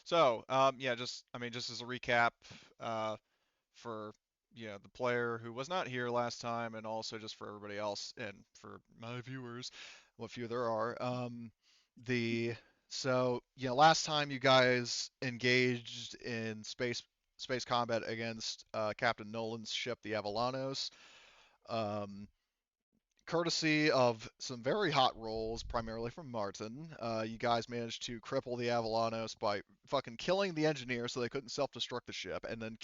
So, yeah, just as a recap, uh, for the player who was not here last time, and also just for everybody else and for my viewers, what few there are. The so last time you guys engaged in space combat against Captain Nolan's ship, the Avalanos. Um, Courtesy of some very hot rolls, primarily from Martin, you guys managed to cripple the Avalanos by fucking killing the engineer so they couldn't self-destruct the ship, and then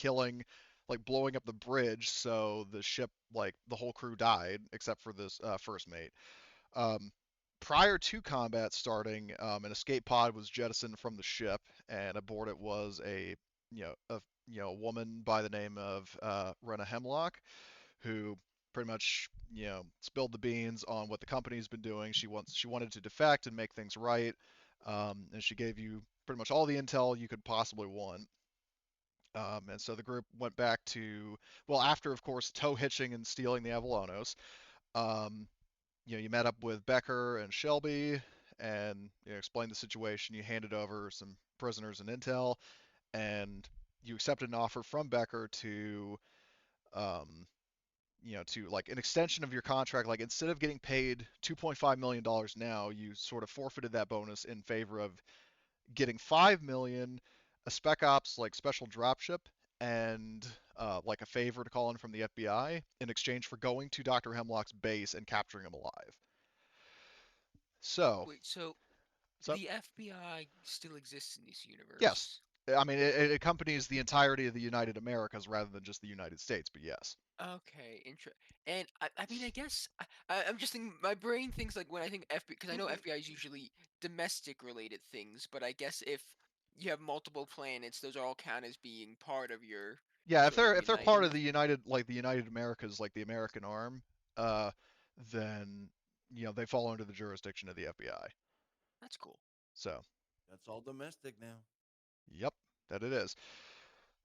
blowing up the bridge so the ship, like, the whole crew died, except for this first mate. Um, Prior to combat starting, an escape pod was jettisoned from the ship, and aboard it was a woman by the name of Renna Hemlock, who pretty much spilled the beans on what the company's been doing. She wanted to defect and make things right, and she gave you pretty much all the intel you could possibly want. And so the group went back to, well, after of course tow hitching and stealing the Avalonos. Um, you met up with Becker and Shelby and explained the situation. You handed over some prisoners and intel, and you accepted an offer from Becker to um, to like an extension of your contract. Like, instead of getting paid $2.5 million now, you sort of forfeited that bonus in favor of getting 5 million, a spec ops like special dropship, and like a favor to call in from the FBI in exchange for going to Doctor Hemlock's base and capturing him alive. So, Wait, so so the FBI still exists in this yes, universe? I mean it accompanies the entirety of the United Americas rather than just the United States, but yes. Okay, And I mean, I guess I'm just thinking. My brain thinks like when I think FBI, because I know FBI is usually domestic related things, but I guess if you have multiple planets, those all count as being part of your Yeah, sort of if they're part united. of the United Americas, like the American arm, uh, then they fall under the jurisdiction of the FBI. That's cool. So, That's all domestic now. yep, that it is.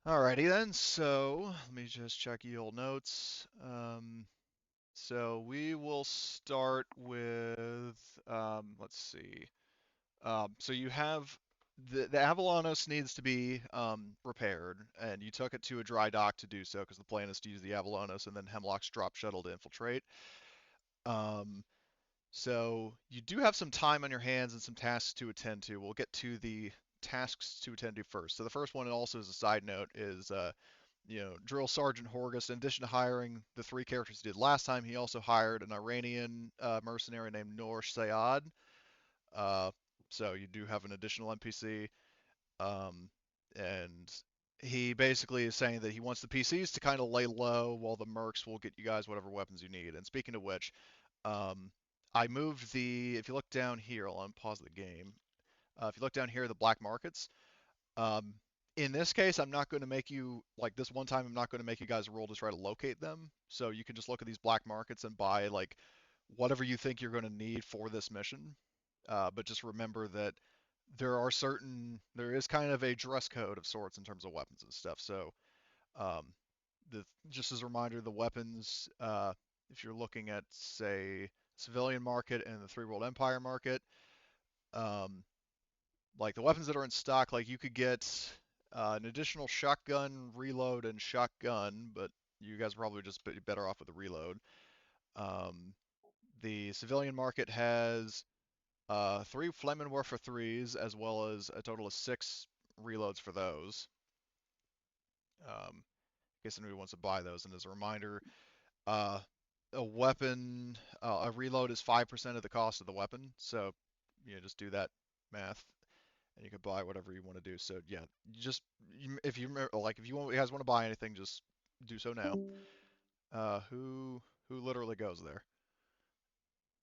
Alrighty then. So let me just check ye old notes. So we will start with let's see. So you have the Avalanos needs to be repaired, and you took it to a dry dock to do so because the plan is to use the Avalanos and then Hemlock's drop shuttle to infiltrate. Um, so you do have some time on your hands and some tasks to attend to. We'll get to the tasks to attend to first. So the first one, also as a side note, is Drill Sergeant Horgus. In addition to hiring the three characters he did last time, he also hired an Iranian mercenary named Noor Sayad. Uh, so you do have an additional NPC. Um, and he basically is saying that he wants the PCs to kind of lay low while the mercs will get you guys whatever weapons you need. And speaking of which, um, I moved if you look down here, I'll unpause the game. If you look down here, the black markets. Um, in this case, I'm not going to make you, like this one time, I'm not going to make you guys roll to try to locate them. So you can just look at these black markets and buy like whatever you think you're going to need for this mission. But just remember that there is kind of a dress code of sorts in terms of weapons and stuff. So um, just as a reminder, the weapons, if you're looking at, say, civilian market and the Three World Empire market, um, like the weapons that are in stock, like you could get an additional shotgun reload and shotgun, but you guys are probably just be better off with the reload. Um, the civilian market has three Flammenwerfer threes, as well as a total of six reloads for those. In case anybody wants to buy those. And as a reminder, uh, a reload is 5% of the cost of the weapon. So, just do that math, and you can buy whatever you want to do. So, yeah, if you remember, like, if you guys want to buy anything, just do so now. Who literally goes there?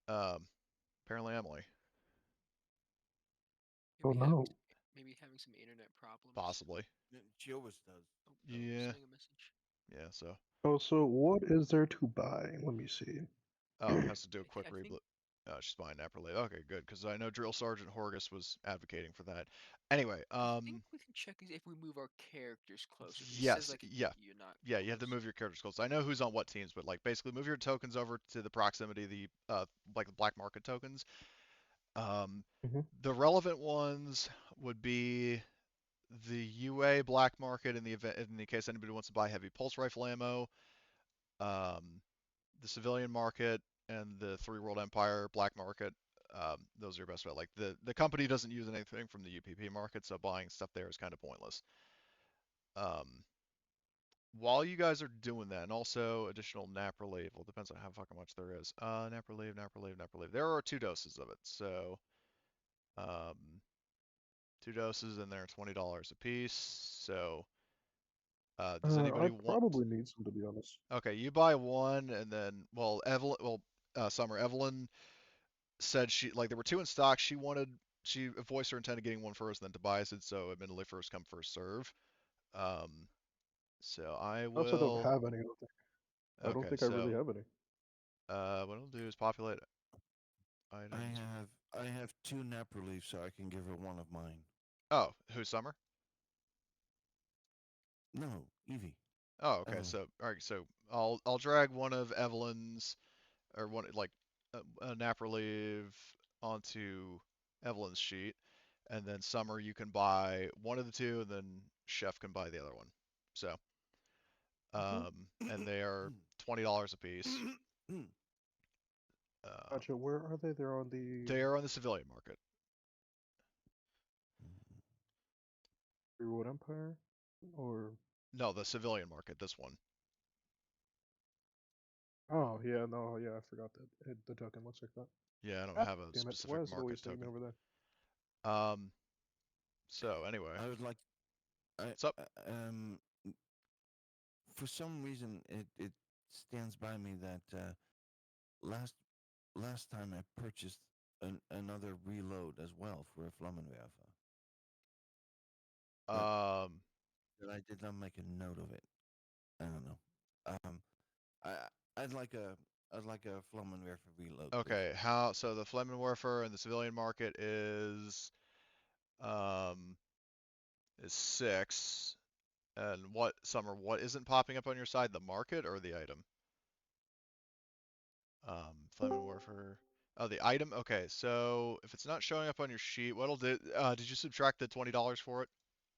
Um, Apparently Emily, Oh Maybe having no. maybe having some internet problems. possibly. She always does. Oh no, Yeah, sending a message. yeah. So, Oh, so what is there to buy? Let me see. oh, has to do a quick I think rebloot. She's buying Napper late. Okay, good, because I know Drill Sergeant Horgus was advocating for that. Anyway, I think we can check if we move our characters closer because it says yes, like yeah, you're not yeah. You have to close. move your characters close. I know who's on what teams, but like basically move your tokens over to the proximity of the like the black market tokens. Um, Hmm. the relevant ones would be UA black market in the case anybody wants to buy heavy pulse rifle ammo. The civilian market and the Three World Empire black market. Those are your best bet. Like the company doesn't use anything from the UPP market, so buying stuff there is kind of pointless. While you guys are doing that, and also additional nap relief. Well, depends on how fucking much there is. Nap relief. There are 2 doses of it, so 2 doses, and they're $20 a piece. So, does anybody I want? probably need some, to be honest. Okay, you buy one, and then Summer Evelyn said there were 2 in stock. She voiced her intent of getting one first, and then Tobias did, so admittedly first come first serve. Um, so I I also don't will. have any. I don't Okay, think I really so have any. what I'll do is populate items. I have 2 nap relief, so I can give her one of mine. Oh, who's Summer? No, Evie. Oh, okay. Evelyn. So all right, so I'll drag one of Evelyn's or one like a nap relief onto Evelyn's sheet, and then Summer you can buy one of the 2, and then Chef can buy the other one. So and they are $20 a piece. Gotcha. Where are they? They're on the They are on the civilian market. Remote Empire, or No, the civilian market. This one. oh yeah, no, yeah, I forgot that the token looks like that. Yeah, I don't Ah, have a damn it! Why specific is it market always taking me token. over there? So anyway, I would like. I what's up? For some reason, it stands by me that last last time I purchased another reload as well for a Flammenwerfer. That I did not make a note of it. I don't know. I I'd like a Flammenwerfer reload, please. Okay, so the Flammenwerfer and the civilian market um is 6. And what isn't popping up on your side, the market or the item? Flammenwerfer. Oh, the item? Okay, so if it's not showing up on your sheet, what'll do did you subtract the $20 for it?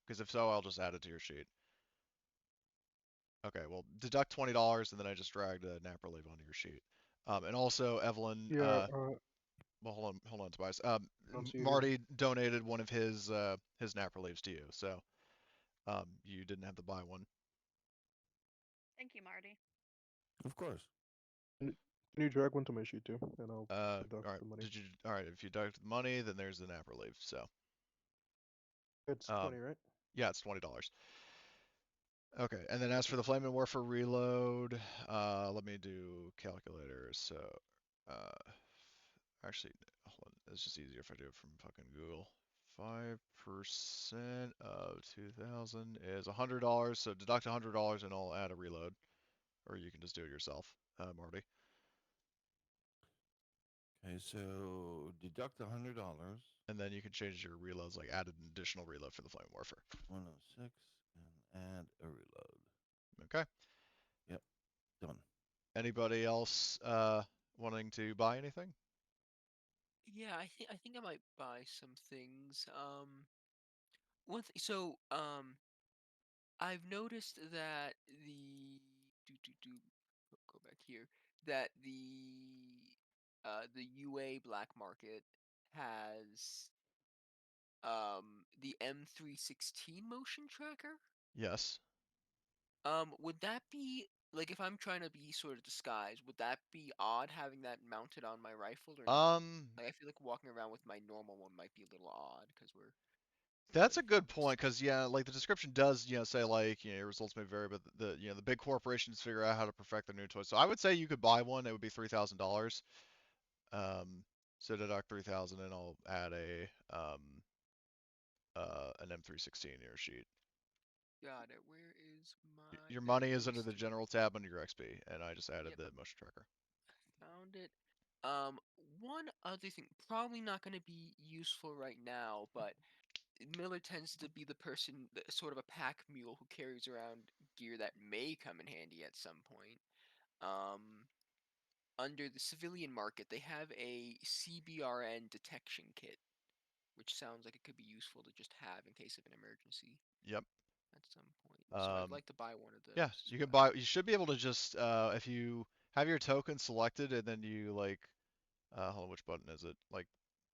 Because if so, I'll just add it to your sheet. Okay, well, deduct $20, and then I just dragged a nap relief onto your sheet. And also, Evelyn, Yeah, well, hold on, Tobias. don't see it here. Marty donated one of his nap reliefs to you, so you didn't have to buy one. Thank you, Marty. Of course. Can you drag one to my sheet too, and I'll deduct All right. the money. All right. If you deduct the money, then there's the nap relief. So, It's 20, right? yeah, it's $20. Okay, and then as for the Flaming Warfare reload, let me do calculators. So, uh, actually, hold on. It's just easier if I do it from fucking Google. 5% of 2,000 is $100. So deduct $100 and I'll add a reload, or you can just do it yourself, Marty. Okay, so deduct $100. And then you can change your reloads, like add an additional reload for the Flame Warfare. 106 and add a reload. Okay. Yep, done. Anybody else wanting to buy anything? Yeah, I think I might buy some things. I've noticed that go back here, that the UA black market has the M316 motion tracker. Yes. Would that be like if I'm trying to be sort of disguised, would that be odd having that mounted on my rifle or not? Like I feel like walking around with my normal one might be a little odd because we're That's a like good point, because yeah, like the description does, say like, your results may vary, but the big corporations figure out how to perfect their new toys. So I would say you could buy one. It would be $3,000. So deduct 3,000, and I'll add an M316 in your sheet. got it. Where is my Your there money it is under is. the general tab under your XP, and I just added Yep, the motion tracker. found it. One other thing, probably not going to be useful right now, but Miller tends to be the person, sort of a pack mule who carries around gear that may come in handy at some point. Under the civilian market, they have a CBRN detection kit, which sounds like it could be useful to just have in case of an emergency. Yep. at some point. So I'd like to buy one of those. Yeah, as you can well. buy. You should be able to just if you have your token selected and then you like, hold on, which button is it? Like,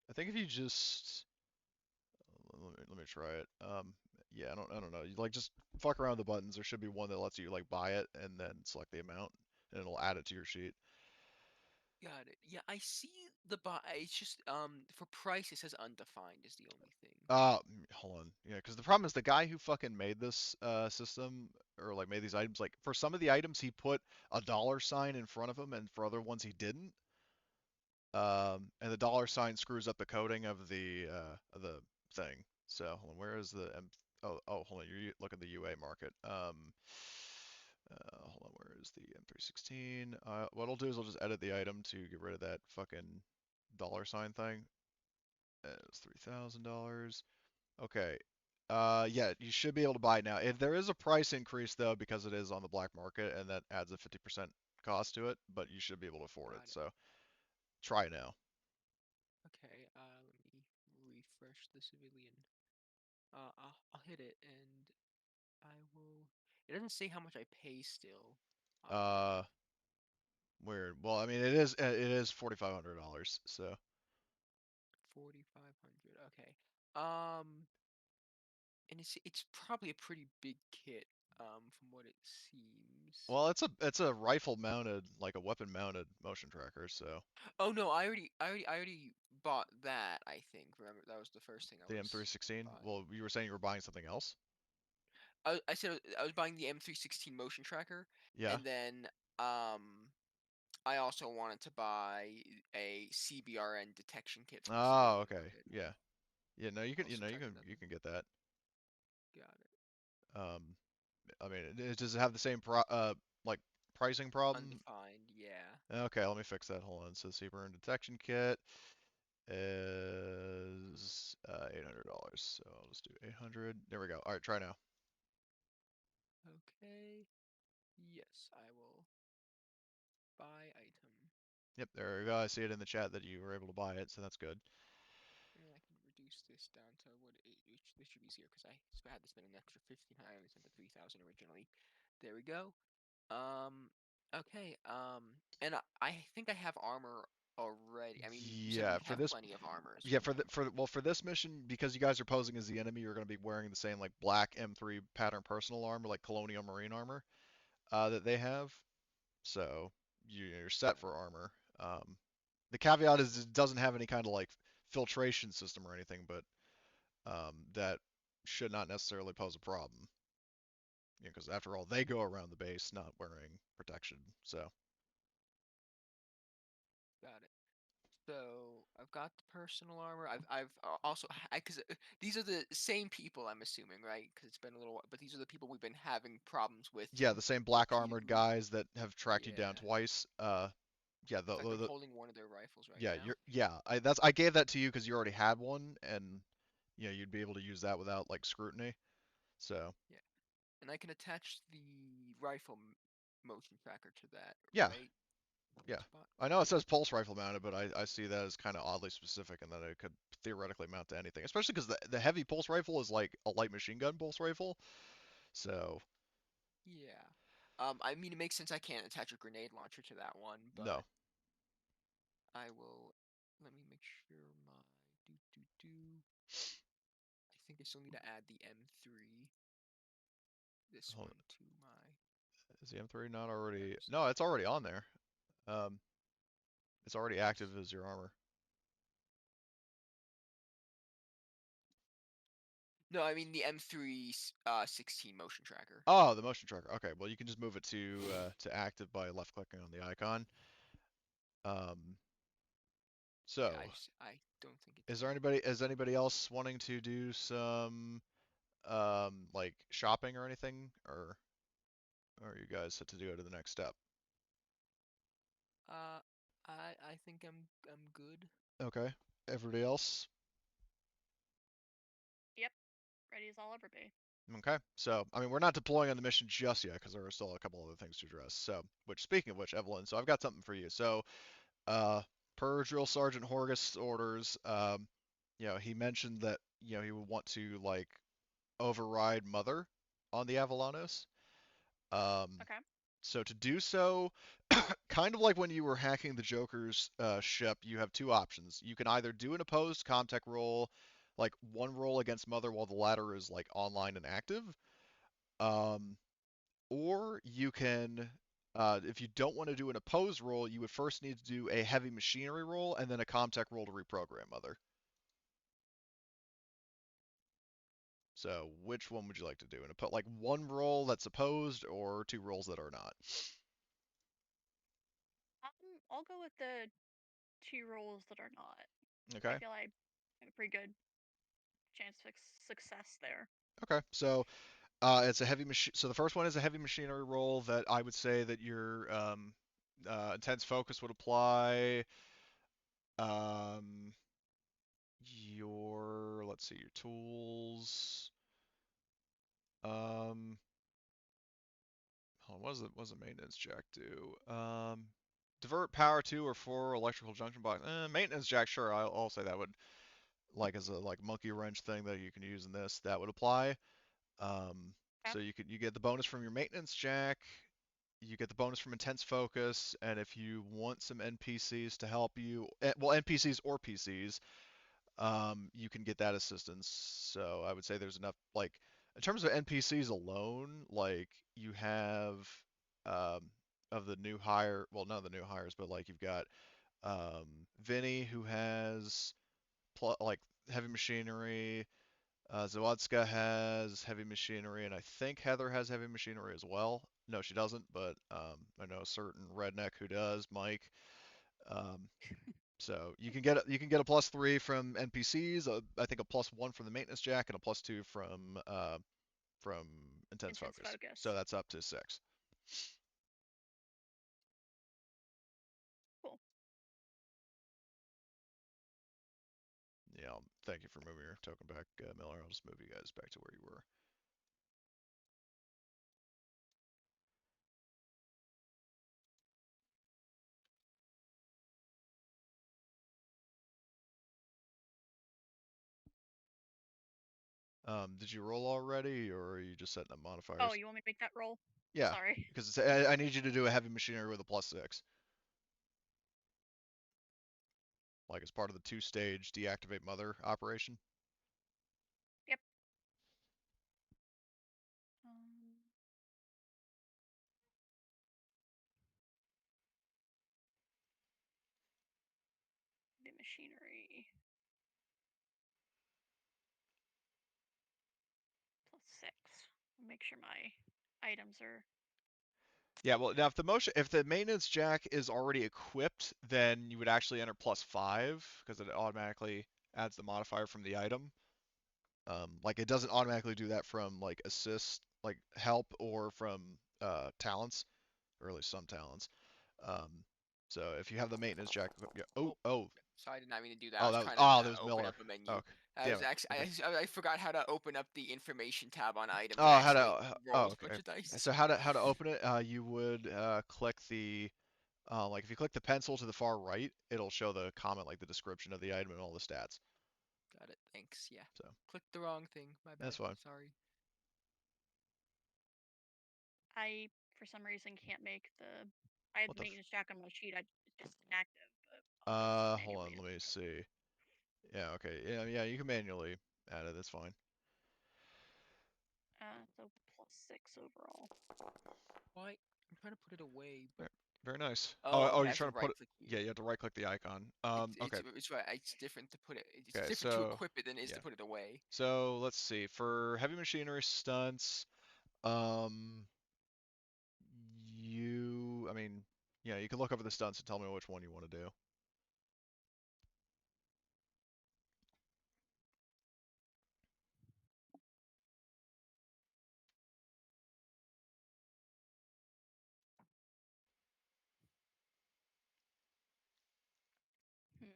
I think if you just let me try it. Yeah, I don't know. You like just fuck around with the buttons. There should be one that lets you like buy it and then select the amount, and it'll add it to your sheet. Got it. Yeah, I see the buy. It's just for price it says undefined is the only thing. Hold on. Yeah, because the problem is the guy who fucking made this system or like made these items, like for some of the items he put a dollar sign in front of them, and for other ones he didn't. And the dollar sign screws up the coding of the thing. So hold on, where is the oh, hold on, you look at the UA market. Hold on, where is the M316? What I'll do is I'll just edit the item to get rid of that fucking dollar sign thing. It's $3,000. Okay. Yeah, you should be able to buy it now. If there is a price increase though, because it is on the black market, and that adds a 50% cost to it, but you should be able to afford it. Got it. So try it now. Okay. Let me refresh the civilian. I'll hit it and I will. It doesn't say how much I pay still. Uh, Weird. Well, I mean, it is $4,500. So 4,500. Okay. And it's probably a pretty big kit. From what it seems. well, it's a rifle mounted, like a weapon mounted motion tracker. So Oh no, I already bought that. I think. Remember, that was the first thing I the was M316. buying. Well, you were saying you were buying something else. I said I was buying the M316 motion tracker, Yeah. and then I also wanted to buy a CBRN detection kit from Steel Oh, okay. Market. Yeah. Yeah. No, you can. You Also know, you check can. You another. can get that. Got it. I mean, does it have the same like pricing problem? Undefined. Yeah. Okay, let me fix that. Hold on. So CBRN detection kit is $800. So I'll just do 800. There we go. All right, try now. Okay. Yes, I will buy item. Yep, there we go. I see it in the chat that you were able to buy it, so that's good. And I can reduce this down to what this should be easier because I had to spend an extra 15. I only spent the 3,000 originally. There we go. Okay. And I think I have armor already. I mean, you said Yeah, we for have this, plenty of armor as yeah, for well. the for well for this mission, because you guys are posing as the enemy, you're going to be wearing the same like black M3 pattern personal armor, like Colonial Marine armor, that they have. So you're set Got for it. armor. The caveat is it doesn't have any kind of like filtration system or anything, but that should not necessarily pose a problem. Because after all, they go around the base not wearing protection. So Got it. So I've got the personal armor. I've also because these are the same people I'm assuming, right? Because it's been a little, but these are the people we've been having problems with yeah, the same black armored repeatedly. guys that have tracked you down Yeah. twice. Yeah, In fact, I'm holding one of their rifles right yeah, now. I gave that to you because you already had one, and you'd be able to use that without like scrutiny. So Yeah. And I can attach the rifle motion tracker to that, yeah, right? yeah. Spot. I know it says pulse rifle mounted, but I see that as kind of oddly specific, and that it could theoretically mount to anything, especially because the heavy pulse rifle is like a light machine gun pulse rifle. So Yeah. I mean, it makes sense I can't attach a grenade launcher to that one, but no, I will. Let me make sure my do. I think I still need to add the M3, this hold one, on. to my Is the M3 not already? weapons No, it's already on inventory. there. Um, it's already Yes. active as your armor. No, I mean the M3 16 motion tracker. Oh, the motion tracker. Okay, well you can just move it to active by left clicking on the icon. Um, Yeah, so I don't think it's is there there. anybody is anybody else wanting to do some like shopping or anything, or are you guys set to go to the next step? Uh, I think I'm good. Okay. Everybody else? Yep. Ready as I'll ever be. Okay. So, I mean, we're not deploying on the mission just yet because there are still a couple other things to address. So, which speaking of which, Evelyn, so I've got something for you. So, uh, per Drill Sergeant Horgus' orders, he mentioned that, he would want to like override Mother. on the Avalanos. Okay. So to do so, kind of like when you were hacking the Joker's ship, you have two options. You can either do an opposed Comtech roll, like one roll against Mother while the latter is like online and active, um, or you can, if you don't want to do an opposed roll, you would first need to do a heavy machinery roll and then a Comtech roll to reprogram Mother. So which one would you like to do? And put like one roll that's opposed or two rolls that are not. I'll go with the 2 rolls that are not. I Okay. feel I have a pretty good chance of success there. Okay. So it's a heavy machine. So the first one is a heavy machinery roll that I would say that your intense focus would apply. Um, your let's see, your tools. Um, hold on, what does the maintenance jack do? Divert power to or for electrical junction box. Maintenance jack, sure. I'll say that would like as a like monkey wrench thing that you can use in this. That would apply. Okay. So you get the bonus from your maintenance jack. You get the bonus from intense focus, and if you want some NPCs to help you, well, NPCs or PCs, you can get that assistance. So I would say there's enough, like, in terms of NPCs alone, like, you have, um, of the new hire, well, not the new hires, but like, you've got, Vinny, who has, like, heavy machinery. Zawadzka has heavy machinery, and I think Heather has heavy machinery as well. No, she doesn't, but I know a certain redneck who does, Mike. Um, so you can get a +3 from NPCs. I think a +1 from the maintenance jack, and a +2 from intense Intense focus. So focus. that's up to 6. Cool. Yeah, thank you for moving your token back, Miller. I'll just move you guys back to where you were. Did you roll already, or are you just setting up modifiers? Oh, you want me to make that roll? Yeah, Sorry. because I need you to do a heavy machinery with a +6, like as part of the 2-stage deactivate Mother operation. Yep. The machinery. +6. Make sure my items are. Yeah, well, now if the maintenance jack is already equipped, then you would actually enter +5 because it automatically adds the modifier from the item. Like it doesn't automatically do that from like assist, like help, or from talents, or at least some talents. Um, so if you have the maintenance jack, yeah, Sorry, I did not mean to do that. I was trying to that was open Miller. up a menu. Okay, I damn was it. actually Okay. I forgot how to open up the information tab on items and Oh, accidentally rolled a okay. bunch of dice. So how to open it? You would click the like if you click the pencil to the far right, it'll show the comment, like the description of the item and all the stats. Got it. Thanks. Yeah. So Clicked the wrong thing. My bad. that's fine. Sorry. I, for some reason, can't make the. I have What the the? maintenance jack on my sheet. It's just inactive, but I'll just Hold on. manually Let me enter it. see. Yeah. Okay. Yeah. You can manually add it. That's fine. So +6 overall. Why? I'm trying to put it away, but Very nice. oh, okay. I You're have to trying to put right it. click Yeah, here. you have to right click the icon. Okay. It's right. It's different to put it. It's Okay. different to So equip it than it is yeah. to put it away. So let's see. For heavy machinery stunts, um, I mean, yeah, you can look over the stunts and tell me which one you want to do. Hmm.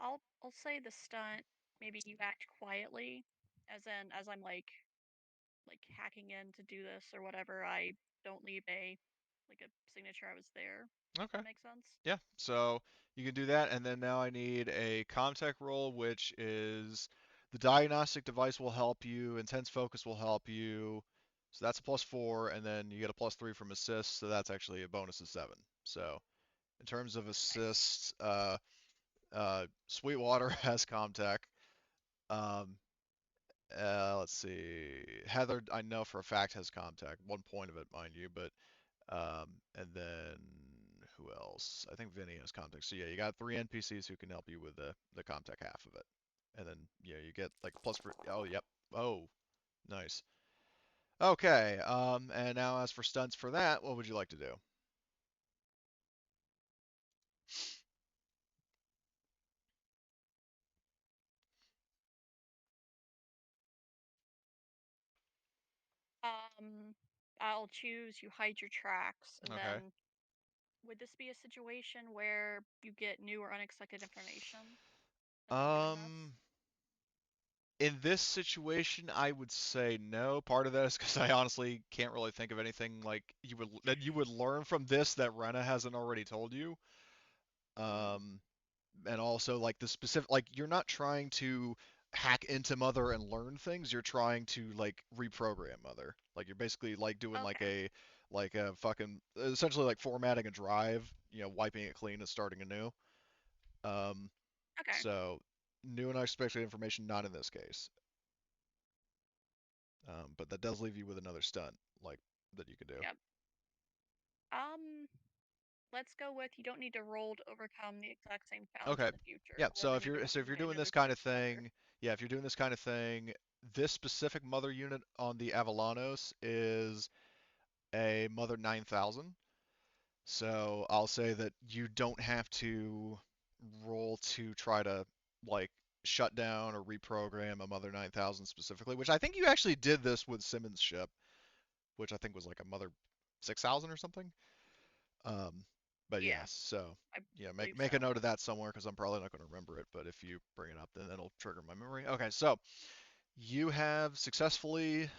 I'll say the stunt. Maybe you act quietly, as I'm like hacking in to do this or whatever. I don't leave a signature I was there. Okay. That makes sense. Yeah, so you can do that, and then now I need a Comtech roll, which is The diagnostic device will help you. Intense focus will help you. So that's a +4, and then you get a +3 from assist. So that's actually a bonus of 7. So in terms of assists, Sweetwater has Comtech. Um, let's see. Heather, I know for a fact has Comtech. 1 point of it, mind you, but and then who else? I think Vinny has Comtech. So yeah, you got 3 NPCs who can help you with the Comtech half of it. And then yeah, you get like plus for oh yep. Oh, nice. Okay, and now as for stunts for that, what would you like to do? I'll choose you hide your tracks, and Okay. then would this be a situation where you get new or unexpected information as I'm doing this? Um, in this situation, I would say no. Part of that is because I honestly can't really think of anything like you would learn from this that Renna hasn't already told you. Hmm. Um, and also like the specific like you're not trying to hack into Mother and learn things. You're trying to like reprogram Mother. Like you're basically like doing Okay. like a fucking essentially like formatting a drive, wiping it clean and starting anew. Um, Okay. so new and unexpected information not in this case. But that does leave you with another stunt like that you could do. Yep. Um, let's go with you don't need to roll to overcome the exact same challenge Okay. in the future, Yeah. or So the if you're negative so if you're doing negative this kind of experience mother. thing, yeah, if you're doing this kind of thing, this specific Mother unit on the Avalanos is a Mother 9000. So I'll say that you don't have to roll to try to like shut down or reprogram a Mother 9000 specifically, which I think you actually did this with Simmons' ship, which I think was like a Mother 6000 or something. Um, but yeah, Yeah, so I yeah, make believe make a so. note of that somewhere because I'm probably not going to remember it. But if you bring it up, then it'll trigger my memory. Okay, so you have successfully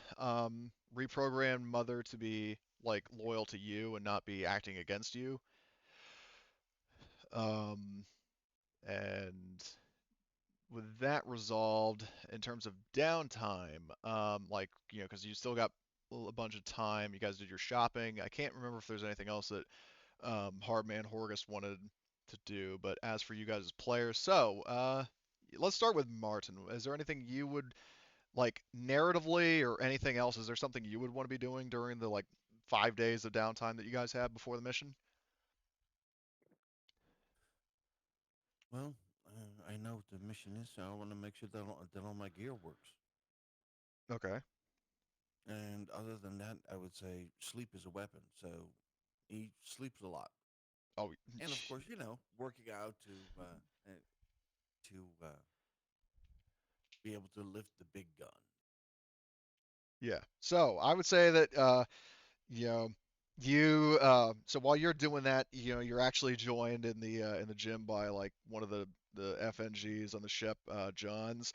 reprogrammed Mother to be like loyal to you and not be acting against you. Um, and with that resolved, in terms of downtime, like because you still got a bunch of time. You guys did your shopping. I can't remember if there's anything else that Hardman Horgus wanted to do. But as for you guys as players, so let's start with Martin. Is there anything you would like narratively or anything else? Is there something you would want to be doing during the like 5 days of downtime that you guys have before the mission? Well, I know what the mission is, so I want to make sure that all my gear works. Okay. And other than that, I would say sleep is a weapon. So he sleeps a lot, Oh, and of course, working out to be able to lift the big gun. yeah. So I would say that you know, so while you're doing that, you're actually joined in the gym by like one of the FNGs on the ship, John's,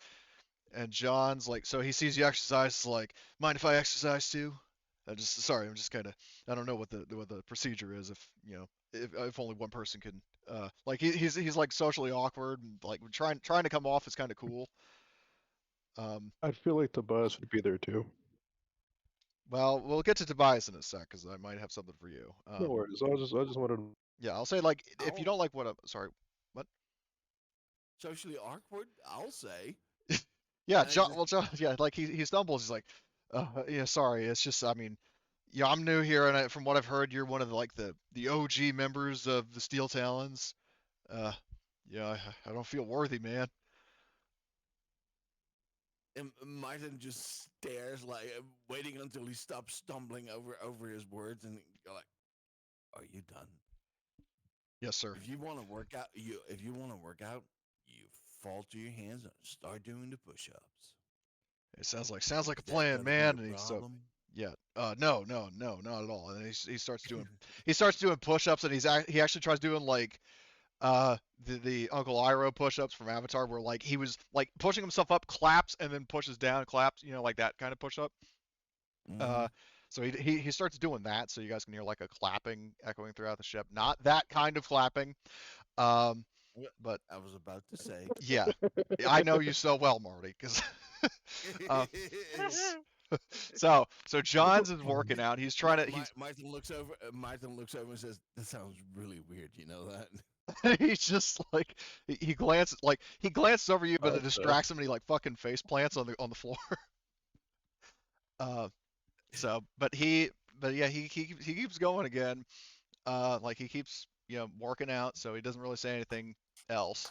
and John's like, so he sees you exercise, like, mind if I exercise too? I'm just kind of, I don't know what the procedure is if if only one person can, like he's like socially awkward and like trying to come off as kind of cool. Um, I'd feel like Tobias would be there too. well, we'll get to Tobias in a sec because I might have something for you. No worries. I just wanted to. Yeah, I'll say like if you I'll don't like what I'm sorry, what? socially awkward. I'll say. Yeah, I John. just Well, John. Yeah, like he stumbles. He's like, yeah, sorry. It's just, I mean, yeah, I'm new here, and from what I've heard, you're one of the OG members of the Steel Talons. Uh, yeah, I don't feel worthy, man. and Martin just stares like waiting until he stops stumbling over his words and go like, "Are you done? Yes, sir. If you want to work out, you fall to your hands and start doing the push-ups. It sounds like a Is that plan, gonna be a man. And he's so problem?" yeah. No, no, no, not at all. And he starts doing push-ups, and he actually tries doing like the Uncle Iroh push-ups from Avatar, where like he was like pushing himself up, claps, and then pushes down, claps, like that kind of push-up. Mm-hmm. Uh, so he starts doing that, so you guys can hear like a clapping echoing throughout the ship. Not that kind of clapping. Um, but I was about to say. yeah, I know you so well, Marty, because so Johns is working out. He's trying to Martin looks over. Martin looks over and says, "That sounds really weird." You know that? he's just like he glances over you, but it distracts him, and he like fucking face plants on the floor. Uh, so but yeah, he keeps going again. Like he keeps working out, so he doesn't really say anything else.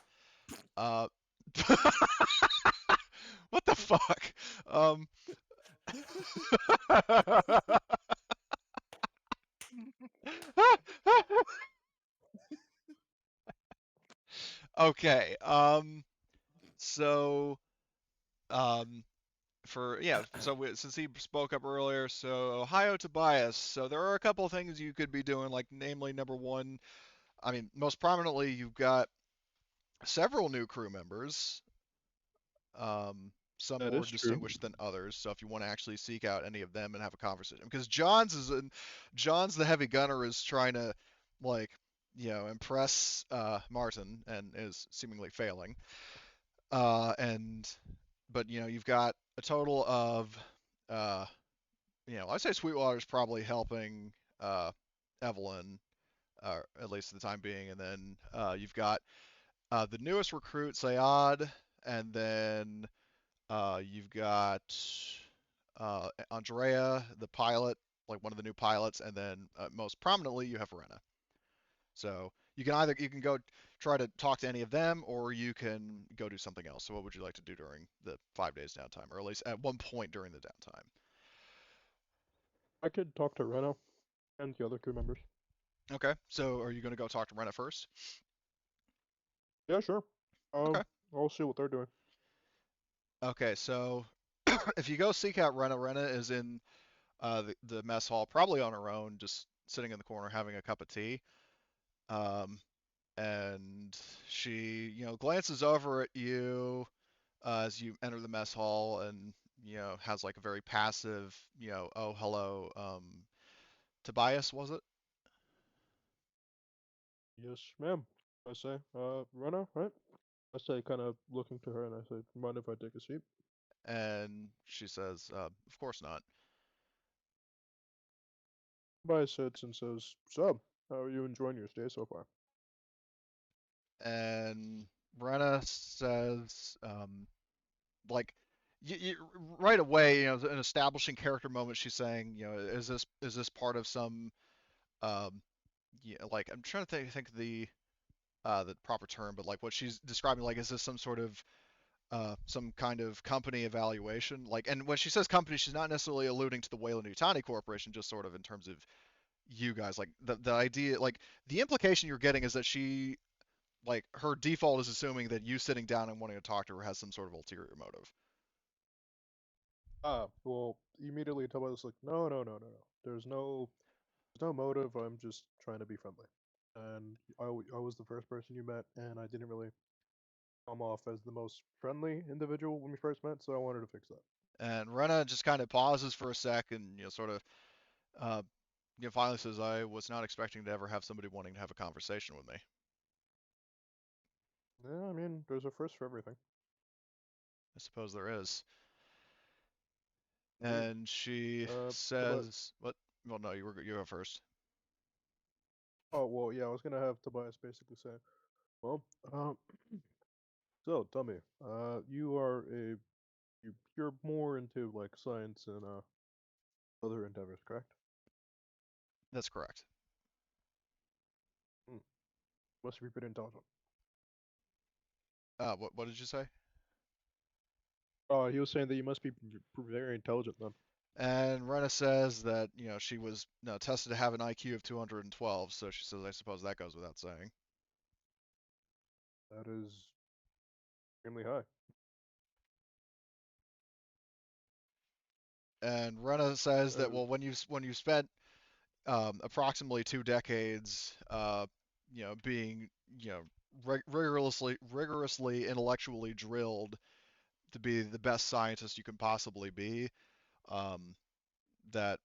Uh, what the fuck? Um, okay. So um, since he spoke up earlier, so Ohio Tobias. So there are a couple of things you could be doing, like namely number one. I mean, most prominently, you've got several new crew members. Some That more is true. distinguished than others. So if you want to actually seek out any of them and have a conversation, because John's the heavy gunner is trying to like impress Martin and is seemingly failing. And but you've got a total of uh, I'd say Sweetwater's probably helping Evelyn, at least for the time being, and then you've got the newest recruit, Sayad, and then you've got Andrea, the pilot, like one of the new pilots, and then most prominently you have Renna. So you can go try to talk to any of them, or you can go do something else. So what would you like to do during the 5 days downtime, or at least at one point during the downtime? I could talk to Renna and the other crew members. Okay. So are you going to go talk to Renna first? Yeah, sure. Okay. I'll see what they're doing. Okay. So if you go seek out Renna, Renna is in the mess hall, probably on her own, just sitting in the corner having a cup of tea. And she, glances over at you as you enter the mess hall, and has like a very passive, oh hello, Tobias, was it? Yes, ma'am. I say, Renna, right? I say, kind of looking to her, and I say, mind if I take a seat? And she says, of course not. Tobias sits and says, so, how are you enjoying your stay so far? And Brenna says, like, right away, an establishing character moment. She's saying, is this part of some, like I'm trying to think of the proper term, but like what she's describing, like, is this some sort of some kind of company evaluation? Like, and when she says company, she's not necessarily alluding to the Weyland-Yutani Corporation, just sort of in terms of you guys. Like the idea, like the implication you're getting is that she, like, her default is assuming that you sitting down and wanting to talk to her has some sort of ulterior motive. Well, immediately Tobias is like, no. There's no motive. I'm just trying to be friendly. And I was the first person you met, and I didn't really come off as the most friendly individual when we first met, so I wanted to fix that. And Renna just kind of pauses for a sec and sort of uh, finally says, "I was not expecting to ever have somebody wanting to have a conversation with me." Yeah, I mean, there's a first for everything. I suppose there is. Indeed. And she Tobias. says, "What? Well, no, you go first." Oh, well, yeah, I was gonna have Tobias basically say, well, so tell me, you're more into like science and other endeavors, correct? That's correct. Hmm. Must be pretty intelligent. What did you say? Oh, he was saying that you must be very intelligent then. And Renna says that she was tested to have an IQ of 212, so she says, "I suppose that goes without saying." That is extremely high. And Renna says that, Uh, well, when you spent approximately 2 decades, being rigorously intellectually drilled to be the best scientist you can possibly be, um, that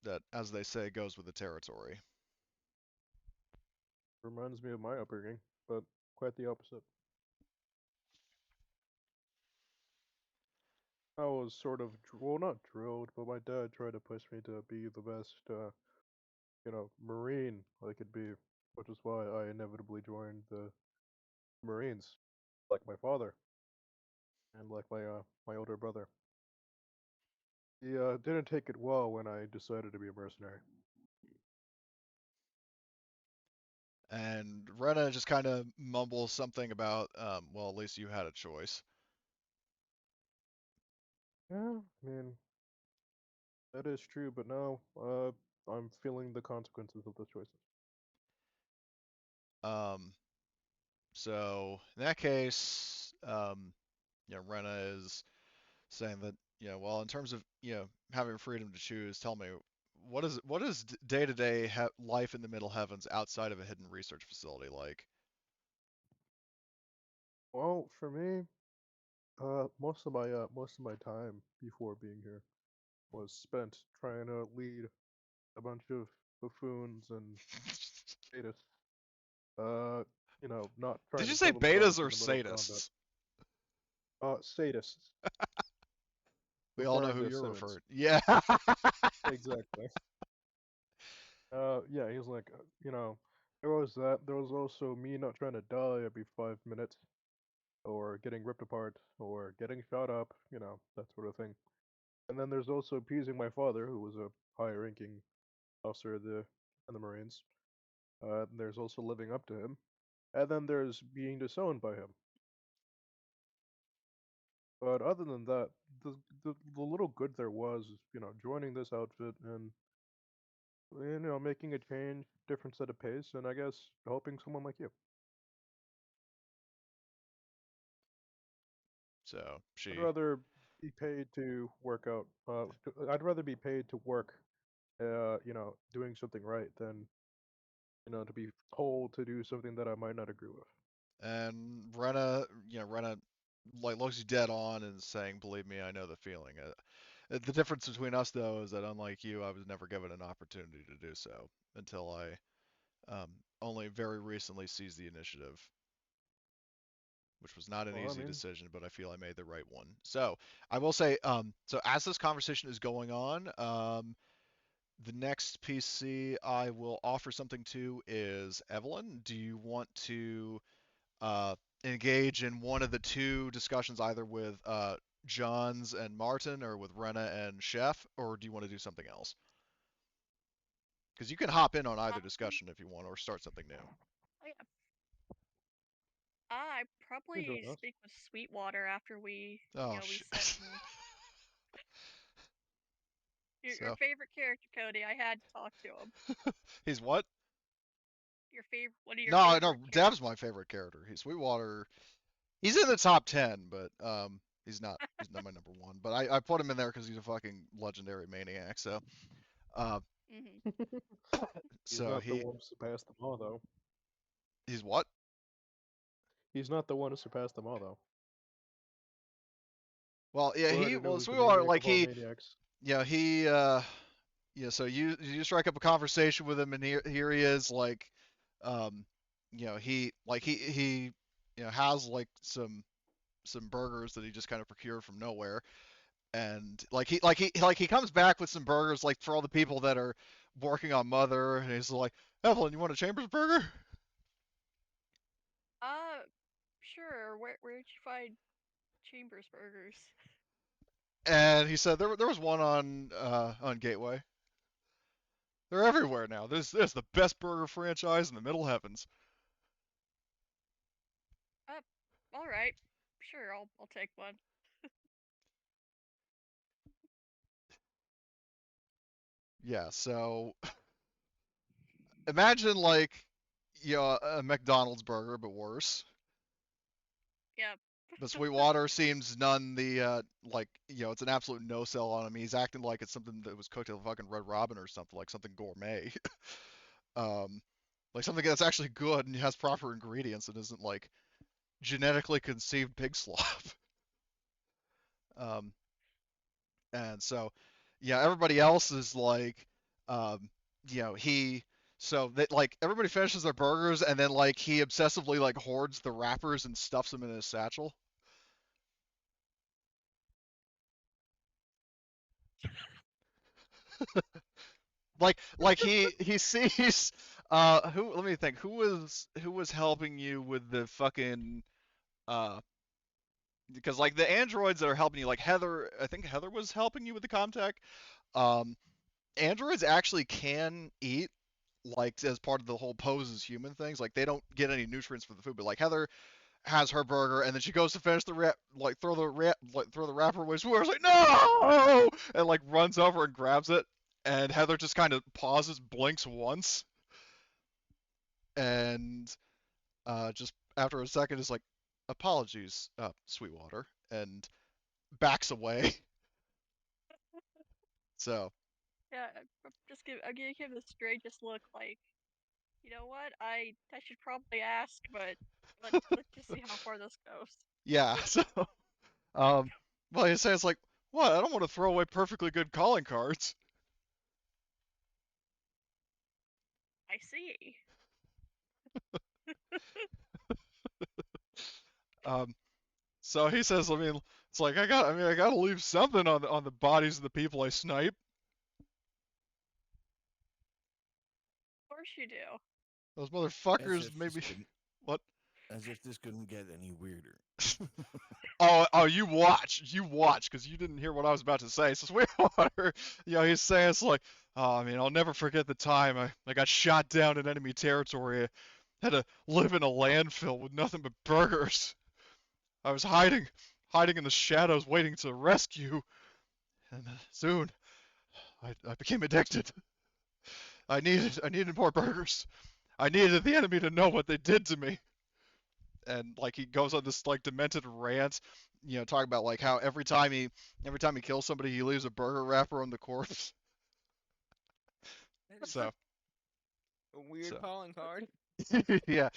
that, as they say, goes with the territory. Reminds me of my upbringing, but quite the opposite. I was sort of, well, not drilled, but my dad tried to push me to be the best, Marine I could be, which is why I inevitably joined the Marines, like my father and like my older brother. He didn't take it well when I decided to be a mercenary. And Renna just kind of mumbles something about, well, at least you had a choice. Yeah, I mean, that is true, but now I'm feeling the consequences of those choices. Um, so in that case, Renna is saying that, well, in terms of, having freedom to choose, tell me, what is day-to-day life in the Middle Heavens outside of a hidden research facility like? Well, for me, most of my time before being here was spent trying to lead a bunch of buffoons and statists. Not Did trying you to say kill themselves betas or in the middle of combat. sadists? Sadists. We all know Referring who to you're Simmons. referring. Yeah. Exactly. Yeah, he's like, there was that. There was also me not trying to die every 5 minutes, or getting ripped apart, or getting shot up, that sort of thing. And then there's also appeasing my father, who was a high-ranking officer in the Marines. And there's also living up to him. And then there's being disowned by him. But other than that, the little good there was, joining this outfit and making a change, different set of pace, and I guess helping someone like you. So I'd she rather be paid to work out. I'd rather be paid to work, doing something right than to be told to do something that I might not agree with. and Renna like looks you dead on and saying, "Believe me, I know the feeling." The difference between us though is that unlike you, I was never given an opportunity to do so until I only very recently seized the initiative, which was not an Well, I easy mean, decision, but I feel I made the right one. So I will say, so as this conversation is going on, the next PC I will offer something to is Evelyn. Do you want to uh, engage in one of the two discussions, either with Johns and Martin or with Renna and Chef, or do you want to do something else? Because you can hop in on either Um, discussion if you want, or start something new. I, I you can probably join us. speak with Sweetwater after Oh, we sit and your So favorite character, Cody. I had to talk to him. he's what? Your favorite, one of your No, no, favorite characters. Dev's my favorite character. He's Sweetwater. He's in the top 10, but he's not my number one. But I put him in there because he's a fucking legendary maniac. So uh, Hmm. He's so not the he one who surpassed them all, though. he's what? He's not the one who surpassed them all, though. Well, yeah, We he already knew well who's the Sweetwater maniac like of all he maniacs. yeah he yeah, so you strike up a conversation with him, and here he is, like, um, he has like some burgers that he just kind of procured from nowhere, and like he comes back with some burgers like for all the people that are working on Mother, and he's like, Evelyn, you want a Chambers burger? Uh, sure. Where'd you find Chambers Burgers? And he said there was one on Gateway. They're everywhere now. There's the best burger franchise in the Middle Heavens. Uh, all right. Sure, I'll take one. Yeah, so imagine like a McDonald's burger but worse. Yep. But Sweetwater seems none the like it's an absolute no sell on him. He's acting like it's something that was cooked at a fucking Red Robin or something, like something gourmet. um like something that's actually good and has proper ingredients and isn't like genetically conceived pig slop. um and so yeah, everybody else is like um he So that like everybody finishes their burgers and then like he obsessively like hoards the wrappers and stuffs them in his satchel. Like he sees who let me think who was helping you with the fucking uh because like the androids that are helping you like Heather, I think Heather was helping you with the Comtech. Um Androids actually can eat like as part of the whole pose as human things. Like they don't get any nutrients from the food, but like Heather has her burger and then she goes to finish the throw the wrapper away. Swears like no, and like runs over and grabs it. And Heather just kind of pauses, blinks once, and just after a second is like, "Apologies, Sweetwater," and backs away. So Yeah, I'm gonna give the strangest look like, you know what? I should probably ask, but let's just see how far this goes. yeah, so well, he says like, "What? I don't want to throw away perfectly good calling cards." I see. Um, so he says, I mean, it's like I gotta leave something on the bodies of the people I snipe. Of course you do. Those As motherfuckers if this maybe couldn't, what? as if this couldn't get any weirder. Oh, you watch, because you didn't hear what I was about to say. So Sweetwater, he's saying it's like, oh, I mean, I'll never forget the time I got shot down in enemy territory. I had to live in a landfill with nothing but burgers. I was hiding in the shadows, waiting to rescue, and soon I became addicted. I needed more burgers. I needed the enemy to know what they did to me. And like he goes on this like demented rant, talking about like how every time he kills somebody, he leaves a burger wrapper on the corpse. That is So a weird so calling card. yeah.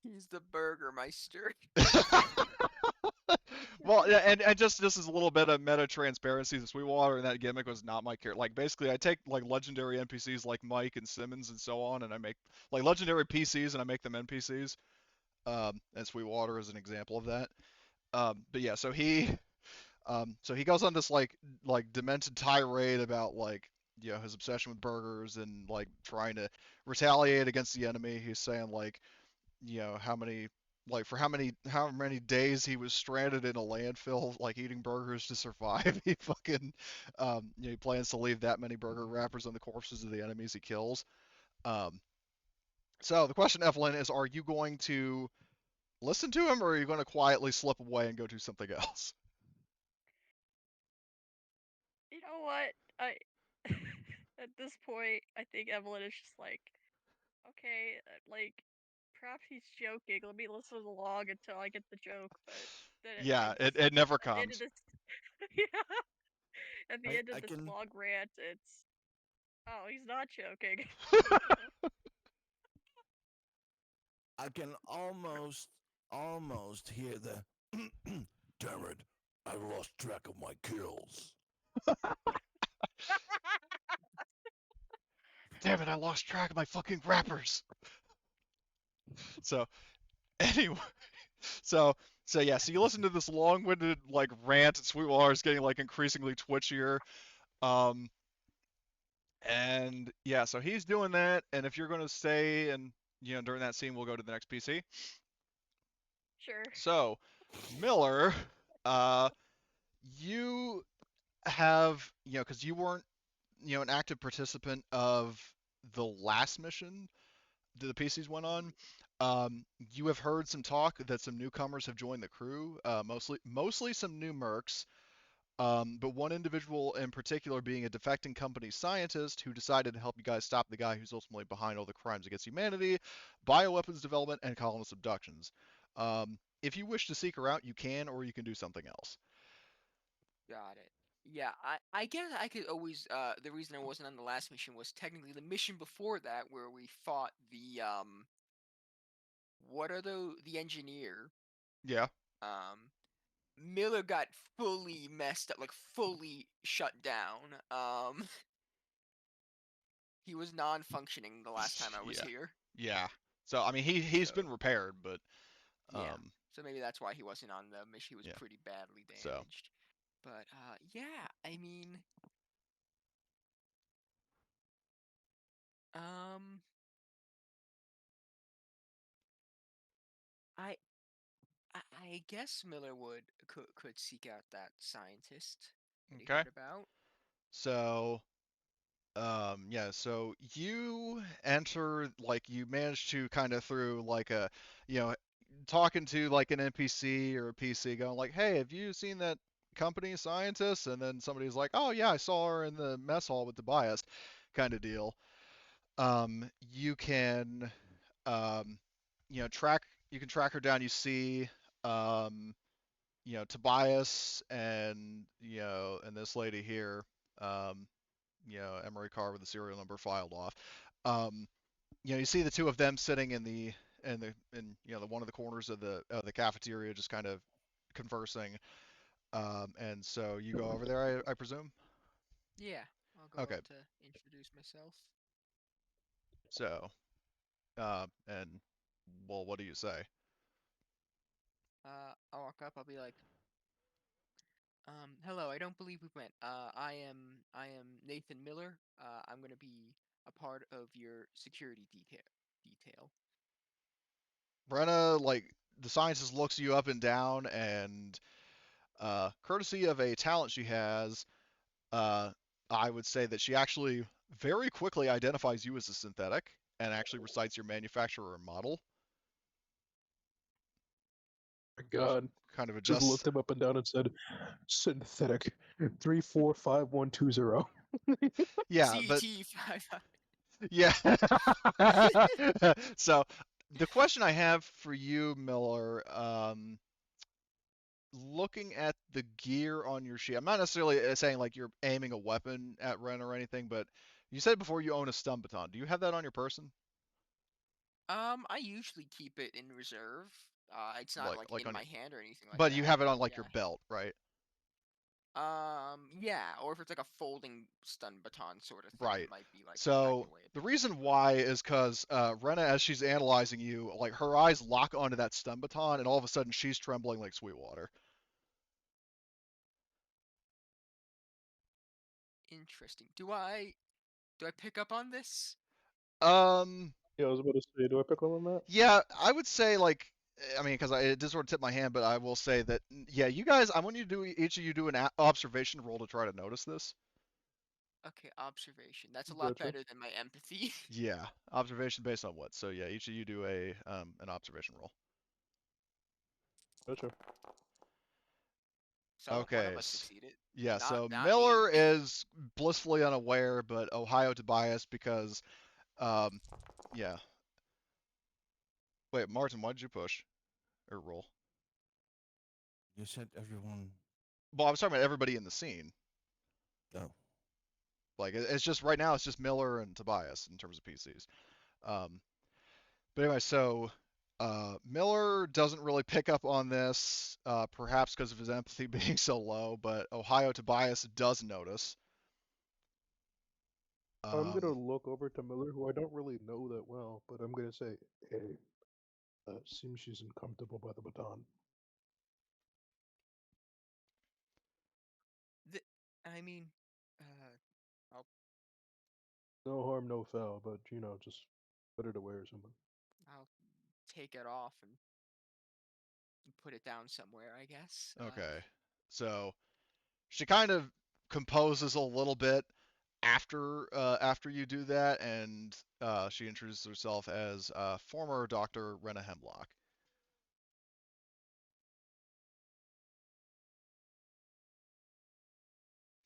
He's the Burgermeister. Well, yeah, and just this is a little bit of meta transparency. The Sweetwater and that gimmick was not my character. Like basically, I take like legendary NPCs like Mike and Simmons and so on, and I make like legendary PCs and I make them NPCs. And Sweetwater is an example of that. But yeah, so he goes on this like demented tirade about like his obsession with burgers and like trying to retaliate against the enemy. He's saying like how many how many days he was stranded in a landfill like eating burgers to survive. He fucking he plans to leave that many burger wrappers on the corpses of the enemies he kills. Um, so the question, Evelyn, is: Are you going to listen to him, or are you going to quietly slip away and go do something else? You know what? I at this point, I think Evelyn is just like, okay, like perhaps he's joking. Let me listen along until I get the joke. But then Yeah, it's it never at the end of comes. this, yeah, at the I, end of I this can long rant, it's oh, he's not joking. I can almost hear the damn it, I lost track of my kills. Damn it, I lost track of my fucking wrappers. So anyway, so so yeah, so you listen to this long-winded like rant, and Sweetwater's getting like increasingly twitchier. Um, and yeah, so he's doing that, and if you're gonna stay and during that scene, we'll go to the next PC. Sure. So Miller, uh, you have because you weren't an active participant of the last mission that the PCs went on. You have heard some talk that some newcomers have joined the crew, mostly some new mercs, but one individual in particular being a defecting company scientist who decided to help you guys stop the guy who's ultimately behind all the crimes against humanity, bioweapons development, and colonist abductions. If you wish to seek her out, you can, or you can do something else. Got it. Yeah, I guess I could always the reason I wasn't on the last mission was technically the mission before that where we fought the what are the engineer. Yeah. Um Miller got fully messed up, like fully shut down. He was non-functioning the last time I was Yeah. here. Yeah. So I mean, he's So been repaired, but yeah. So maybe that's why he wasn't on the mission. He was yeah. pretty badly So damaged. But yeah, I mean, um, I I guess Miller would could seek out that scientist that he okay. heard about. So yeah, so you enter, like, you manage to kind of through like a, you know, talking to like an NPC or a PC, going like, hey, have you seen that company scientist? And then somebody's like, oh yeah, I saw her in the mess hall with Tobias, kind of deal. You can, um, track, you can track her down. You see, um, Tobias and, and this lady here, um, Emery Carr with the serial number filed off. Um, you see the two of them sitting in the one of the corners of the cafeteria, just kind of conversing. And so you go over there, I presume. Yeah, I'll go Okay, up to introduce myself. so and well, what do you say? I'll walk up. I'll be like, hello. I don't believe we've met. I am Nathan Miller. I'm gonna be a part of your security detail. Renna, like, the scientist looks you up and down, and courtesy of a talent she has, uh, I would say that she actually very quickly identifies you as a synthetic and actually recites your manufacturer and model. My God. Kind of Just adjusts. looked him up and down and said, synthetic 345120. Yeah, but CT 5. yeah. So the question I have for you, Miller, looking at the gear on your sheet, I'm not necessarily saying like you're aiming a weapon at Ren or anything, but you said before you own a stun baton. Do you have that on your person? I usually keep it in reserve. It's not like Like in on my your, hand or anything like but you that. have it on But like your yeah. belt, right? Yeah, or if it's like a folding stun baton sort of thing, it Right. might be like packed So away a the bit. reason why is because Renna, as she's analyzing you, like her eyes lock onto that stun baton, and all of a sudden she's trembling like Sweetwater. Interesting. Do I pick up on this? Um, Yeah, I was about to say, do I pick up on that? yeah, I would say like, I mean, because it did sort of tip my hand, but I will say that yeah, you guys, I want you to do each of you do an observation roll to try to notice this. Okay, observation. That's a lot Gotcha. better than my empathy. Yeah, observation based on what? So yeah, each of you do a an observation roll. Gotcha. So one of Okay. us succeeded. Yeah, Not so not me. Miller is blissfully unaware, but Ohio Tobias, because um yeah. Wait, Martin, why did you push or roll? You said everyone. Well, I was talking about everybody in the scene. Oh, Like it's just right now, it's just Miller and Tobias in terms of PCs. Um, but anyway, so Miller doesn't really pick up on this, perhaps because of his empathy being so low. But Ohio Tobias does notice. I'm gonna Um, look over to Miller, who I don't really know that well, but I'm gonna say, hey, seems she's uncomfortable by the baton. The, I mean, I'll No harm, no foul, but just better to wear something. I'll take it off and put it down somewhere, I guess. okay, so she kind of composes a little bit after you do that, and she introduces herself as former Doctor Renna Hemlock.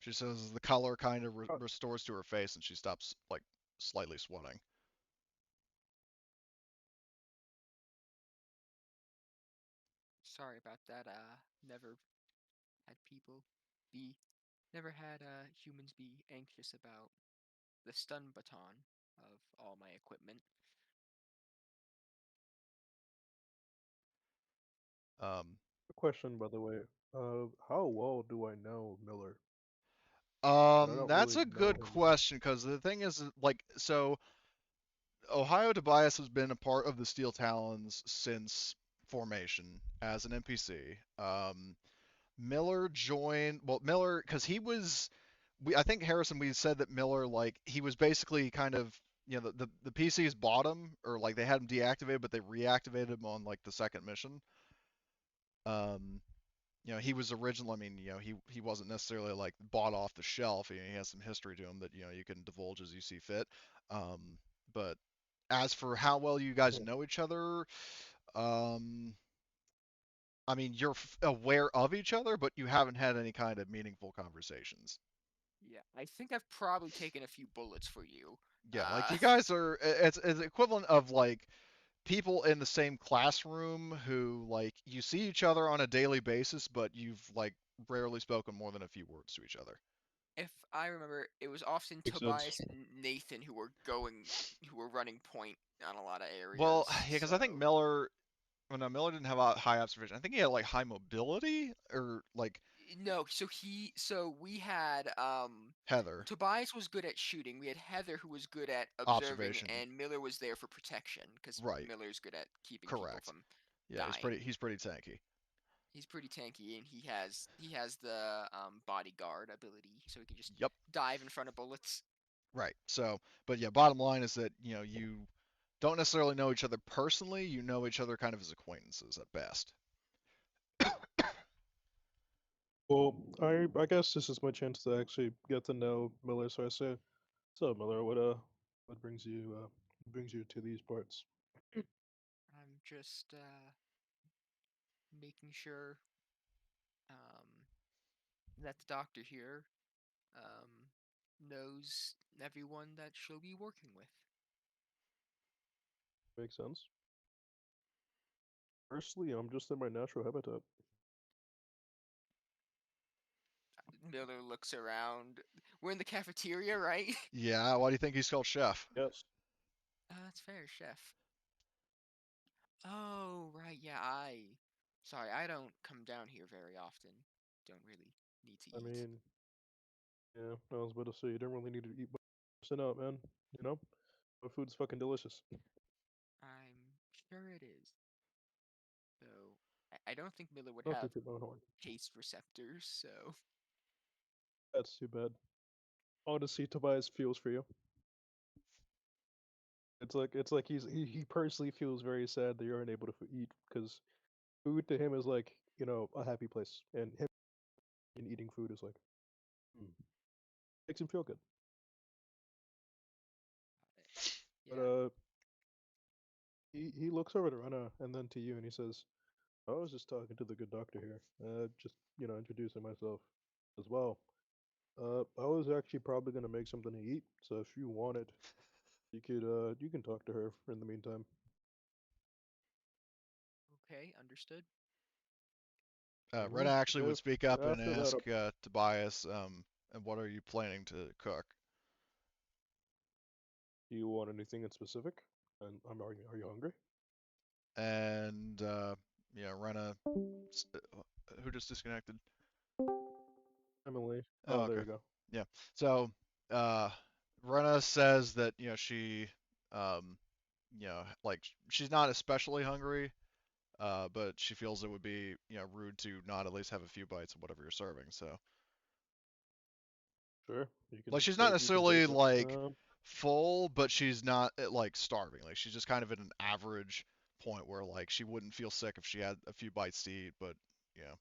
She says the color kind of restores to her face, and she stops like slightly sweating. Sorry about that. Never had people be, never had humans be anxious about the stun baton of all my equipment. Um, A question, by the way. How well do I know Miller? but I don't That's really a know good him. question because the thing is, like, so Ohio Tobias has been a part of the Steel Talons since formation as an NPC. Miller joined, well, Miller, because he was, I think Harrison, we said that Miller, like, he was basically kind of, the PCs bought him, or like they had him deactivated, but they reactivated him on like the second mission. Um, he was original. I mean, he wasn't necessarily like bought off the shelf. He has some history to him that you can divulge as you see fit. But as for how well you guys Yeah. know each other, um, I mean, you're aware of each other, but you haven't had any kind of meaningful conversations. Yeah, I think I've probably taken a few bullets for you. Yeah, like you guys are. It's equivalent of like people in the same classroom who like you see each other on a daily basis, but you've like rarely spoken more than a few words to each other. If I remember, it was often Makes sense. Tobias and Nathan who were running point on a lot of Well, areas. yeah, because I think So Miller, well, no, Miller didn't have a high observation. I think he had like high mobility or like no, so we had Heather Tobias was good at shooting. We had Heather who was good at observing, observation. and Miller was there for protection because Right, Miller's good at keeping people correct. from Yeah, dying. he's pretty tanky. He's pretty tanky, and he has the bodyguard ability, so he can just Yep, dive in front of bullets. right. So, but yeah, bottom line is that you don't necessarily know each other personally. You know each other kind of as acquaintances at best. Well, I guess this is my chance to actually get to know Miller. So I say, "So Miller, what brings you to these parts?" I'm just making sure um, that the doctor here knows everyone that she'll be working with. Makes sense. Firstly, I'm just in my natural habitat. Miller looks around. We're in the cafeteria, right? Yeah, why do you think he's called Chef? Yes. That's fair, chef. Oh, right, yeah, Sorry, I don't come down here very often. Don't really need to I eat. mean, yeah. I was about to say you don't really need to eat much sit out, man. You know, my food's fucking delicious. I'm sure it is. Though, I don't think Miller would Not to have toot my own horn. taste receptors, so. That's too bad. Honestly, Tobias feels for you. It's like he personally feels very sad that you aren't able to eat because food to him is like a happy place, and him eating food is like hmm, makes him feel good. But Yeah. he looks over to Renna and then to you, and he says, "I was just talking to the good doctor here. Just introducing myself as well. I was actually probably gonna make something to eat, so if you wanted, you can talk to her in the meantime." Okay, understood. Rena actually would If speak up and after that, ask Tobias, and what are you planning to cook? do you want anything in specific? And are you hungry? And Rena, who just disconnected? Emily. Oh, Oh, there okay. you go. Yeah. So, uh, Rena says that she, um, like she's not especially hungry, but she feels it would be rude to not at least have a few bites of whatever you're serving. So, Sure, like she's not you can necessarily take it. like full, but she's not like starving. Like she's just kind of at an average point where like she wouldn't feel sick if she had a few bites to eat, but yeah.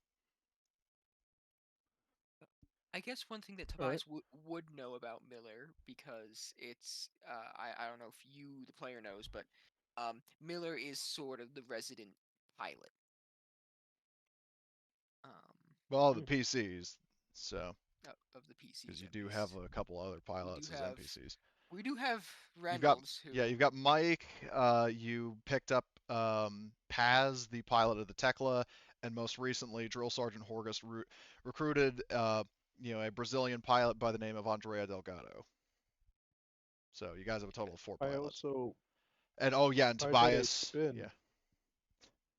I guess one thing that All right. Tobias would know about Miller, because it's I don't know if you the player knows, but Miller is sort of the resident pilot um Well, the Hmm. PCs. So, of the because PCs you at do have least. a couple other We do pilots as have NPCs. we do have You've got Reynolds yeah, who you've got Mike. You picked up Paz, the pilot of the Tekla, and most recently, Drill Sergeant Horgus recruited a Brazilian pilot by the name of Andrea Delgado. So you guys have a total of four I pilots. also And oh yeah, and I did a Tobias. spin. Yeah,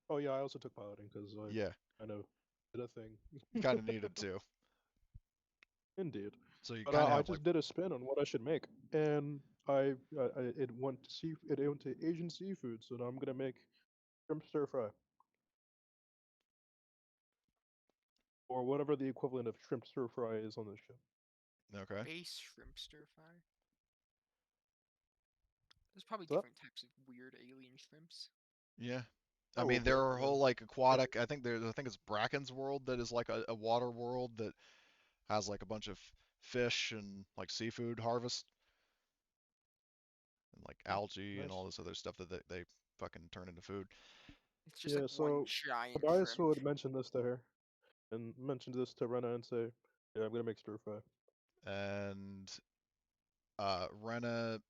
Oh yeah, I also took piloting because I yeah, kind of did a thing. you kind of needed to. Indeed. So you But kind of I have like, just did a spin on what I should make, and it went to Asian seafood, so now I'm gonna make shrimp stir fry, or whatever the equivalent of shrimp stir fry is on this ship. okay. Base shrimp stir fry. There's probably So, different types of weird alien shrimps. Yeah. I mean, probably, there are yeah. whole like aquatic. I think it's Bracken's world that is like a water world that has like a bunch of fish and like seafood harvest and like algae and Nice. all this other stuff that they fucking turn into food. It's just Yeah, like one so giant Tobias shrimp. would mention this to her, and mention this to Renna and say, "Yeah, I'm gonna make stir fry." And Renna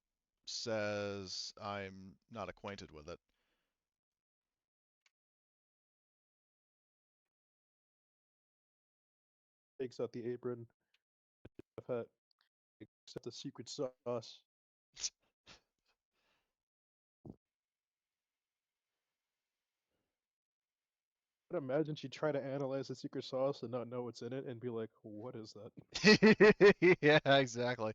says, I'm not acquainted with it. Takes out the apron, chef hat, except the secret sauce. I'd imagine she'd try to analyze the secret sauce and not know what's in it, and be like, "What is that?" Yeah, exactly.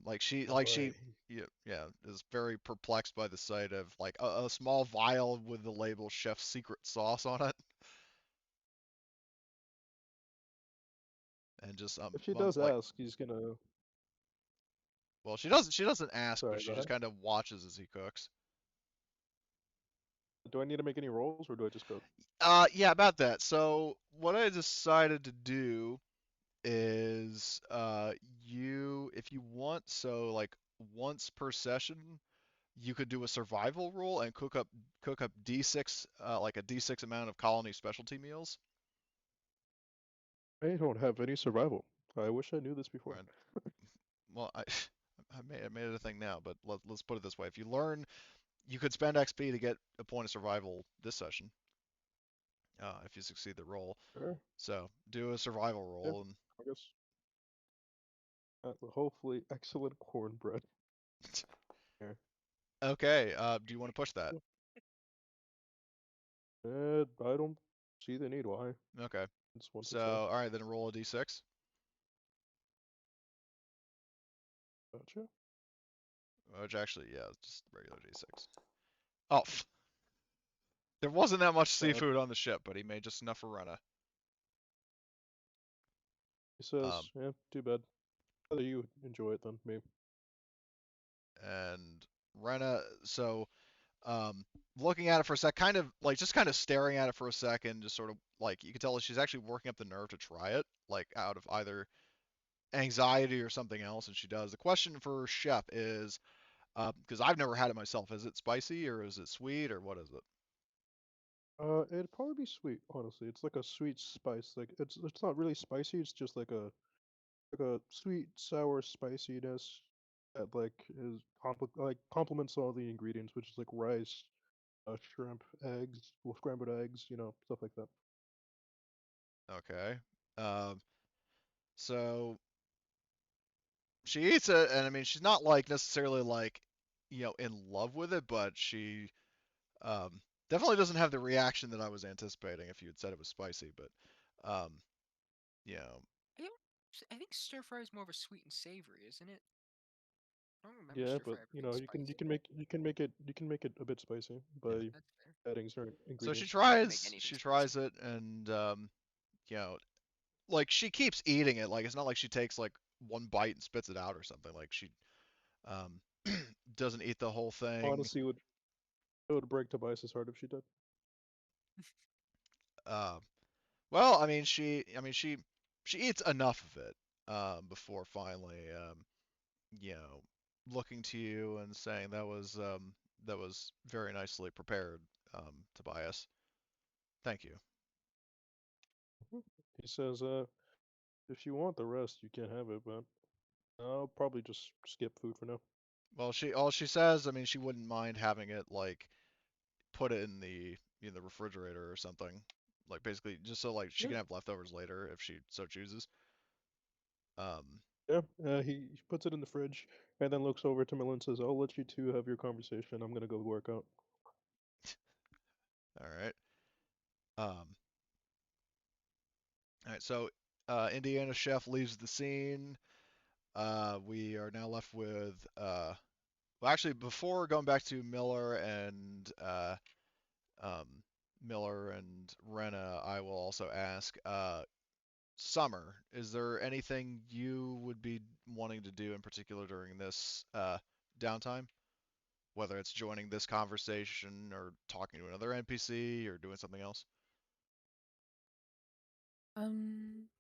Like she, Boy. yeah, yeah, is very perplexed by the sight of like a small vial with the label "Chef's Secret Sauce" on it, and just If she does like, ask, he's gonna. well, she doesn't ask, but Sorry, she go just ahead. kind of watches as he cooks. Do I need to make any rolls, or do I just cook? Yeah, about that. So what I decided to do is if you want, so like once per session you could do a survival roll and cook up D6 like a D6 amount of colony specialty meals. I don't have any survival. I wish I knew this before. Right. Well, I made it a thing now, but let's put it this way: if you learn, you could spend XP to get a point of survival this session if you succeed the roll. Sure. So do a survival Yeah, roll and I guess. Hopefully, excellent cornbread. Here. okay. Do you want to push that? I don't see the need. Why? Okay. It's one So success. all right, then roll a D6. Gotcha. Which actually, yeah, it's just regular D6. Oh, there wasn't that much Bad. seafood on the ship, but he made just enough for Renna. He says, Um, "Yeah, too bad. Rather you enjoy it than me." and Renna, so looking at it for a sec, kind of like just kind of staring at it for a second, just sort of like you can tell she's actually working up the nerve to try it, like out of either anxiety or something else, and she does. The question for Chef is, because I've never had it myself, is it spicy or is it sweet or what is it? It'd probably be sweet. Honestly, it's like a sweet spice. Like it's not really spicy. It's just like a sweet sour spiciness that like is like complements all the ingredients, which is like rice, shrimp, eggs, well, scrambled eggs, stuff like that. Okay. Um, so she eats it, and I mean, she's not like necessarily like, in love with it, but she um, definitely doesn't have the reaction that I was anticipating if you had said it was spicy. But, um, you know, I don't. I think stir fry is more of a sweet and savory, isn't it? I don't remember Yeah, stir but fry ever being spicy. you can make it a bit spicy yeah. by That's fair. adding certain So she ingredients. You can make tries, anything she spicy. tries it, and you know, like she keeps eating it. Like it's not like she takes like one bite and spits it out or something. Like she um, doesn't eat the whole thing. Honestly, it would break Tobias's heart if she did. Uh, well, I mean, she eats enough of it before finally, you know, looking to you and saying that was very nicely prepared, Tobias. Thank you. Mhm. He says, if you want the rest, you can have it, but I'll probably just skip food for now. Well, all she says, I mean, she wouldn't mind having it like put it in the refrigerator or something, like basically just so like she Yeah, can have leftovers later if she so chooses. Um, yeah. He puts it in the fridge and then looks over to Miller and says, "I'll let you two have your conversation. I'm gonna go work out." all right. Um, all right. So Indiana chef leaves the scene. We are now left with well, actually, before going back to um, Miller and Renna, I will also ask, Summer, is there anything you would be wanting to do in particular during this downtime? Whether it's joining this conversation or talking to another NPC or doing something else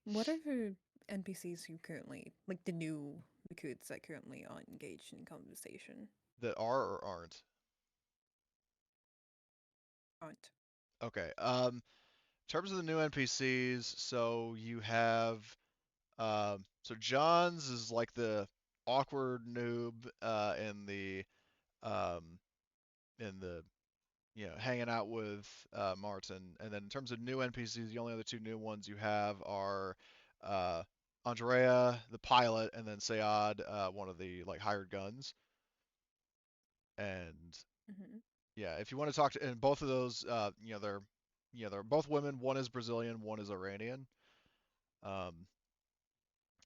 What are the NPCs who currently, like the new recruits that currently aren't engaged in conversation? that are or aren't? Aren't. Okay. In terms of the new NPCs, so you have so John's is like the awkward noob um in the hanging out with Martin, and then in terms of new NPCs, the only other two new ones you have are uh Andrea, the pilot, and then Sayad, one of the like hired guns. And Mm-hmm. yeah, if you want to talk to, and both of those, they're both women. One is Brazilian, one is Iranian. Um,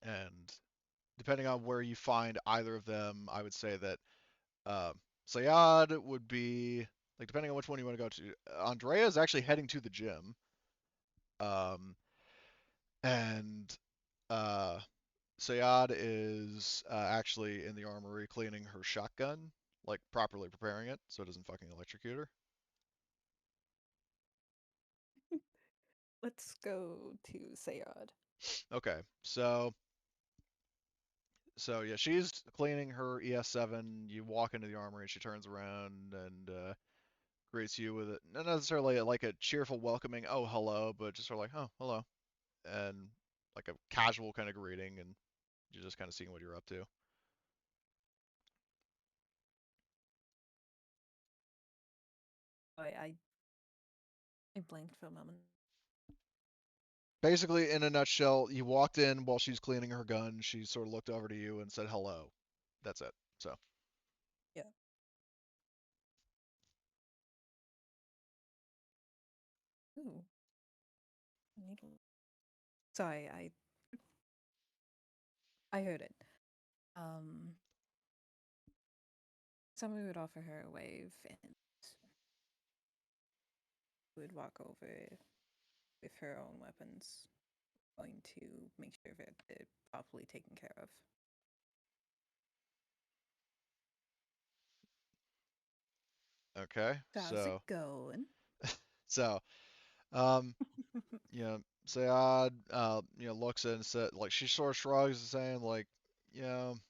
and depending on where you find either of them, I would say that uh, Sayad would be like depending on which one you want to go to. Andrea is actually heading to the gym, um, and uh, Sayad is actually in the armory cleaning her shotgun, like properly preparing it so it doesn't fucking electrocute her. Let's go to Sayad. Okay, so yeah, she's cleaning her ES7. You walk into the armory, and she turns around and greets you with it, not necessarily like a cheerful, welcoming "oh hello," but just sort of like "oh hello," and like a casual kind of greeting, and you're just kind of seeing what you're up to. I blanked for a moment. Basically, in a nutshell, you walked in while she's cleaning her gun. She sort of looked over to you and said hello. That's it. So Yeah. Ooh. Needle. Sorry, I heard it. Um, Someone would offer her a wave and would walk over with her own weapons, going to make sure that they're properly taken care of. okay, So how's it going? so um, you know, Sayad, looks and said, like, she sort of shrugs, saying, like,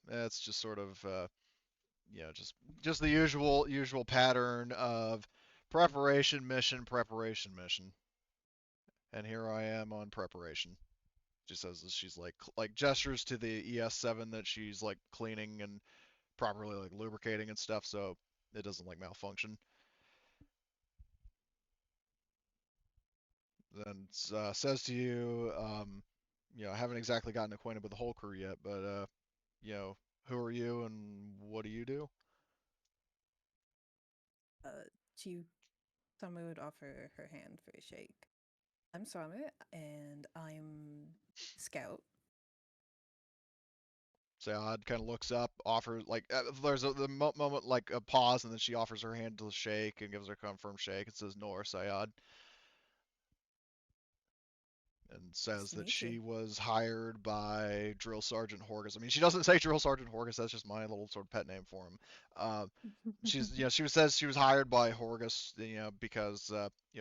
it's just sort of, just the usual pattern of preparation, mission, and here I am on preparation. She says as she's like gestures to the ES7 that she's like cleaning and properly like lubricating and stuff, so it doesn't like malfunction. Then says to you, I haven't exactly gotten acquainted with the whole crew yet, but you know, who are you and what do you do? Uh, she, Summer would offer her hand for a shake. I'm Summer, and I'm Scout. Sayad kind of looks up, offers like there's moment like a pause, and then she offers her hand to shake and gives her a confirmed shake. It says Nor Sayad, and Nice says to that meet you. she was hired by Drill Sergeant Horgus. I mean, she doesn't say Drill Sergeant Horgus. That's just my little sort of pet name for him. Uh, she says she was hired by Horgus, because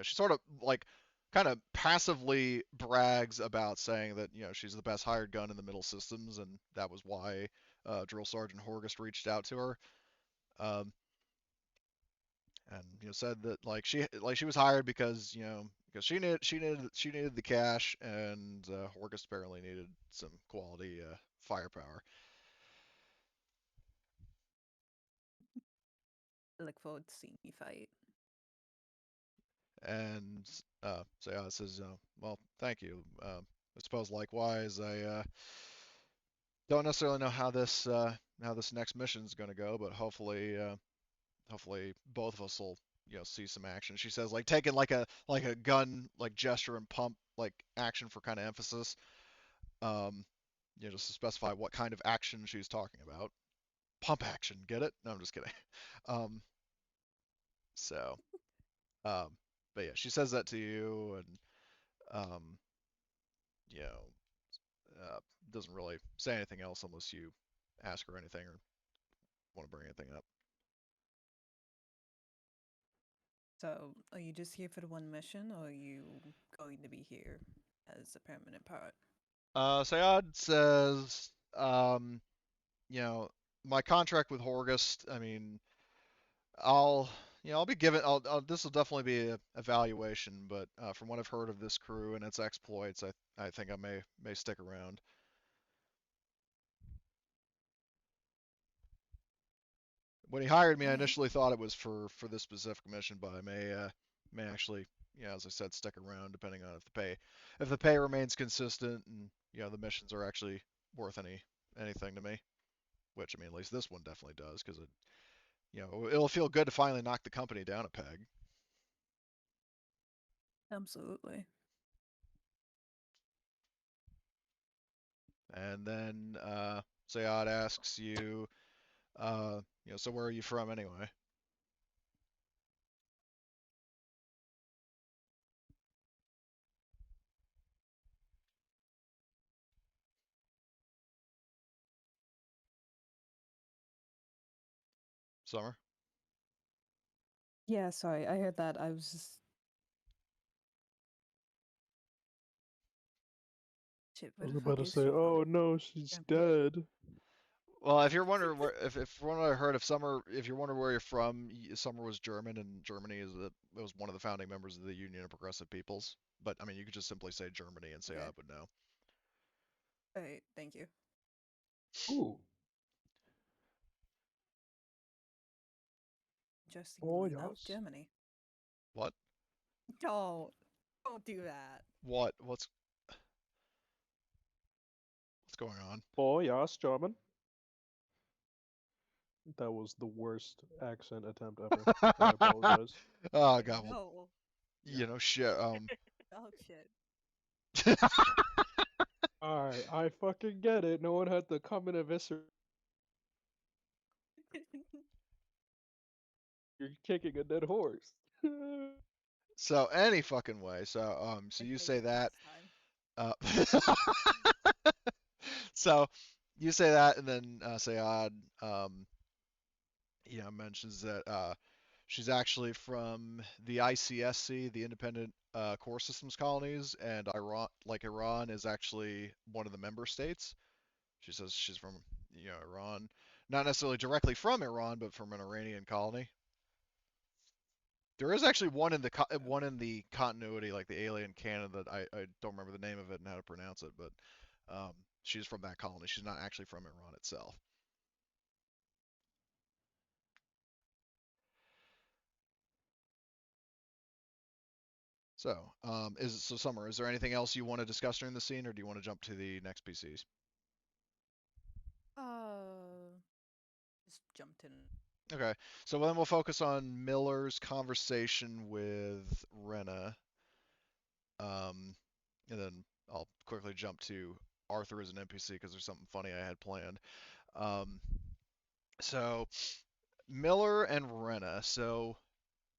she sort of like kind of passively brags about saying that she's the best hired gun in the middle systems, and that was why Drill Sergeant Horgus reached out to her. Um, and said that she was hired because she needed the cash, and Horgus apparently needed some quality firepower. I look forward to seeing you fight. And so yeah, it says, well, thank you. I suppose likewise. I don't necessarily know how this next mission is going to go, but hopefully both of us will see some action. She says, like taking like a gun like gesture and pump like action for kind of emphasis. Just to specify what kind of action she's talking about. Pump action, get it? No, I'm just kidding. Um, so, um, but yeah, she says that to you, and um, you know, doesn't really say anything else unless you ask her anything or want to bring anything up. So, are you just here for the one mission, or are you going to be here as a permanent part? Sayad says, my contract with Horgust, I mean, I'll, I'll be given, this will definitely be a evaluation, but from what I've heard of this crew and its exploits, I think I may stick around. When he hired me, I Alright. initially thought it was for this specific mission, but I may actually, as I said, stick around depending on if the pay remains consistent and the missions are actually worth anything to me. Which I mean, at least this one definitely does, because it'll feel good to finally knock the company down a peg. Absolutely. And then Sayad asks you, so where are you from anyway? Summer? Yeah, sorry, I heard that. I was just. Shit, I where was the about fuck to is say, she oh from? no, she's Germany? dead. Well, if you're wondering if from what I heard, if you're wondering where you're from, Summer was German, and Germany it was one of the founding members of the Union of Progressive Peoples. But I mean, you could just simply say Germany and Okay. Sayad would know. Alright, thank you. Ooh. Oh Interestingly enough, yes. Germany. What? Don't do that. What's going on? Oh yes, German. That was the worst accent attempt ever. I apologize. Oh God, well, No. shit. Oh shit. Alright, I fucking get it. No one had to come and eviscerate. You're kicking a dead horse. So any fucking way. So I you faked say it that. last time. So you say that, and then Sayad, mentions that she's actually from the ICSC, the Independent Core Systems Colonies, and Iran is actually one of the member states. She says she's from, Iran, not necessarily directly from Iran, but from an Iranian colony. There is actually one in the continuity, like the alien canon, that I don't remember the name of it and how to pronounce it, but she's from that colony. She's not actually from Iran itself. So, Summer, is there anything else you want to discuss during the scene, or do you want to jump to the next PCs? Uh, just jumped in. Okay, so then we'll focus on Miller's conversation with Renna, and then I'll quickly jump to Arthur as an NPC because there's something funny I had planned. Um, so Miller and Renna. So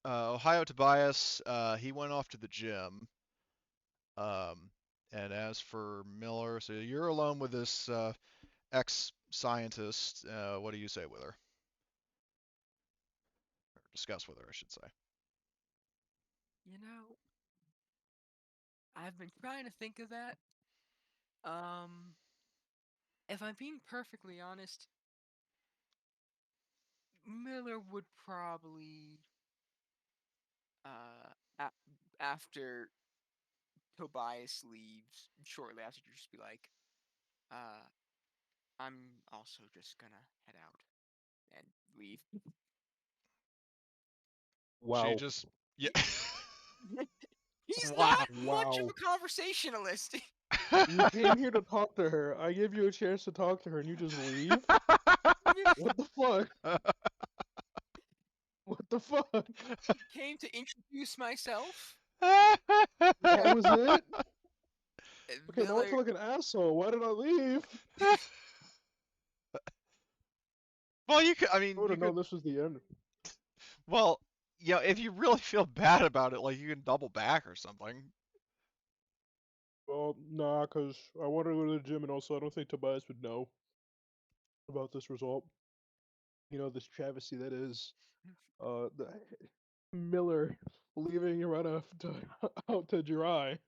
Ohio Tobias, he went off to the gym. And as for Miller, so you're alone with this ex-scientist. What do you say with her? Or discuss with her, I should say. You know, I've been trying to think of that. Um, if I'm being perfectly honest, Miller would probably, after Tobias leaves, shortly after, just be like, uh, I'm also just gonna head out and leave. She Wow. just, yeah. He's Wow. not much of Wow. a conversationalist. You came here to talk to her. I gave you a chance to talk to her and you just leave? What the fuck? What the fuck? Came to introduce myself. That was it? Okay, now I Miller, feel like an asshole. Why did I leave? Well, you could. I I mean, would you have known could. this was the end. Well, if you really feel bad about it, like you can double back or something. Well, nah, because I want to go to the gym, and also I don't think Tobias would know about this result. You know, this travesty that is the Miller leaving Renna out to dry.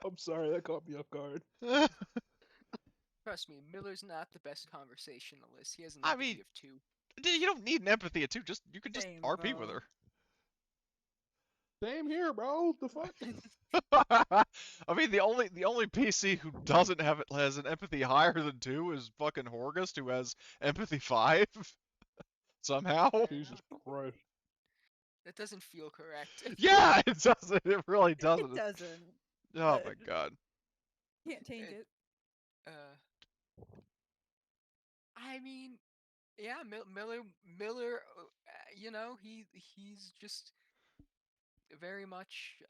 I'm sorry, that caught me off guard. trust me, Miller's not the best conversationalist. He has an I mean, empathy of 2. you don't need an empathy too. You can just Same, RP with bro. her. Same here, bro. The fuck? I mean, the only PC who doesn't have it has an empathy higher than 2 is fucking Horgust, who has empathy 5 somehow. Jesus Christ. That doesn't feel correct. Yeah, it doesn't. It really It doesn't. doesn't. Oh but my god. Can't change It- it. I mean, yeah, Miller, you know, he's just very much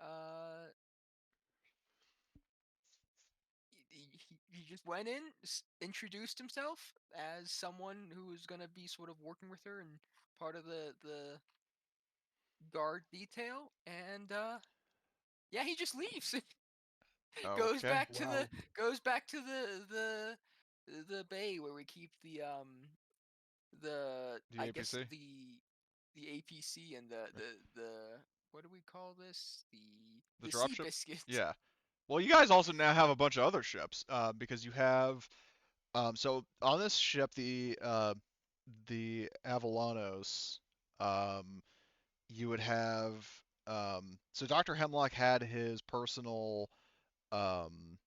he just went in, introduced himself as someone who was gonna be sort of working with her and part of the guard detail, and yeah, he just leaves. goes Okay. back to Wow. the goes back to the bay where we keep the The I guess APC. the APC and the what do we call this? The The sea dropship. biscuit. Yeah. Well, you guys also now have a bunch of other ships, because you have, so on this ship, the Avalanos, you would have, so Doctor Hemlock had his personal, um,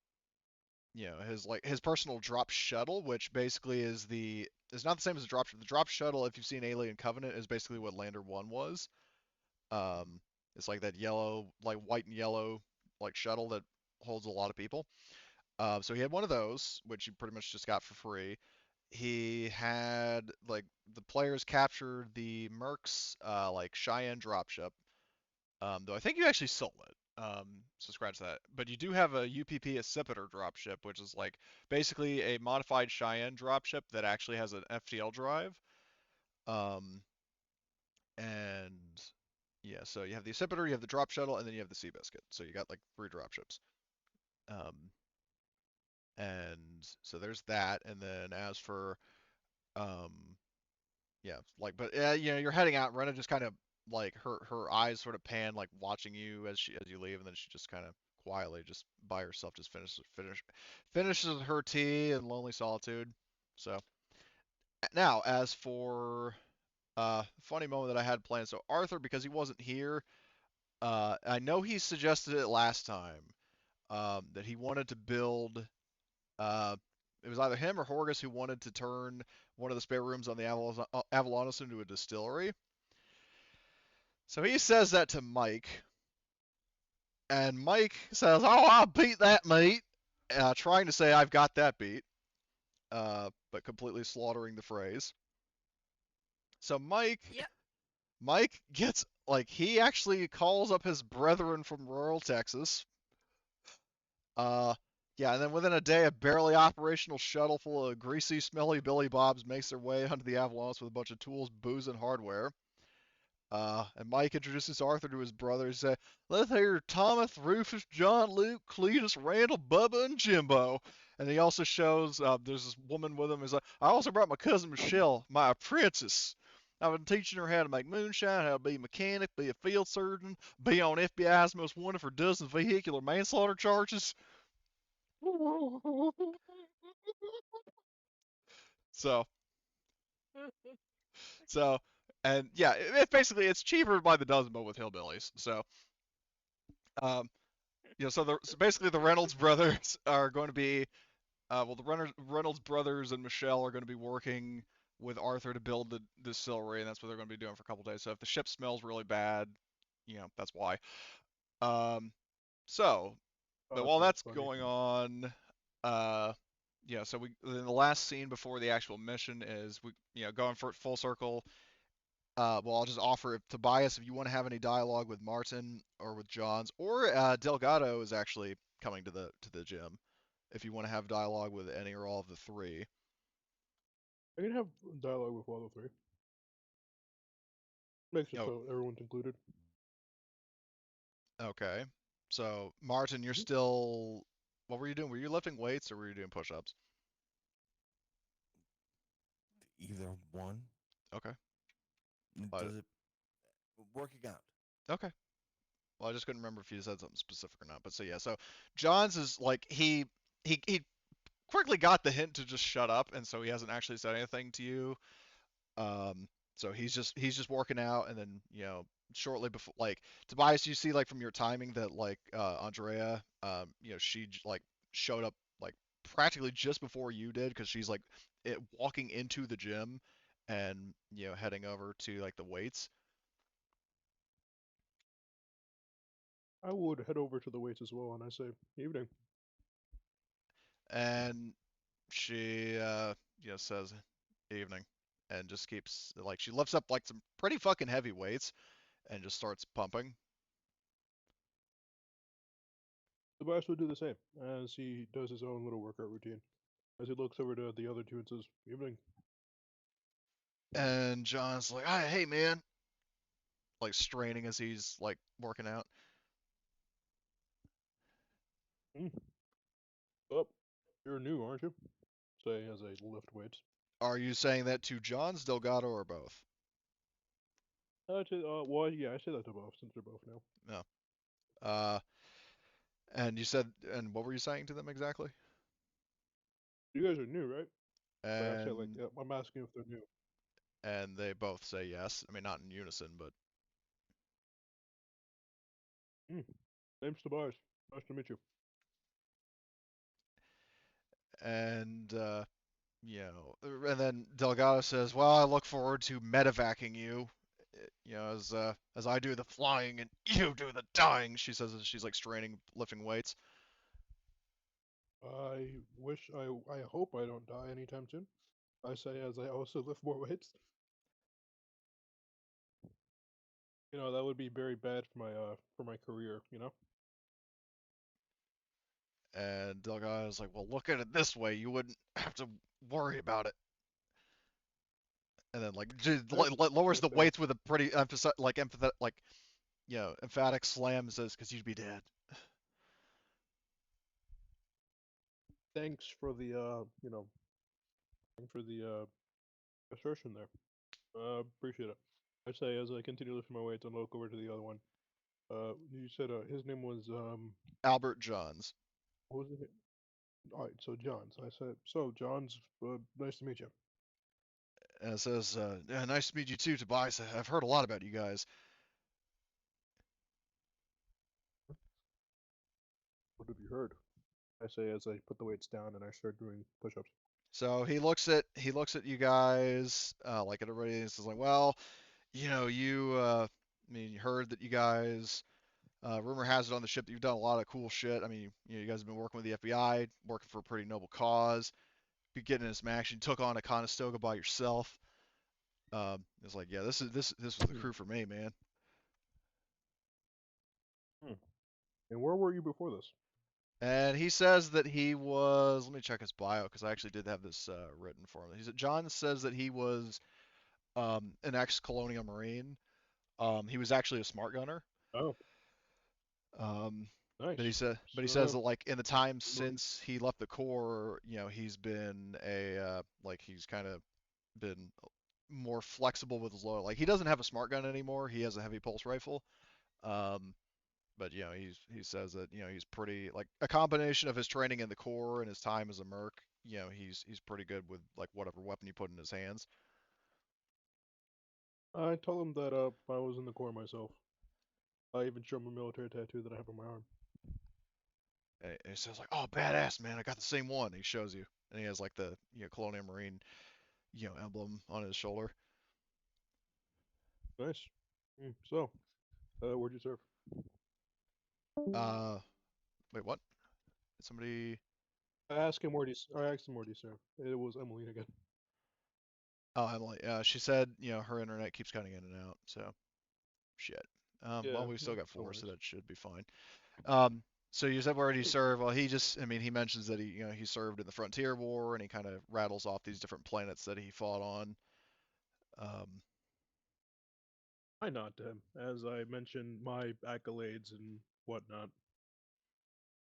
his personal drop shuttle, which basically is not the same as a drop shuttle. The drop shuttle, if you've seen Alien Covenant, is basically what Lander 1 was. Um, it's like that yellow, like white and yellow, like shuttle that holds a lot of people. So he had one of those, which you pretty much just got for free. He had, like, the players captured the Mercs, like Cheyenne dropship. Though I think you actually sold it. So scratch that. But you do have a UPP Accipiter dropship, which is like basically a modified Cheyenne dropship that actually has an FTL drive. Um, and yeah, so you have the Accipiter, you have the drop shuttle, and then you have the Seabiscuit. So you got like 3 dropships. Um, and so there's that. And then as for, um, yeah, like, but you're heading out. Renna just kind of, like, her eyes sort of pan, like watching you as you leave, and then she just kind of quietly, just by herself, just finishes her tea in lonely solitude. So now, as for funny moment that I had planned, so Arthur, because he wasn't here, I know he suggested it last time, that he wanted to build. It was either him or Horgus who wanted to turn one of the spare rooms on the Avalonis into a distillery. So he says that to Mike, and Mike says, "Oh, I'll beat that meat," trying to say, "I've got that beat," but completely slaughtering the phrase. So Yeah. Mike gets, like, he actually calls up his brethren from rural Texas. Uh, yeah, and then within a day, a barely operational shuttle full of greasy, smelly Billy Bobs makes their way onto the Avalanche with a bunch of tools, booze, and hardware. And Mike introduces Arthur to his brothers. Let's hear Thomas, Rufus, John, Luke, Cletus, Randall, Bubba, and Jimbo. And he also shows, there's this woman with him. He's like, I also brought my cousin Michelle, my apprentice. I've been teaching her how to make moonshine, how to be a mechanic, be a field surgeon, be on FBI's most wanted for dozens of vehicular manslaughter charges. So, so, and yeah, basically it's cheaper by the dozen, but with hillbillies. So, um, so basically the Reynolds brothers are going to be, well, the Reynolds brothers and Michelle are going to be working with Arthur to build the distillery, and that's what they're going to be doing for a couple days. So if the ship smells really bad, that's why. Um, so, but Oh, while that's that's funny. going on, uh, so then the last scene before the actual mission is going for full circle. well, I'll just offer if Tobias, if you want to have any dialogue with Martin or with Johns, or Delgado is actually coming to the gym. If you want to have dialogue with any or all of the three. I can have dialogue with all the three. Makes it Oh, so everyone's included. okay. So Martin, you're still. What were you doing? Were you lifting weights or were you doing push-ups? Either one. Okay. Does But- it working out? Okay. Well, I just couldn't remember if you said something specific or not. But so yeah, so Johns is like he quickly got the hint to just shut up, and so he hasn't actually said anything to you. Um, so he's just working out, and then shortly before, like Tobias, you see like from your timing that like Andrea, she like showed up like practically just before you did because she's like walking into the gym and heading over to like the weights. I would head over to the weights as well, and I say, "Evening." And she says evening and just keeps like she lifts up like some pretty fucking heavy weights and just starts pumping. Tobias would do the same as he does his own little workout routine. As he looks over to the other two and says, "Evening." And John's like, hey man, like straining as he's like working out. Up, you're new, aren't you? Say as I lift weights. Are you saying that to John's, Delgado, or both? Well, yeah, I say that to both since they're both new. No. Uh, and you said, and what were you saying to them exactly? You guys are new, right? Like I say, like And I'm asking if they're new. and they both say yes. I mean, not in unison, but Name's Tobias. Nice to meet you. and and then Delgado says, "Well, I look forward to medevacing you, as I do the flying and you do the dying." She says as she's like straining, lifting weights. I hope I don't die anytime soon. I say as I also lift more weights. That would be very bad for my career. And Delgado's like, "Well, look at it this way, you wouldn't have to worry about it." And then like lowers the weights with a pretty emphatic slam and says, "Cause you'd be dead." Thanks for the thanks for the assertion there. Appreciate it. I say as I continue lifting my weights and look over to the other one. You said his name was Albert Johns. what was it? All right, so John's. I said, so John's. Nice to meet you. And it says, "Yeah, nice to meet you too, Tobias. I've heard a lot about you guys." What have you heard? I say as I put the weights down and I start doing push-ups. So he looks at you guys, like at everybody, and says like, "Well, I mean, you heard that you guys, rumor has it on the ship that you've done a lot of cool shit. I mean, you guys have been working with the FBI, working for a pretty noble cause. Be getting into some action. You took on a Conestoga by yourself." It's like, yeah, this was the crew for me, man. And where were you before this? And he says that he was. Let me check his bio because I actually did have this written for him. John says that he was an ex-colonial marine. He was actually a smart gunner. Oh, Um, nice. but he says that So, like in the time Marine. since he left the Corps, he's been like he's kind of been more flexible with his load. Like he doesn't have a smart gun anymore. He has a heavy pulse rifle. Um, but he says that he's pretty like a combination of his training in the Corps and his time as a merc. He's pretty good with like whatever weapon you put in his hands. I told him that I was in the Corps myself. I even showed him a military tattoo that I have on my arm. And he says like, "Oh, badass, man! I got the same one." He shows you, and he has like the Colonial Marine emblem on his shoulder. Nice. So, where'd you serve? Wait, what? Did somebody? I asked him where do you serve. It was Emily again. Oh, Emily. She said, her internet keeps cutting in and out. So shit. Well, Yeah, we still got no 4, so worries. that should be fine. So you said where did he serve? Well, he mentions that he served in the Frontier War, and he kind of rattles off these different planets that he fought on. Um, I nod to him as I mention my accolades and whatnot.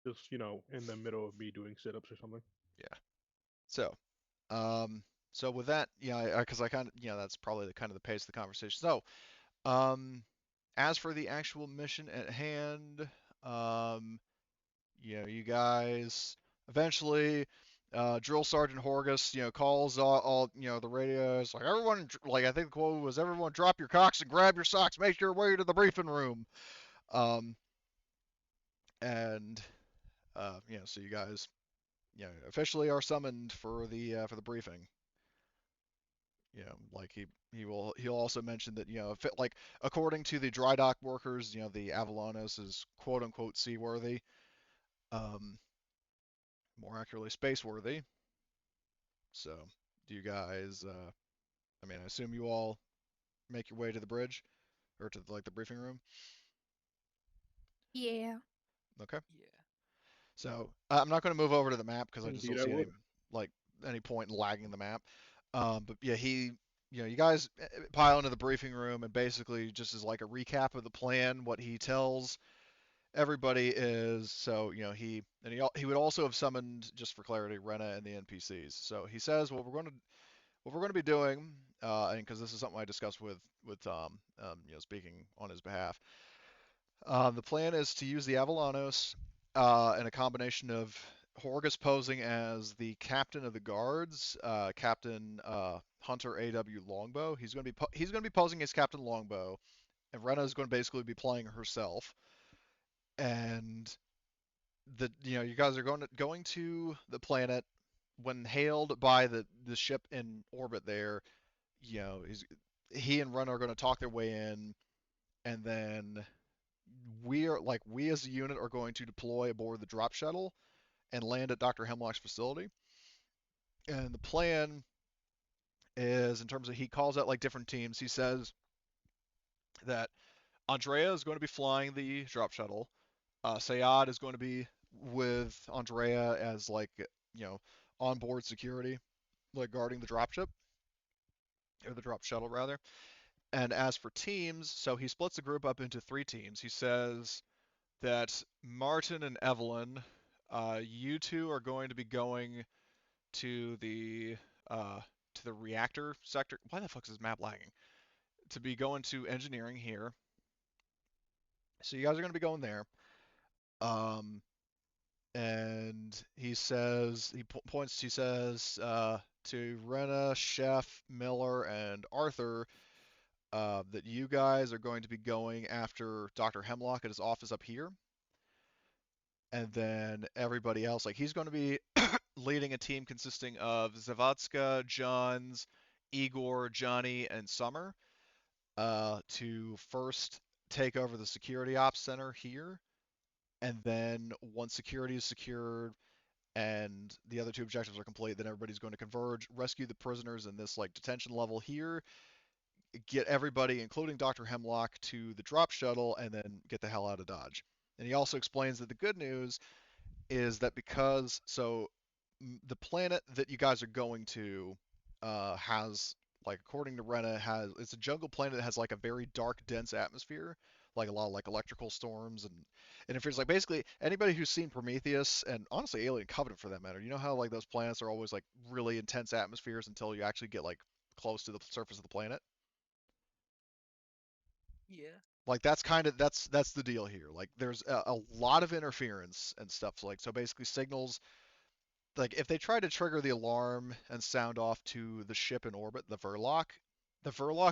Just in the middle of me doing sit-ups or something. yeah. So, um, so with that, because I kind of, that's probably the kind of the pace of the conversation. So, um, as for the actual mission at hand, um, you guys eventually, Drill Sergeant Horgus, calls all the radios like everyone, like I think the quote was everyone drop your cocks and grab your socks, make your way to the briefing room. Um, and so you guys, officially are summoned for the briefing. Like he'll also mention that if it, like according to the dry dock workers, the Avalonis is quote unquote seaworthy, um, more accurately space worthy. So do you guys? I mean, I assume you all make your way to the bridge or to like the briefing room. Yeah. Okay. Yeah. So I'm not going to move over to the map because I just Indeed, don't I see would. like any point in lagging the map. But yeah, you guys pile into the briefing room and basically just as like a recap of the plan, what he tells everybody is so he would also have summoned just for clarity Renna and the NPCs. So he says what we're going to be doing, and because this is something I discussed with Tom, speaking on his behalf. The plan is to use the Avalanos in a combination of Horgus posing as the captain of the guards, Captain Hunter A.W. Longbow. He's going to be posing as Captain Longbow, and Renna is going to basically be playing herself. And you guys are going to the planet when hailed by the ship in orbit there. He and Renna are going to talk their way in, and then we as a unit are going to deploy aboard the drop shuttle and land at Doctor Hemlock's facility. And the plan is in terms of he calls out like different teams. He says that Andrea is going to be flying the drop shuttle. Sayad is going to be with Andrea as like onboard security, like guarding the dropship or the drop shuttle rather. And as for teams, so he splits the group up into 3 teams. He says that Martin and Evelyn, you two are going to be going to the uh, reactor sector. Why the fuck is this map lagging? To be going to engineering here. So you guys are going to be going there. Um, and he says he says to Renna, Chef, Miller, and Arthur that you guys are going to be going after Doctor Hemlock at his office up here. And then everybody else, like he's going to be leading a team consisting of Zavadska, Johns, Igor, Johnny, and Summer to first take over the security ops center here. And then once security is secured and the other 2 objectives are complete, then everybody's going to converge, rescue the prisoners in this like detention level here, get everybody, including Dr. Hemlock, to the drop shuttle, and then get the hell out of Dodge. And he also explains that the good news is that because the planet that you guys are going to has like according to Renna has it's a jungle planet that has like a very dark dense atmosphere, like a lot of like electrical storms and interference. Like basically anybody who's seen Prometheus and honestly Alien Covenant for that matter, you know how like those planets are always like really intense atmospheres until you actually get like close to the surface of the planet. Yeah. Like that's the deal here. Like there's a lot of interference and stuff. So basically signals like if they try to trigger the alarm and sound off to the ship in orbit, the Verloc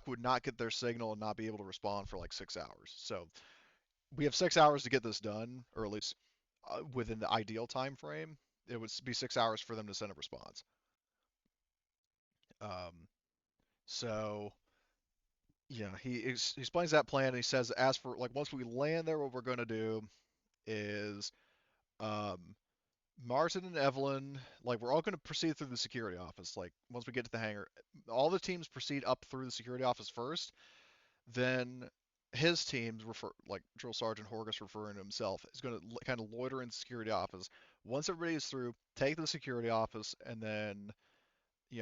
would not get their signal and not be able to respond for like 6 hours. So we have 6 hours to get this done, or at least within the ideal time frame. It would be 6 hours for them to send a response. Um, so he explains that plan. And he says, as for like once we land there, what we're going to do is um, Martin and Evelyn, like we're all going to proceed through the security office. Like once we get to the hangar, all the teams proceed up through the security office first. Then his teams refer, like Drill Sergeant Horgus referring to himself, is going to kind of loiter in the security office. Once everybody is through, take the security office, and then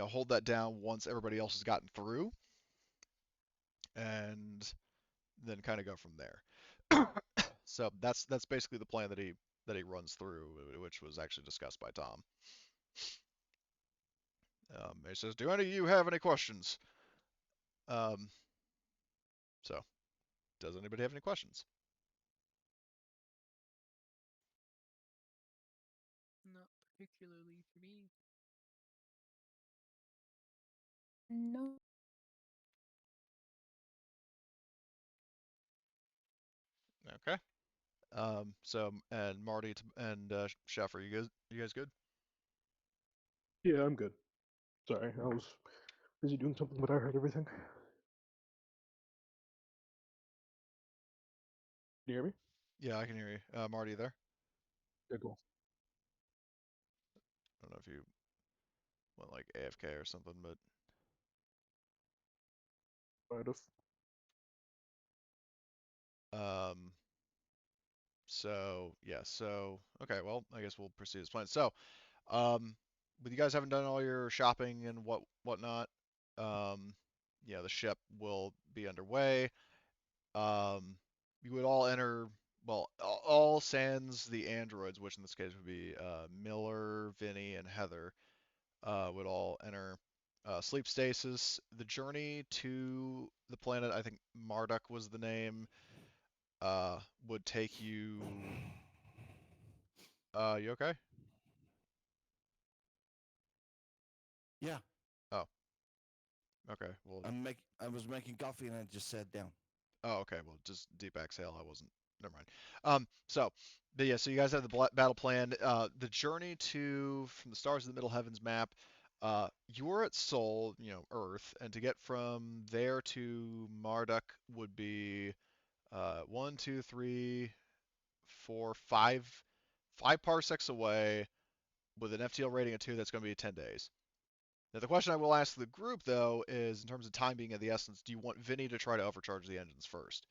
hold that down once everybody else has gotten through, and then kind of go from there. So that's basically the plan that he runs through, which was actually discussed by Tom. He says, "Do any of you have any questions?" Um, so, does anybody have any questions? Not particularly for me. No. Okay. So and Marty and Chef, are you guys good? Yeah, I'm good. Sorry, I was busy doing something, but I heard everything. Can you hear me? Yeah, I can hear you. Marty, you there? Yeah, cool. I don't know if you went like AFK or something, but Might have. um, so yeah, so okay, well, I guess we'll proceed as planned. So, but you guys haven't done all your shopping and whatnot. Um, the ship will be underway. Um, you would all enter, well, all sans the androids, which in this case would be Miller, Vinny, and Heather, would all enter sleep stasis. The journey to the planet, I think Marduk was the name, would take you. You okay? Yeah, Oh, okay. Well, I was making coffee and I just sat down. oh, okay. Well, just deep exhale. I wasn't. Never mind. But yeah. So you guys have the battle plan. The journey to from the stars of the Middle Heavens map. You're at Sol, Earth, and to get from there to Marduk would be 5 parsecs away with an FTL rating of 2. That's going to be 10 days. Now, the question I will ask the group, though, is in terms of time being of the essence, do you want Vinny to try to overcharge the engines first?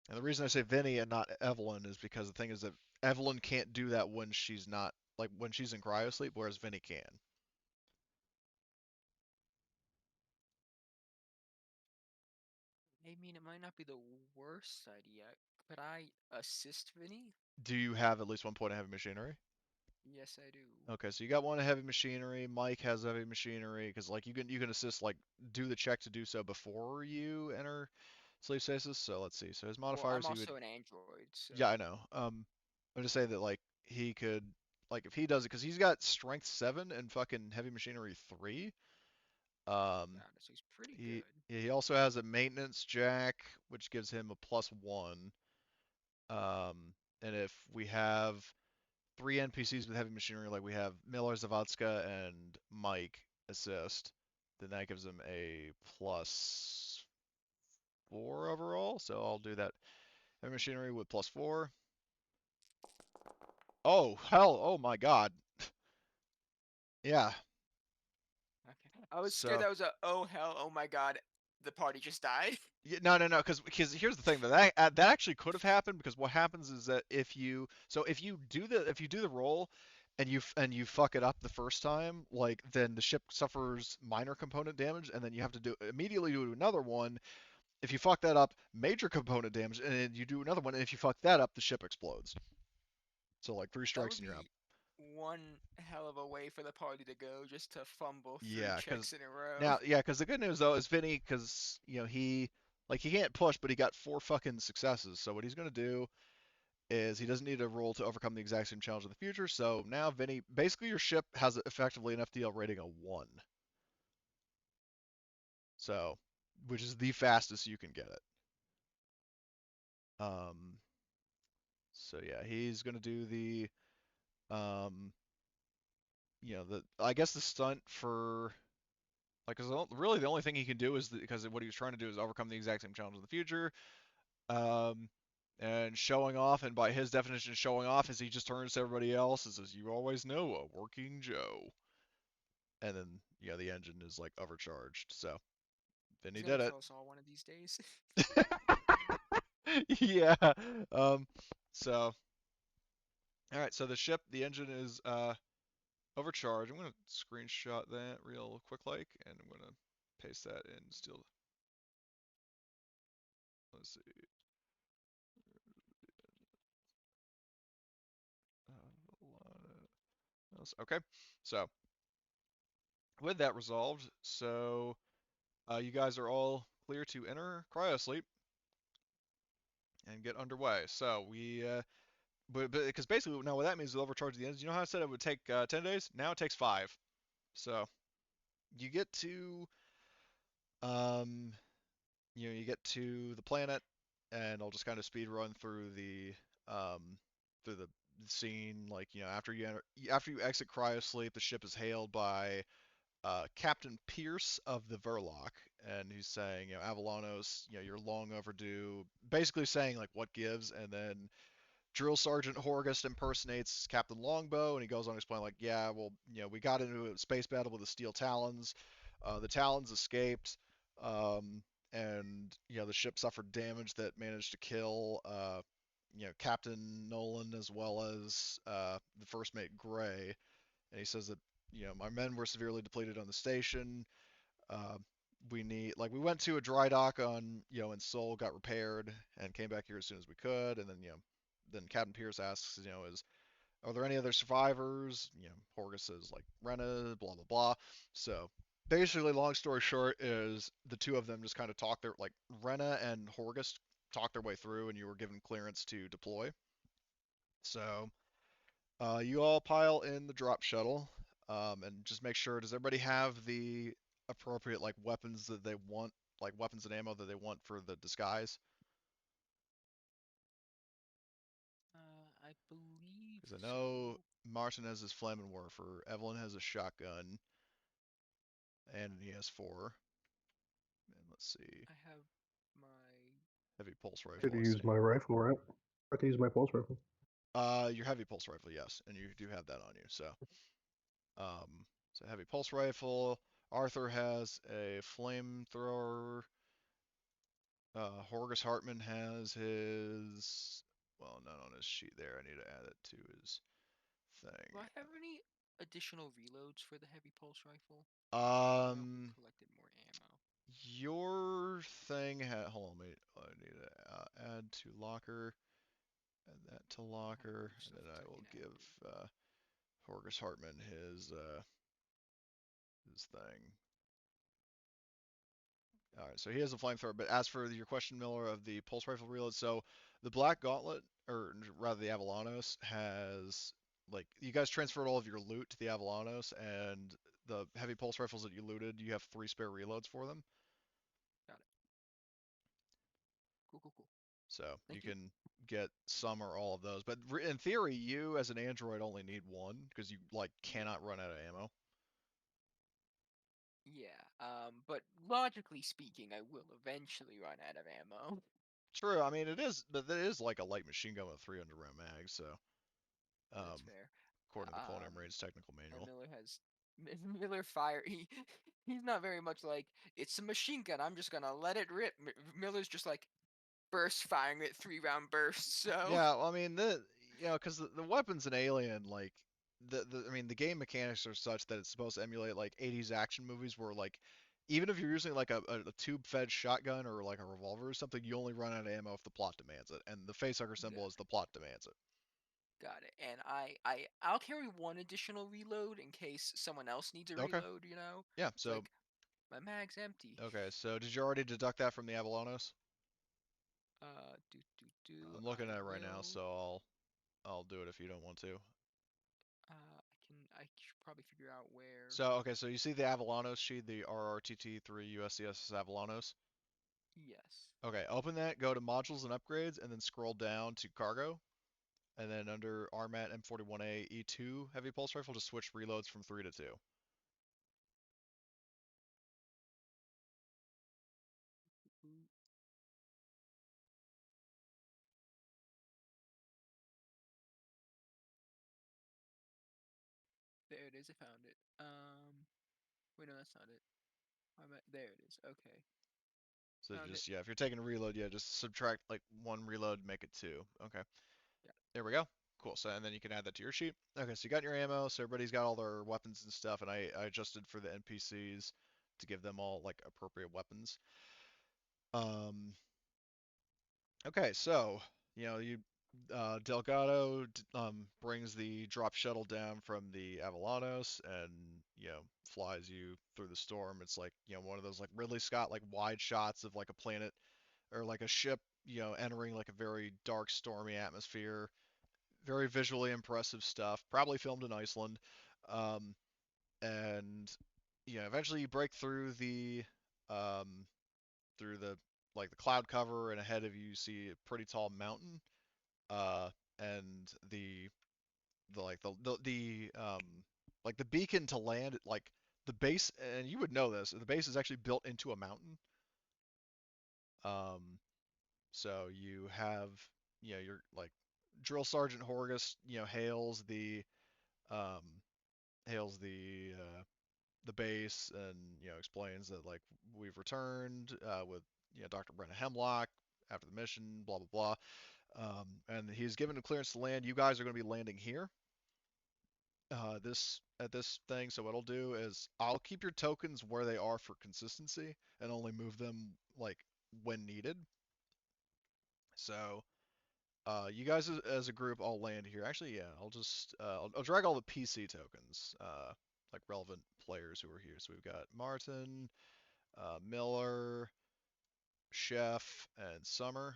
And the reason I say Vinny and not Evelyn is because the thing is that Evelyn can't do that when she's not, like, when she's in cryosleep, whereas Vinny can. I mean, it might not be the worst idea. Could I assist Vinny? Do you have at least one point of heavy machinery? Yes, I do. Okay, so you got one heavy machinery. Mike has heavy machinery because like you can assist like do the check to do so before you enter sleep stasis. So let's see. So his Well, I'm modifiers he would. also an android, so Yeah, I know. I'm just saying that like he could like if he does it because he's got strength 7 and fucking heavy machinery 3. Um, yeah, so he's pretty he good. he also has a maintenance jack which gives him a +1. And if we have 3 NPCs with heavy machinery, like we have Miller, Zavadska, and Mike assist, then that gives him a +4 overall. So I'll do that. Heavy machinery with +4. Oh hell! Oh my God! Yeah. Okay. I was scared So that was a oh hell, oh my god, the party just died. yeah, no, because here's the thing that actually could have happened because what happens is that if you do the roll and you fuck it up the first time, like then the ship suffers minor component damage, and then you have to immediately do another one. If you fuck that up, major component damage, and then you do another one, and if you fuck that up, the ship explodes. So like 3 That strikes would and you're out. be one hell of a way for the party to go, just to fumble three Yeah, checks in a row. because the good news though is Vinny, because he can't push, but he got 4 fucking successes. So what he's gonna do is he doesn't need a roll to overcome the exact same challenge in the future. So now Vinny, basically your ship has effectively an FDL rating of 1. So, which is the fastest you can get it. Um, so yeah, he's gonna do um, I guess the stunt for like, 'cause really the only thing he can do is because what he was trying to do is overcome the exact same challenge in the future. Um, and showing off, and by his definition, showing off is he just turns to everybody else and says, "You always know a working Joe." And then the engine is like overcharged. So Vinny He's gonna did it. kill us all one of these days. Yeah. Um. So all right. So the engine is overcharged. I'm gonna screenshot that real quick, like, and I'm gonna paste that in still. Let's see. Okay. So with that resolved, so you guys are all clear to enter cryosleep and get underway. So but because basically now what that means is overcharge the engine. You know how I said it would take 10 days? Now it takes 5. So you get to um, you get to the planet, and I'll just kind of speed run through the scene. Like after you exit cryosleep, the ship is hailed by Captain Pierce of the Verloc, and he's saying, Avalanos, you're long overdue. Basically saying like what gives, and then Drill Sergeant Horgust impersonates Captain Longbow, and he goes on to explain, like, yeah, well, we got into a space battle with the Steel Talons. The Talons escaped, and the ship suffered damage that managed to kill, Captain Nolan as well as the first mate Gray. And he says that, my men were severely depleted on the station. Uh, we went to a dry dock in Seoul, got repaired, and came back here as soon as we could. And then Captain Pierce asks, are there any other survivors? Horgus says like Renna, blah blah blah. So basically, long story short, is the two of them just kind of Renna and Horgus talked their way through, and you were given clearance to deploy. So you all pile in the drop shuttle, and just make sure. Does everybody have the appropriate weapons that they want, like weapons and ammo that they want for the disguise? I believe Because I so. know Martin has his Flammenwerfer, Evelyn has a shotgun, and an ES4. And let's see, I have my. heavy pulse Could rifle. I use see. my rifle, right? I can use my pulse rifle. Your heavy pulse rifle, yes, and you do have that on you. So heavy pulse rifle. Arthur has a flamethrower. Horgus Hartman has his. Well, not on his sheet there. I need to add it to his Do I thing. have any additional reloads for the heavy pulse rifle? I know we Um, collected more ammo. your thing had. Hold on, wait. I need to add to locker. Add that to I have locker, other and stuff then I that I will can add give to. Horgus Hartman his thing. All right, so he has a flamethrower. But as for your question, Miller, of the pulse rifle reload, so the Black Gauntlet, or rather the Avalanos, has you guys transferred all of your loot to the Avalanos, and the heavy pulse rifles that you looted, you have 3 spare reloads for them. Got it. Cool, cool, cool. So you Thank you. can get some or all of those. But in theory, you as an android only need one because you cannot run out of ammo. Yeah. But logically speaking, I will eventually run out of ammo. True. I mean, but it is like a light machine gun with 300 round mag. So, That's um, fair. according to the Colonial Marines technical And manual. Miller has Miller fire. He's not very much like it's a machine gun. I'm just gonna let it rip. Miller's just like burst firing it 3 round bursts. So Yeah, well, I mean because the weapons in Alien, I mean, the game mechanics are such that it's supposed to emulate 80s action movies where even if you're using a tube-fed shotgun or like a revolver or something, you only run out of ammo if the plot demands it, and the facehugger symbol is the plot demands it. got it. And I'll carry one additional reload in case someone else needs a Okay. reload. Yeah. It's So like my mag's empty. okay. So did you already deduct that from the Avalanos? Do I'm looking I at it right now, will. so I'll do it if you don't want to. I should probably figure out where. So okay, so you see the Avalanos sheet, the RRTT3 USCS Avalanos. Yes. Okay, open that, go to modules and upgrades, and then scroll down to cargo. And then under RMAT M41A E2 heavy pulse rifle, just switch reloads from 3 to 2. it is. I found it. Wait, no, that's not it. There it is. Okay. So Found it. just, yeah, if you're taking a reload, yeah, just subtract like 1 reload, make it 2. Okay. Yeah. There we go. Cool. So, and then you can add that to your sheet. Okay, so you got your ammo, so everybody's got all their weapons and stuff, and I adjusted for the NPCs to give them all like appropriate weapons. Okay, so, Delgado brings the drop shuttle down from the Avalanos and, flies you through the storm. It's like, one of those like Ridley Scott like wide shots of like a planet or like a ship, entering like a very dark, stormy atmosphere. Very visually impressive stuff. Probably filmed in Iceland. Um, and eventually you break um, through the like the cloud cover, and ahead of you you see a pretty tall mountain. Uh, and like the beacon to land, like the base, and you would know this. The base is actually built into a mountain. Um, So you have, your like drill sergeant Horgus, um, hails the base, and explains that like we've returned with Doctor Renna Hemlock after the mission, blah blah blah. And he's given a clearance to land. You guys are going to be landing here. This at this thing. So what I'll do is I'll keep your tokens where they are for consistency, and only move them like when needed. So you guys as a group all land here. Actually, yeah, I'll drag all the PC tokens, like relevant players who are here. So we've got Martin, Miller, Chef, and Summer.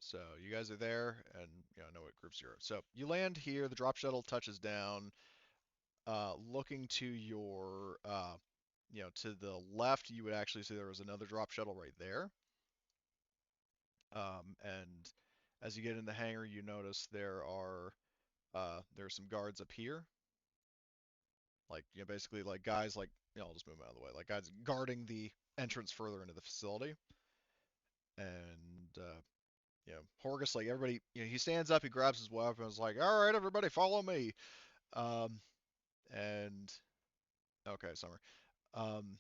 So you guys are there, and I know what groups you're. So you land here. The drop shuttle touches down. Looking to your, to the left, you would actually see there was another drop shuttle right there. And as you get in the hangar, you notice there's some guards up here, like basically like guys like I'll just move them out of the way, like guys guarding the entrance further into the facility. And Horgus, like everybody, he stands up, he grabs his weapon, and is like, all right, everybody, follow me. Um, and okay, Summer. Um,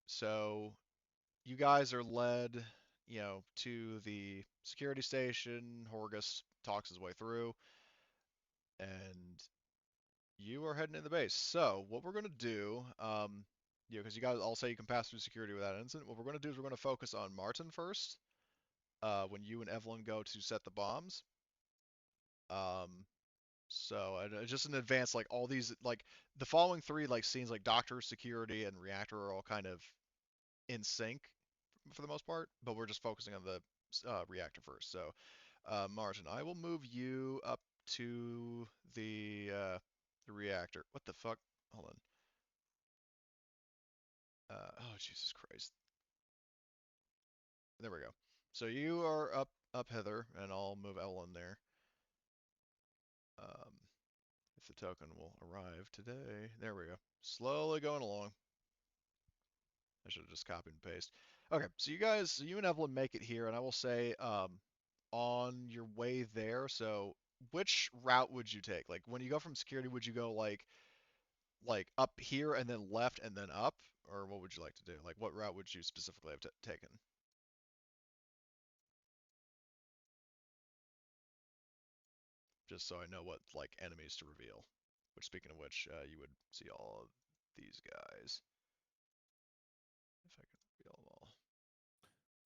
so you guys are led, to the security station. Horgus talks his way through, and you are heading to the base. So what we're gonna do, because you guys all say you can pass through security without incident. What we're gonna do is we're gonna focus on Martin first. When you and Evelyn go to set the bombs. Um, so just in advance, like all these, like the following three like scenes, like Doctor, Security, and Reactor are all kind of in sync for the most part, but we're just focusing on the Reactor first. So, Martin, I will move you up to the Reactor. What the fuck? Hold on. Oh, Jesus Christ. There we go. So you are up hither, and I'll move Ellen there. Um, if the token will arrive today. There we go. Slowly going along. I should have just copied and paste. Okay, so you and Evelyn make it here, and I will say, on your way there, so which route would you take? Like when you go from security, would you go like up here and then left and then up, or what would you like to do? Like what route would you specifically have taken? Just so I know what like enemies to reveal. Which, speaking of which, you would see all of these guys. If I can reveal them all.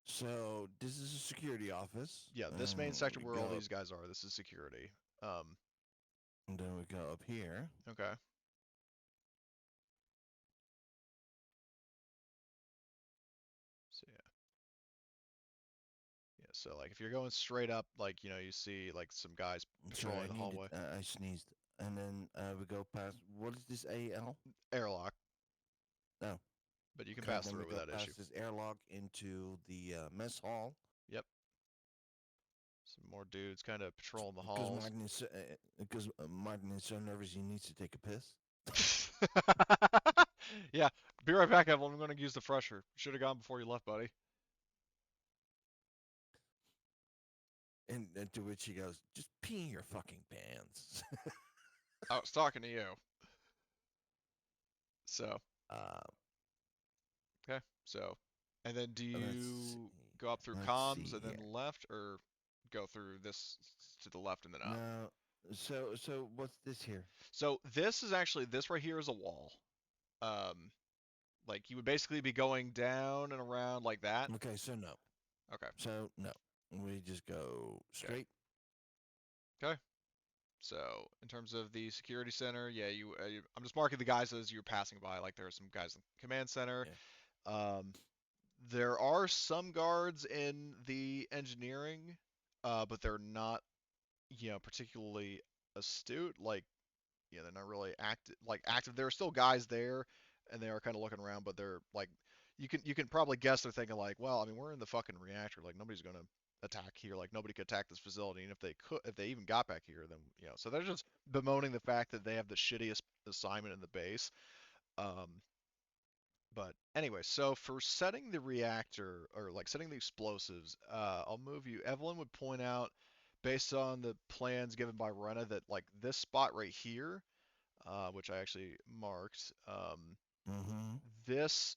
So this is a security office. Yeah, this main sector We where go all up, these guys are, this is security. and then we go up here. Okay. So yeah. Yeah, so like if you're going straight up, like, you see like some guys Sorry, patrolling the hallway. I sneezed. And then we go past. What is this AL? Airlock, No. but you can Okay, pass then we through go without issue. past this airlock into the mess hall. Yep. Some more dudes kind of patrolling the halls. Because Martin is so nervous he needs to take a piss. Yeah, be right back, Evelyn. I'm going to use the fresher. Should have gone before you left, buddy. And to which he goes, just pee your fucking pants. I was talking to you. So Uh, okay. So, and then do let's you see. go up through Let's comms see and then here. left, or go through this to the left and then up? No. So what's this here? So this is actually this right here is a wall. Um, like you would basically be going down and around like that. Okay, so no. Okay. So no. We just go straight. Okay. So in terms of the security center, yeah, I'm just marking the guys as you're passing by. Like there are some guys in the command center. Yeah. There are some guards in the engineering, but they're not, particularly astute. Like, they're not really active. Like active. There are still guys there, and they are kind of looking around, but they're like, you can probably guess they're thinking like, well, I mean, we're in the fucking reactor. Like nobody's gonna attack here. Like nobody could attack this facility, and if they even got back here, then So they're just bemoaning the fact that they have the shittiest assignment in the base. Um, but anyway, so for setting the reactor or like setting the explosives, I'll move you. Evelyn would point out, based on the plans given by Renna, that like this spot right here, which I actually marked, Mm-hmm. this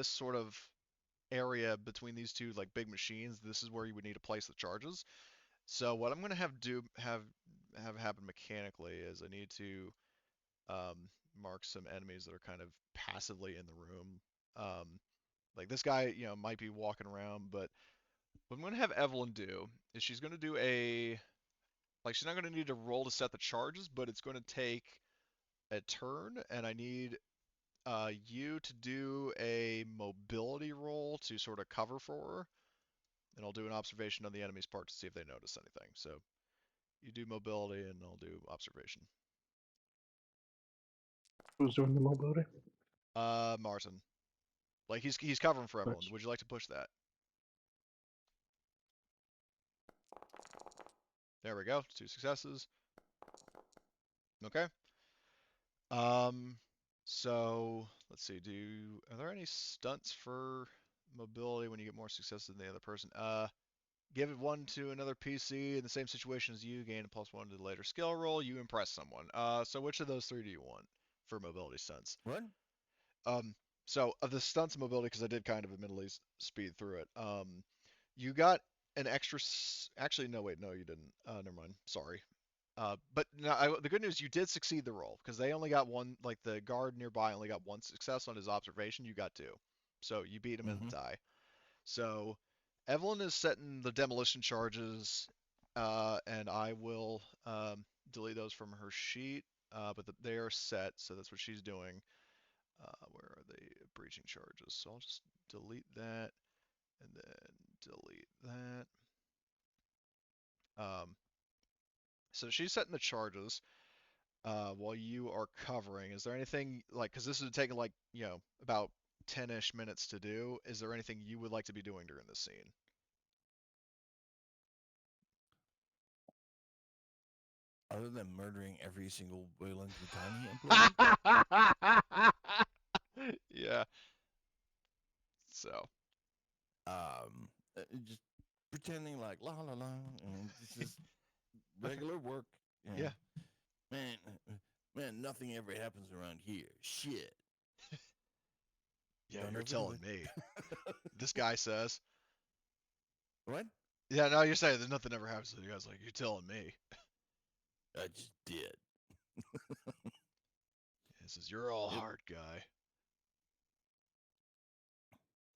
sort of area between these two like big machines, this is where you would need to place the charges. So what I'm gonna have happen mechanically is I need to mark some enemies that are kind of passively in the room. Like this guy, might be walking around, but what I'm gonna have Evelyn do is she's gonna do she's not gonna need to roll to set the charges, but it's gonna take a turn, and I need you to do a mobility roll to sort of cover for her, and I'll do an observation on the enemy's part to see if they notice anything. So you do mobility, and I'll do observation. Who's doing the mobility? Martin, like he's covering for Evelyn. Nice. Would you like to push that? There we go. 2 successes. Okay. Um, so let's see. Are there any stunts for mobility when you get more success than the other person? Give it one to another PC in the same situation as you, gain a +1 to the later skill roll. You impress someone. So which of those three do you want for mobility stunts? What? Um, so of the stunts and mobility, because I did kind of admittedly speed through it. You got an extra. Actually, no, wait, no, you didn't. Never mind. Sorry. But no, the good news, you did succeed the roll because they only got one. Like the guard nearby only got one success on his observation. You got two, so you beat him in Mm-hmm. the tie. So Evelyn is setting the demolition charges, and I will delete those from her sheet. But they are set, so that's what she's doing. Where are the breaching charges? So I'll just delete that and then delete that. So she's setting the charges while you are covering. Is there anything like, because this is taking like, about 10-ish minutes to do. Is there anything you would like to be doing during this scene? Other than murdering every single Wayland Yutani employee? Yeah. So, Just pretending like la la la, and this is regular work. You know, yeah. man, man, nothing ever happens around here. Shit. Yeah, Don't you're overdo telling it. me. This guy says. What? Yeah, no, you're saying that nothing ever happens to you guys. Like, you're telling me. I just did. He says, you're all Yep. hard, guy.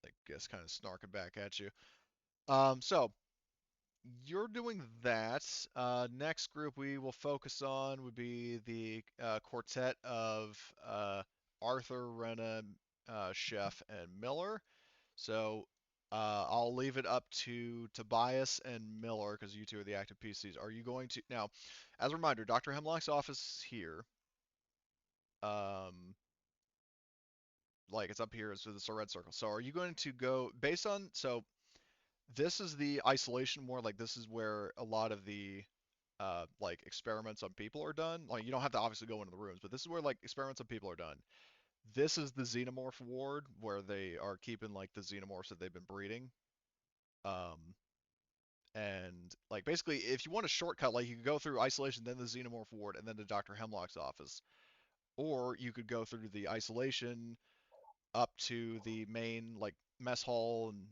I guess kind of snarking back at you. So you're doing that. Next group we will focus on would be the quartet of Arthur, Renna, Chef, and Miller. So I'll leave it up to Tobias and Miller because you two are the active PCs. Are you going to now? As a reminder, Doctor Hemlock's office is here. Um, like it's up here, so it's a red circle. So are you going to go based on this is the isolation ward. Like this is where a lot of the like experiments on people are done. Like you don't have to obviously go into the rooms, but this is where like experiments on people are done. This is the xenomorph ward where they are keeping like the xenomorphs that they've been breeding. Um, and like basically, if you want a shortcut, like you could go through isolation, then the xenomorph ward, and then to Dr. Hemlock's office. or you could go through the isolation up to the main like mess hall and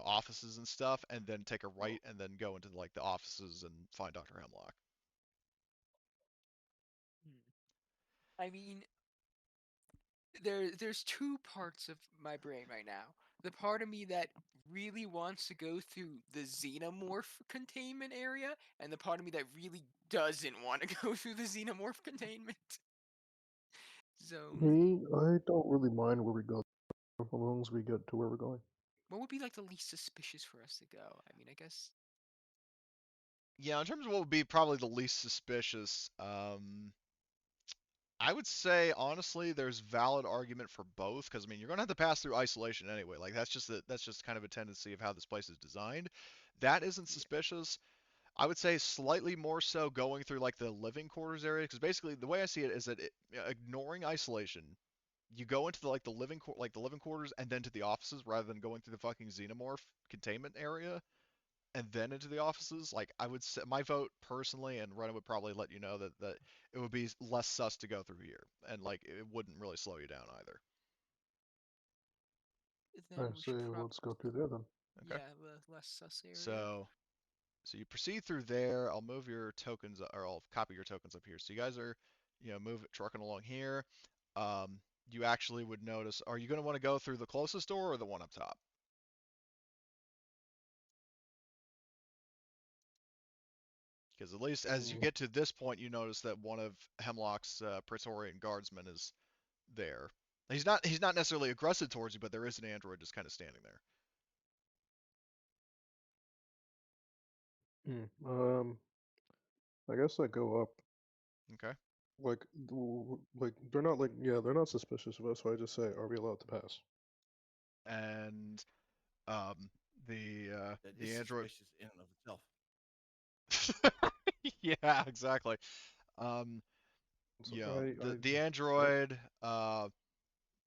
offices and stuff, and then take a right and then go into like the offices and find Doctor Hemlock. I mean, there's two parts of my brain right now. The part of me that really wants to go through the xenomorph containment area, and the part of me that really doesn't want to go through the xenomorph containment zone. Me, I don't really mind where we go as long as we get to where we're going. What would be like the least suspicious for us to go? I mean, I guess. Yeah, in terms of what would be probably the least suspicious, I would say honestly, there's valid argument for both because I mean you're gonna have to pass through isolation anyway. Like that's just kind of a tendency of how this place is designed. That isn't Yeah. suspicious. I would say slightly more so going through like the living quarters area because basically the way I see it is that ignoring isolation, you go into the living quarters and then to the offices rather than going through the fucking xenomorph containment area and then into the offices. Like I would say my vote personally, and Renna would probably let you know that it would be less sus to go through here, and like it wouldn't really slow you down either. Then I we say should let's go through there then. Okay. yeah, the less sus area. So you proceed through there. I'll move your tokens, or I'll copy your tokens up here. So you guys are, move trucking along here. Um, you actually would notice. Are you going to want to go through the closest door or the one up top? Because at least as you Mm, get to this point, you notice that one of Hemlock's Praetorian guardsmen is there. He's not necessarily aggressive towards you, but there is an android just kind of standing there. I guess I go up. Okay. Like, like they're not like they're not suspicious of us. So I just say, are we allowed to pass? And um, That is the android. suspicious in and of itself. Yeah, exactly. Um, It's like the I android,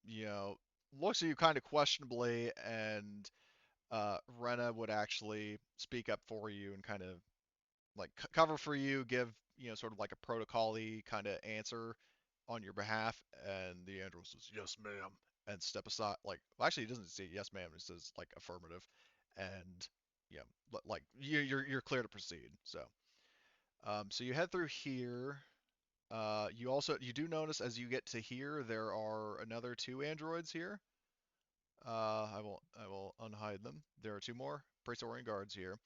you know, looks at you kind of questionably, and Renna would actually speak up for you and kind of like cover for you, give sort of like a protocol-y kind of answer on your behalf, and the android says yes, ma'am, and step aside. Like, well, actually, he doesn't say yes, ma'am. He says like affirmative, and like you're clear to proceed. So you head through here. You do notice as you get to here there are another two androids here. I will unhide them. There are two more Praetorian guards here.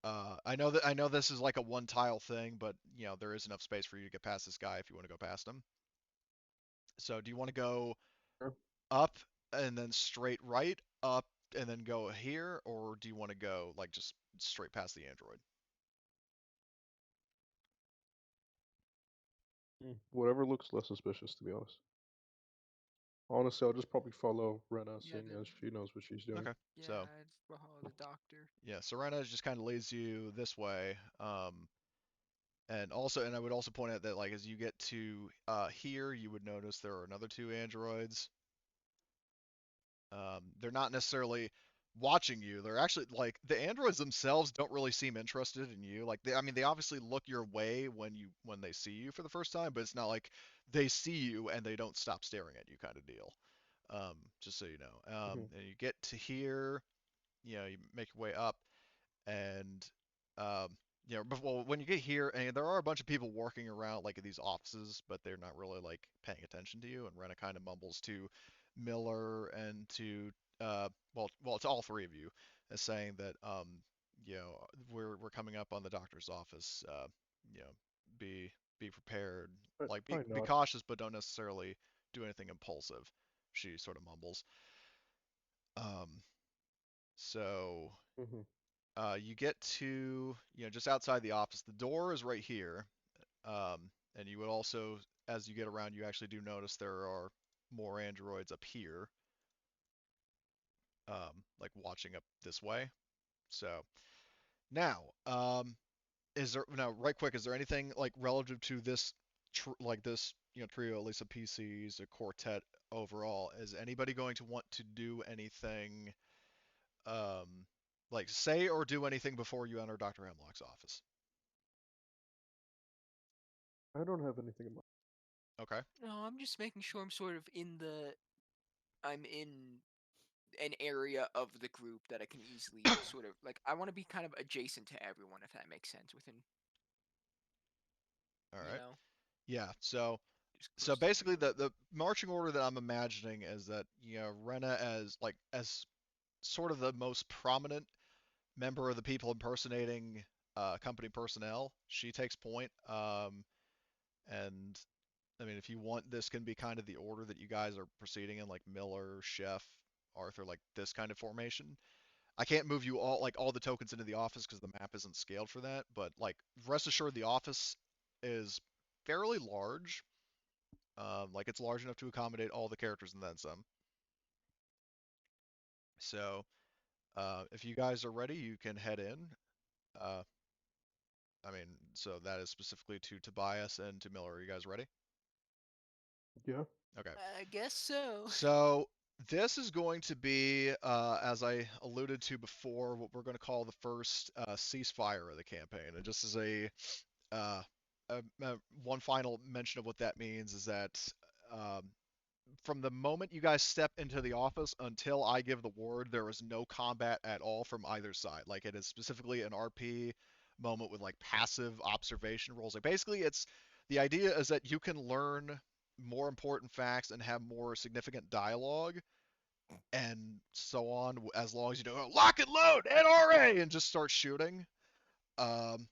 I know this is like a one tile thing, but there is enough space for you to get past this guy if you want to go past him. So do you want to go up and then straight right, up and then go here, or do you want to go like just straight past the android? whatever looks less suspicious, to be honest. Honestly, I'll just probably follow Renna, Yeah, seeing as she knows what she's doing. Okay. yeah, So I'd follow the doctor. yeah, Serena just kind of leads you this way. And I would also point out that like as you get to here, you would notice there are another two androids. They're not necessarily watching you. They're actually like the androids themselves don't really seem interested in you. Like I mean, they obviously look your way when they see you for the first time, but it's not like they see you and they don't stop staring at you kind of deal. Just so you know. Hmm. And you get to here, you make your way up, and um, well, when you get here, and there are a bunch of people working around like in these offices, but they're not really like paying attention to you. And Renna kind of mumbles to Miller and to it's all three of you, as saying that we're coming up on the doctor's office. You know, be be prepared, like I be nod. cautious, but don't necessarily do anything impulsive. She sort of mumbles. Um, so Hmm. you get to, just outside the office. The door is right here. And you would also, as you get around, you actually do notice there are more androids up here, like watching up this way. So now, right quick, is there anything like relative to this, like this, trio, at least of PCs, a quartet overall? Is anybody going to want to do anything, um, like say or do anything before you enter Dr. Hemlock's office? I don't have anything in mind. Okay. No, I'm just making sure I'm sort of I'm in an area of the group that I can easily sort of like. I want to be kind of adjacent to everyone, if that makes sense. Within, All you right. know, Yeah. So just so close to basically everyone. the marching order that I'm imagining is that Renna as sort of the most prominent member of the people impersonating company personnel. She takes point. And I mean, if you want, this can be kind of the order that you guys are proceeding in, like Miller, Chef, Arthur, like this kind of formation. I can't move you all the tokens into the office because the map isn't scaled for that. But like, rest assured, the office is fairly large. Like it's large enough to accommodate all the characters and then some. So if you guys are ready, you can head in. Uh, I mean, so that is specifically to Tobias and to Miller. Are you guys ready? Yeah. Okay. I guess so. So this is going to be, as I alluded to before, what we're going to call the first ceasefire of the campaign. And just as uh, one final mention of what that means is that um, from the moment you guys step into the office until I give the word, there is no combat at all from either side. Like it is specifically an RP moment with like passive observation rolls. Like basically, it's the idea is that you can learn more important facts and have more significant dialogue and so on as long as you don't go lock and load NRA and just start shooting. Um,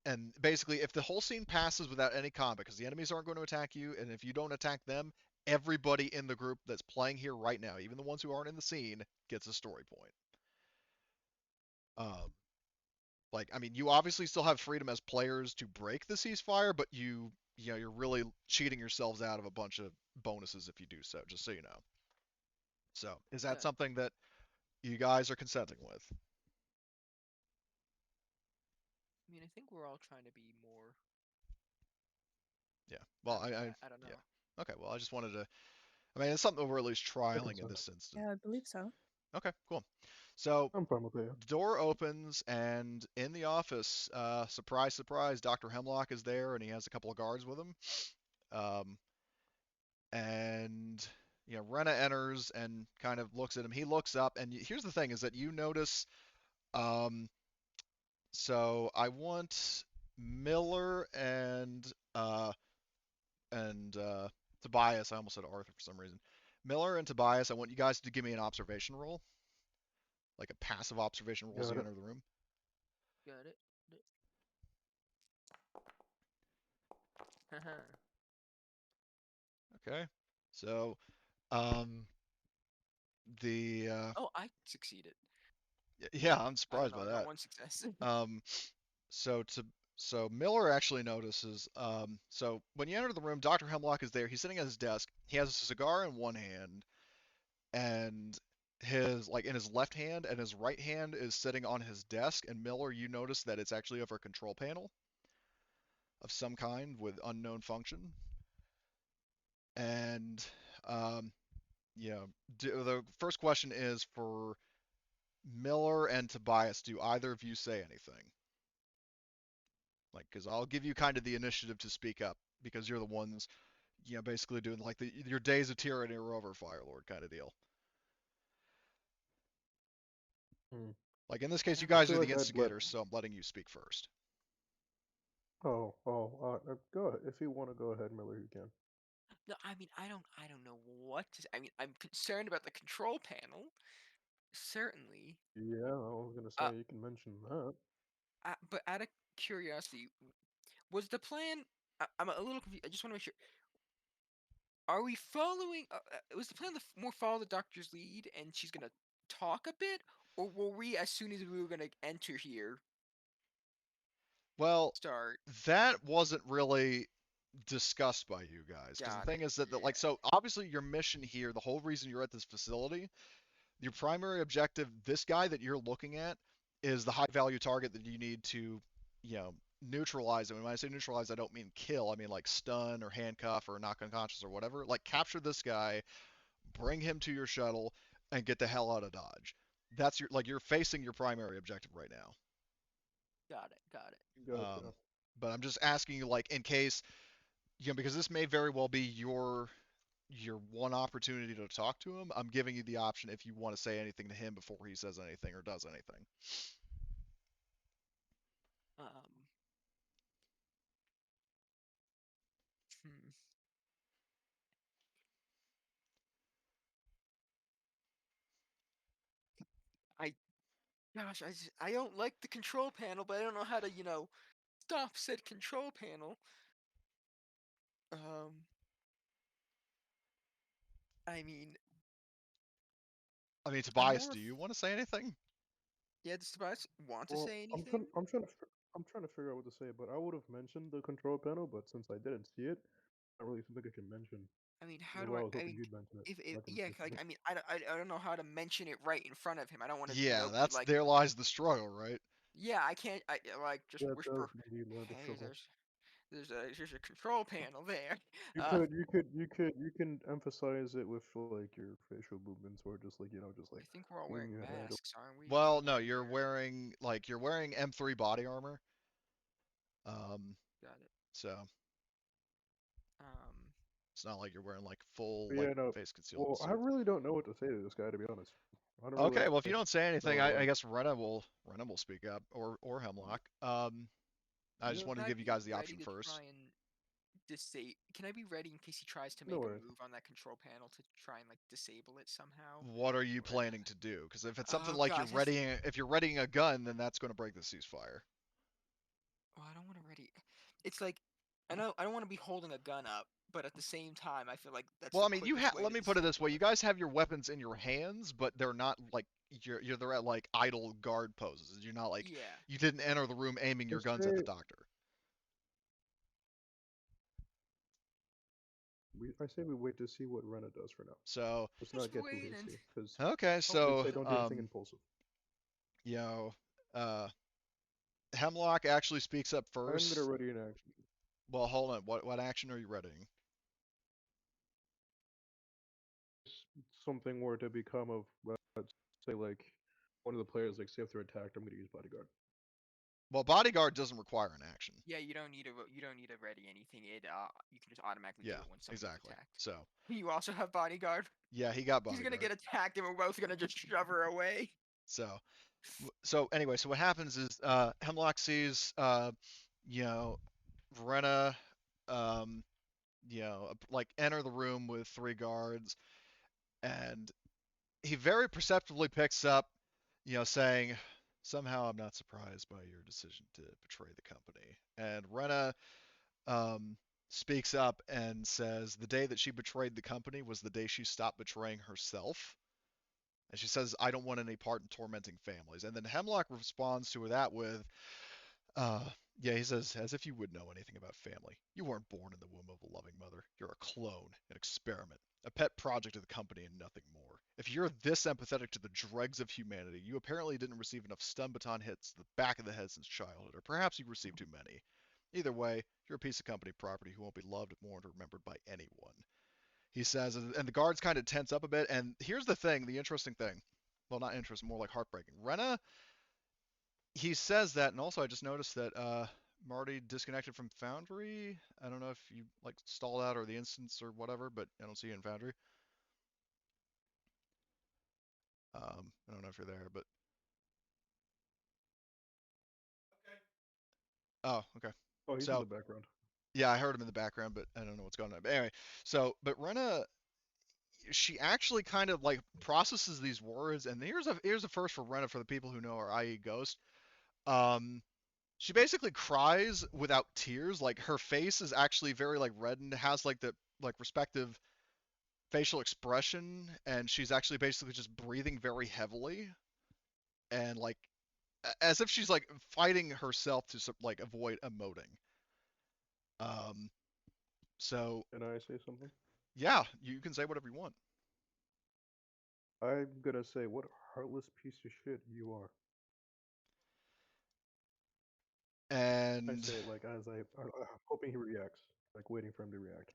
and basically, if the whole scene passes without any combat, because the enemies aren't going to attack you, and if you don't attack them, everybody in the group that's playing here right now, even the ones who aren't in the scene, gets a story point. Um, like, I mean, you obviously still have freedom as players to break the ceasefire, but you're really cheating yourselves out of a bunch of bonuses if you do so, just so you know. So, is that Yeah, something that you guys are consenting with? I mean, I think we're all trying to be more. Yeah. Well, I don't yeah. know. Okay. Well, I just wanted to. I mean, it's something that we're at least I trialing in consent. this instance. Yeah, I believe so. Okay, cool. So I'm fine with that. the door opens, and in the office, surprise, surprise, Doctor Hemlock is there, and he has a couple of guards with him. Um, and Renna enters and kind of looks at him. He looks up, and here's the thing: is that you notice. Um, so I want Miller and Tobias. I almost said Arthur for some reason. Miller and Tobias. I want you guys to give me an observation roll, like a passive observation roll as Got you it. enter the room. Got it. Haha. Okay. So, um, the Oh, I succeeded. yeah, I'm I don't surprised know. by I got that. one success. Um, so to so Miller actually notices. So when you enter the room, Doctor Hemlock is there. He's sitting at his desk. He has a cigar in one hand, and his like in his left hand, and his right hand is sitting on his desk. And Miller, you notice that it's actually over a control panel of some kind with unknown function. And um, yeah, the first question is for Miller and Tobias, do either of you say anything? Like, because I'll give you kind of the initiative to speak up because you're the ones, basically doing like your days of tyranny are over, Firelord kind of deal. Hmm. Like in this I case, you don't know. guys feel are the like I'd let. instigators, so I'm letting you speak first. Go ahead. If you want to go ahead, Miller, you can. No, I mean, I don't know what to. I mean, I'm concerned about the control panel. Certainly. Yeah, I was gonna Uh, say you can mention that. but out of curiosity, was the plan? I'm a little confused. I just want to make sure. Are we following? Was the plan to more follow the doctor's lead, and she's gonna talk a bit, or were we, as soon as we were gonna enter here, Well, start? that wasn't really discussed by you guys because the Got thing it. is that Yeah. like so obviously your mission here, the whole reason you're at this facility, your primary objective, this guy that you're looking at, is the high value target that you need to, neutralize him. And when I say neutralize, I don't mean kill. I mean like stun or handcuff or knock unconscious or whatever. Like capture this guy, bring him to your shuttle, and get the hell out of Dodge. That's you're facing your primary objective right now. Got it. Got it. Gotcha. Um, but I'm just asking you, like, in case because this may very well be your one opportunity to talk to him. I'm giving you the option if you want to say anything to him before he says anything or does anything. Um. Hmm. I Gosh, I don't like the control panel, but I don't know how to, stop said control panel. Um, I mean, I mean, I'm Tobias, more. do you want to say anything? Yeah, does Tobias want to Well, say anything? I'm trying to figure out what to say, but I would have mentioned the control panel, but since I didn't see it, I don't really think I can mention. I mean, how That's do why I? I was I hoping mean, you'd mention it. if I can yeah, say like something. I mean, I don't know how to mention it right in front of him. I don't want to, Yeah, be that's like, there lies the struggle, right? yeah, I can't. I like just That does whisper. indeed learn the Hey, struggle. there's a control panel there. You Uh, could, you could, you could, you can emphasize it with like your facial movements, or just like just like I think we're all moving wearing your head. masks, aren't we? Well, Can't no, really you're hear. wearing M3 body armor. Um, Got it. so Um, it's not like you're wearing like full But like yeah, no. face concealing Well, I suit. really don't know what to say to this guy, to be honest. I don't really Okay, well if you like don't say anything, know. I guess Renna will speak up or Hemlock. I just Yeah, wanted can to I give you be guys the ready option to first. try and Can I be ready in case he tries to no make a worries. move on that control panel to try and like disable it somehow? What are you Or planning to do? Because if it's something oh like gosh, that's if you're readying a gun, then that's going to break the ceasefire. oh I don't want to ready. It's like I know I don't want to be holding a gun up, but at the same time I feel like that's Well, the I mean, quickest way let to me put it this disable way: you it. guys have your weapons in your hands, but they're not like they're at like idle guard poses. You're not like Yeah. you didn't enter the room aiming I your guns at the say doctor. we wait to see what Renna does for now. So Let's Just not get too wait and hasty, because okay, I did so say don't do anything impulsive. you know, uh, Hemlock actually speaks up I'm gonna first. ready an action. Well, hold on. What action are you readying? Something were to become of, let's say, like one of the players, like say if they're attacked, I'm gonna use bodyguard. Well, bodyguard doesn't require an action. yeah, you don't need to ready anything. You can just automatically do Yeah, it when something's exactly. attacked. So You also have bodyguard. yeah, he got He's gonna bodyguard. get attacked and we're both gonna just shove her away. So anyway, so what happens is Hemlock sees you know Renna um, like enter the room with three guards, and he very perceptibly picks up, saying, "Somehow I'm not surprised by your decision to betray the company." And Renna um, speaks up and says, "The day that she betrayed the company was the day she stopped betraying herself." And she says, "I don't want any part in tormenting families." And then Hemlock responds to that with, Uh, yeah, he says, as if you would know anything about family. You weren't born in the womb of a loving mother. You're a clone, an experiment, a pet project of the company and nothing more. If you're this empathetic to the dregs of humanity, you apparently didn't receive enough stun baton hits to the back of the head since childhood, or perhaps you received too many. Either way, you're a piece of company property who won't be loved, mourned, or remembered by anyone. He says, and the guards kind of tense up a bit. And here's the thing, the interesting thing. Well, not interesting, more like heartbreaking. Renna, he says that, and also I just noticed that Marty disconnected from Foundry. I don't know if you like stalled out or the instance or whatever, but I don't see you in Foundry. I don't know if you're there, but oh, okay. Oh, he's in So the background. yeah, I heard him in the background, but I don't know what's going on. But anyway, but Renna, she actually kind of like processes these words, and here's a first for Renna for the people who know her, i.e. Ghost. Um, she basically cries without tears. Like her face is actually very like reddened, has like the like respective facial expression, and she's actually basically just breathing very heavily and like as if she's like fighting herself to like avoid emoting. Um, so Can I say something? yeah, you can say whatever you want. I'm gonna say, what a heartless piece of shit you are. I And say it like as I'm hoping he reacts, like waiting for him to react.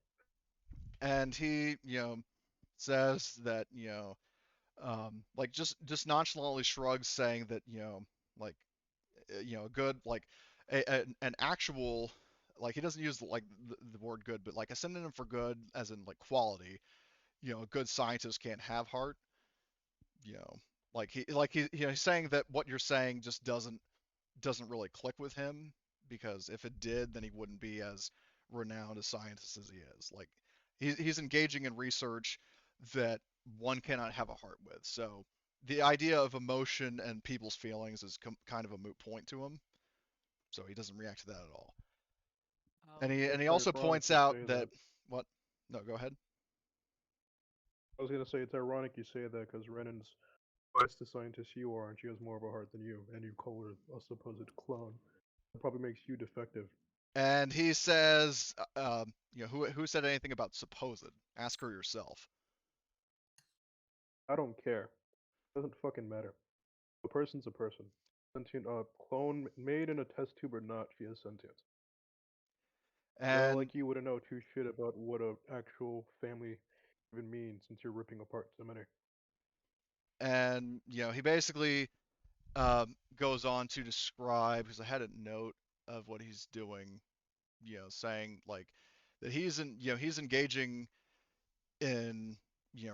he says that like just nonchalantly shrugs, saying that like a good like an actual like he doesn't use like the word good, but like a synonym for good as in like quality. A good scientist can't have heart. You know, he's saying that what you're saying just doesn't really click with him because if it did, then he wouldn't be as renowned a scientist as he is. Like he's engaging in research that one cannot have a heart with. So the idea of emotion and people's feelings is kind of a moot point to him. So he doesn't react to that at all. And he It's also ironic points you out say that that. what? No, go ahead. I was gonna say it's ironic you say that because Renan's twice the scientist you are, and she has more of a heart than you, and you call her a supposed clone. That probably makes you defective. And he says, who said anything about supposed? Ask her yourself. I don't care. Doesn't fucking matter. A person's a person. Sentient clone made in a test tube or not, she has sentience. A guy And like you wouldn't know too shit about what a actual family even means since you're ripping apart so many. he basically goes on to describe, because I had a note of what he's doing, saying like that he's engaging in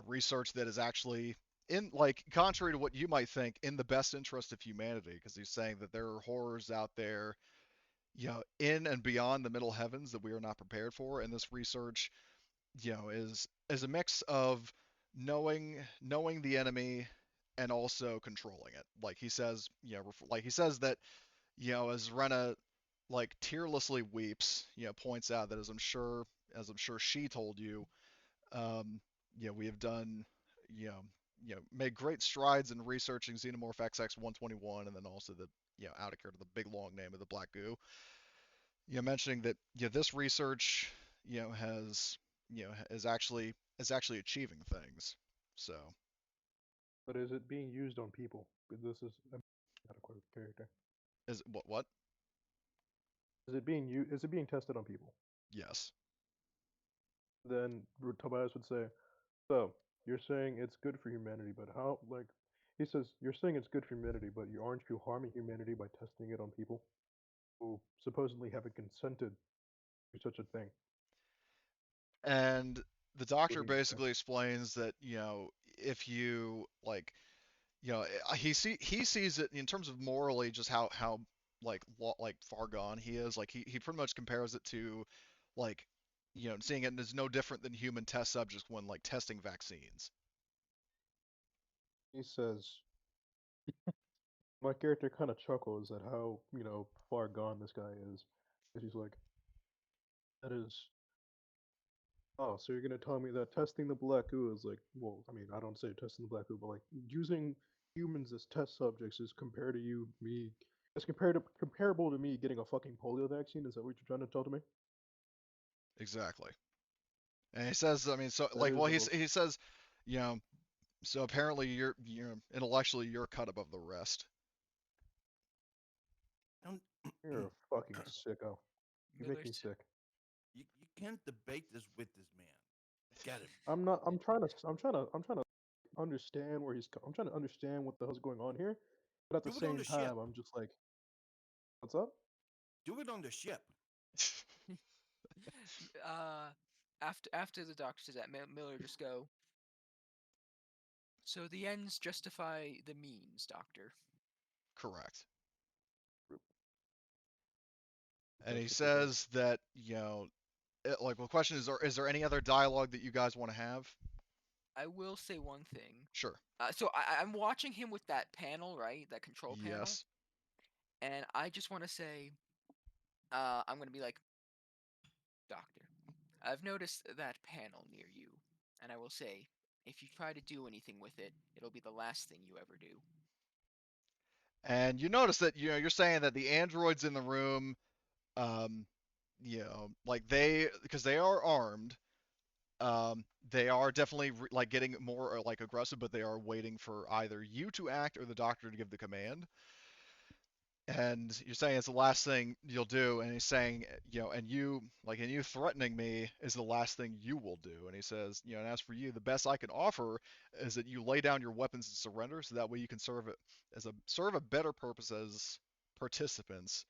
research that is actually in like contrary to what you might think in the best interest of humanity, because he's saying that there are horrors out there, in and beyond the middle heavens that we are not prepared for, and this research, is a mix of knowing the enemy and also controlling it. Like he says, like he says that, as Renna like tearlessly weeps, points out that as I'm sure she told you, we have done, you know, made great strides in researching Xenomorph XX121, and then also the, out of care to the big long name of the black goo. Mentioning that, this research, has, is actually achieving things. So, But is it being used on people? This is not a quote character. is what? Is it being tested on people? Yes. Then Tobias would say, so you're saying it's good for humanity, but how? Like, he says, you're saying it's good for humanity, but aren't you harming humanity by testing it on people who supposedly haven't consented to such a thing? And the What doctor he would say. basically explains that, if you like, he sees it in terms of morally, just how like far gone he is. Like he pretty much compares it to like, seeing it as no different than human test subjects when like testing vaccines. He says, my character kind of chuckles at how far gone this guy is. And he's like, that is. Oh, so you're gonna tell me that testing the black goo is like, well, I mean, I don't say testing the black goo, but like using humans as test subjects is compared to me, it's comparable to me getting a fucking polio vaccine. Is that what you're trying to tell to me? Exactly. And he says, I mean, so That like, is well, the most. he says, you know, so apparently you're intellectually you're cut above the rest. Don't, You're a fucking sicko. You make me Miller's sick. you can't debate this with this man. Get him. I'm not. I'm trying to understand where I'm trying to understand what the hell's going on here, but at the Do it on same the ship. time, I'm just like, what's up? Do it on the ship. after the doctor says that, Miller just go. So the ends justify the means, Doctor. Correct. And he Justification. says that, like, well, the question is there any other dialogue that you guys want to have? I will say one thing. Sure. So I'm watching him with that panel, right? That control panel. Yes. And I just want to say, I'm going to be like, Doctor, I've noticed that panel near you. And I will say, if you try to do anything with it, it'll be the last thing you ever do. And you notice that, you're saying that the androids in the room, um, like because they are armed, they are definitely like getting more like aggressive, but they are waiting for either you to act or the doctor to give the command. And you're saying it's the last thing you'll do, and he's saying, and you threatening me is the last thing you will do. And he says, and as for you, the best I can offer is that you lay down your weapons and surrender, so that way you can serve a better purpose as participants.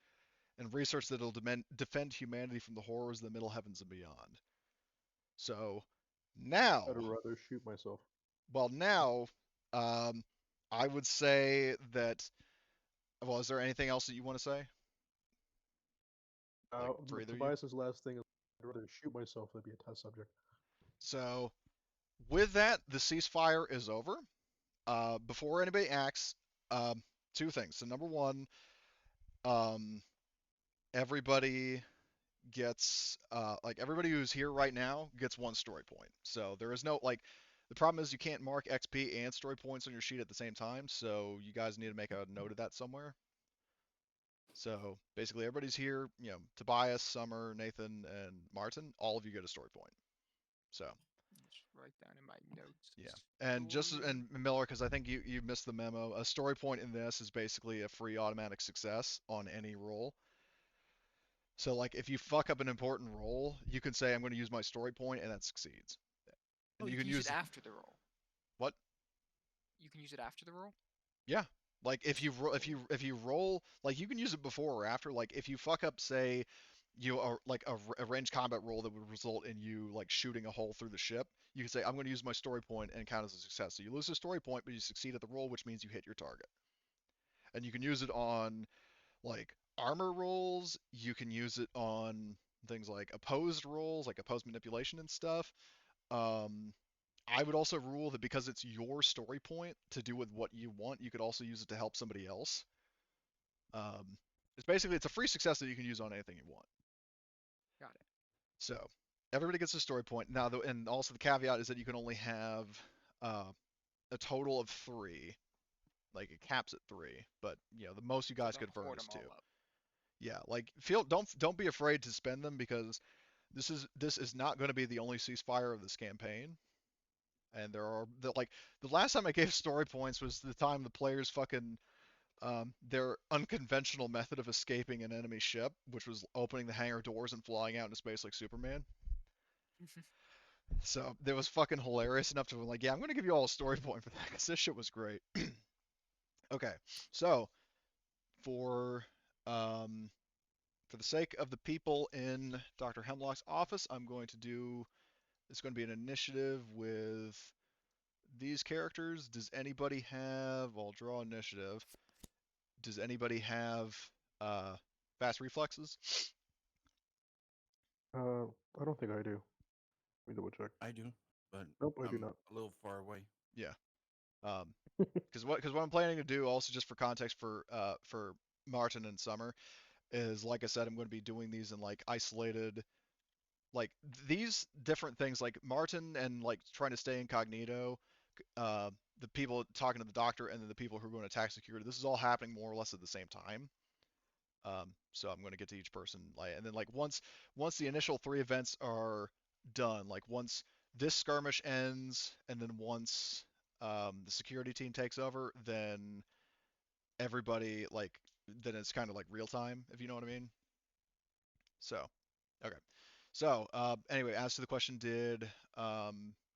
and research that'll defend humanity from the horrors of the middle heavens and beyond. So now, I'd rather shoot myself. well, now, I would say that. Well, is there anything else that you want to say? Like for either of you? Tobias's last thing is I'd rather shoot myself than be a test subject. So with that, the ceasefire is over. Before anybody acts, two things. So number one, um, everybody gets like everybody who's here right now gets one story point. So there is no like the problem is you can't mark XP and story points on your sheet at the same time. So you guys need to make a note of that somewhere. So basically everybody's here. You know, Tobias, Summer, Nathan, and Martin. All of you get a story point. So Just write down in my notes. yeah, and just Story. and Miller, because I think you missed the memo. A story point in this is basically a free automatic success on any roll. So like if you fuck up an important roll, you can say I'm going to use my story point, and that succeeds. Oh, And you you can can use use it after the roll. what? You can use it after the roll. Yeah. Like if you roll like you can use it before or after. Like if you fuck up, say you are like a ranged combat roll that would result in you like shooting a hole through the ship, you can say I'm going to use my story point and count as a success. So you lose a story point, but you succeed at the roll, which means you hit your target. And you can use it on like armor rolls. You can use it on things like opposed rolls, like opposed manipulation and stuff. Um, I would also rule that because it's your story point to do with what you want, you could also use it to help somebody else. It's basically it's a free success that you can use on anything you want. Got it. So everybody gets a story point now, and also the caveat is that you can only have uh, a total of 3. Like it caps at 3, but you know the most you So guys don't could burn hoard is them 2. all up. Yeah, like don't be afraid to spend them because this is not going to be the only ceasefire of this campaign. And there are like the last time I gave story points was the time the players fucking their unconventional method of escaping an enemy ship, which was opening the hangar doors and flying out into space like Superman. So it was fucking hilarious enough to be like, yeah, I'm gonna give you all a story point for that because this shit was great. Okay, so for um, for the sake of the people in Dr. Hemlock's office, I'm going to do. It's going to be an initiative with these characters. Does anybody have? I'll draw initiative. Does anybody have uh, fast reflexes? I don't think I do. Let me double check. I do, but Nope, I do I'm not. a little far away. Yeah. Because what I'm planning to do, also just for context for Martin and Summer, is like I said, I'm going to be doing these in like isolated, like these different things, like Martin and like trying to stay incognito, uh, the people talking to the doctor, and then the people who are going to attack security. This is all happening more or less at the same time. So I'm going to get to each person, like, and then like once the initial 3 events are done, like once this skirmish ends, and then once the security team takes over, then everybody like then it's kind of like real time, if you know what I mean. So, okay. So anyway, as to the question, did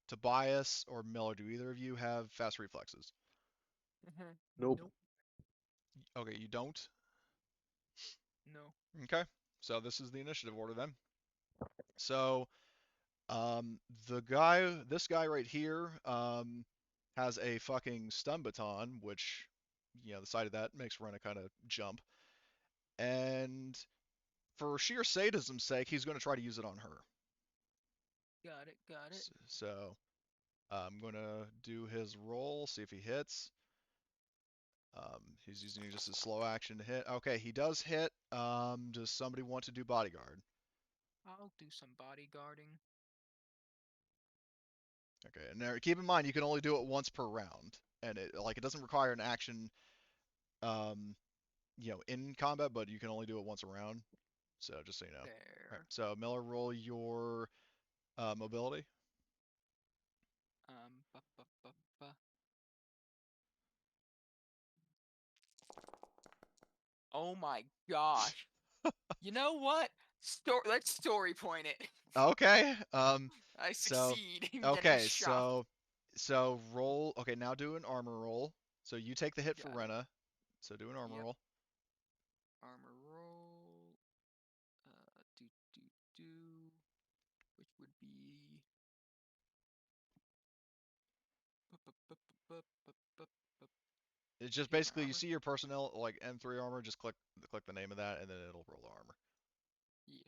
Tobias or Miller, do either of you have fast reflexes? Nope. Nope. Okay, you don't. No. Okay. So this is the initiative order then. So this guy right here, has a fucking stun baton, which, you know, the sight of that makes Renna kind of jump. And for sheer sadism's sake, he's going to try to use it on her. Got it. Got it. So I'm going to do his roll, see if he hits. He's using just a slow action to hit. Okay, he does hit. Does somebody want to do bodyguard? I'll do some bodyguarding. Okay, and there, keep in mind you can only do it once per round, and it doesn't require an action, um, you know, in combat, but you can only do it once a round. So just so you know. All right. There. So Miller, roll your mobility. Ba, ba, ba, ba. Oh my gosh. You know what? Let's story point it. Okay. I So succeed in getting okay. shot. So roll. Okay, now do an armor roll. So you take the hit for Got it. Renna. So do an armor Yep. roll. Armor roll. be. It's just Here's my basically you armor. see your personnel like M3 armor, just click the name of that, and then it'll roll the armor. Yeah.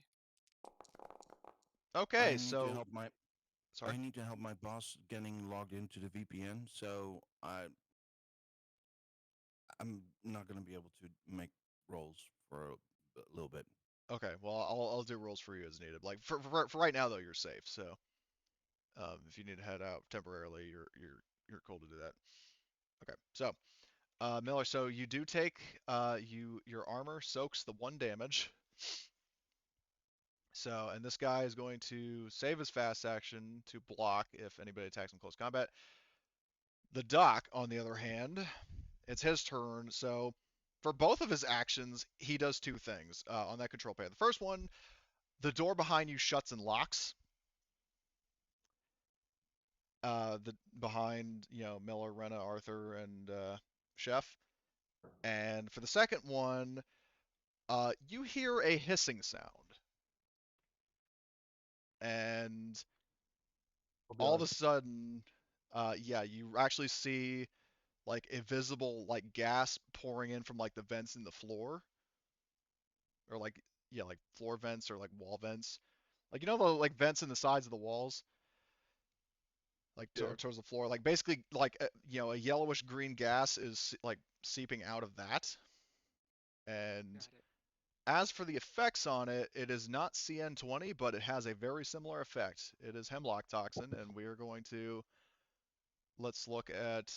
Okay, I need to so help my sorry. I need to help my boss getting logged into the VPN, so I'm not going to be able to make rolls for a little bit. Okay, well I'll do rolls for you as needed. Like for right now though, you're safe. So if you need to head out temporarily, you're cool to do that. Okay, so Miller, so you do take your armor soaks the 1 damage. So, and this guy is going to save his fast action to block if anybody attacks in close combat. The Doc, on the other hand, it's his turn. So, for both of his actions, he does 2 things on that control pad. The first one, the door behind you shuts and locks. The behind Miller, Renna, Arthur, and Chef. And for the second one, you hear a hissing sound, and I'll be all of a honest. sudden, yeah, you actually see like a visible like gas pouring in from like the vents in the floor, or like yeah, like floor vents or like wall vents, like the like vents in the sides of the walls, like Yeah. towards the floor. Like basically like a yellowish green gas is like seeping out of that. And Got it. as for the effects on it, it is not CN20, but it has a very similar effect. It is hemlock toxin, and we are going to let's look at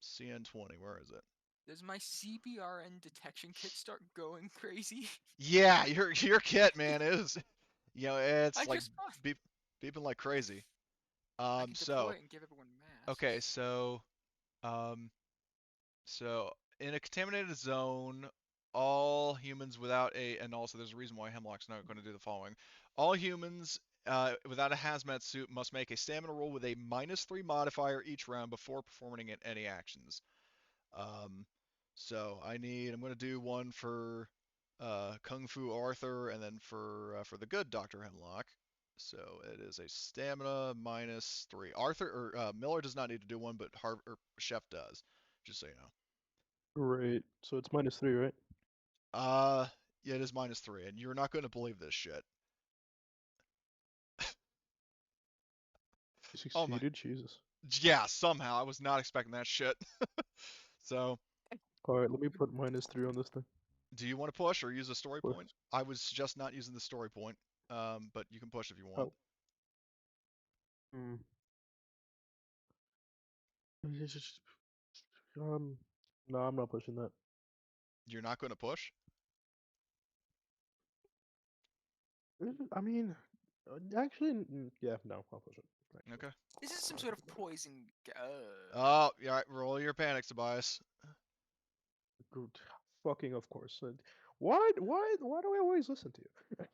CN20. Where is it? Does my CBRN detection kit start going crazy? Yeah, your kit, man, is I it's like just thought beep, beeping like crazy. I can deploy So it and give everyone okay, masks. um, so in a contaminated zone, all humans without and also there's a reason why Hemlock's not going to do the following. All humans without a hazmat suit must make a stamina roll with a -3 modifier each round before performing any actions. Um, so I'm going to do one for Kung Fu Arthur, and then for the good Doctor Hemlock. So it is a stamina -3. Arthur or Miller does not need to do one, but Chef does. Just so you know. Great. So it's -3, right? Yeah, it is -3, and you're not going to believe this shit. You Oh my, succeeded? Jesus. yeah, somehow I was not expecting that shit. So, Alright, let me put -3 on this thing. do you want to push or use a story Push. point? I would suggest not using the story point, but you can push if you want. Oh. Hmm. No, I'm not pushing that. You're not going to push? I mean, actually, yeah, no, I'll push it. Actually. Okay. This is some sort of poison. Oh, yeah, roll your panic, Tobias. Good. Fucking of course. Why do I always listen to you?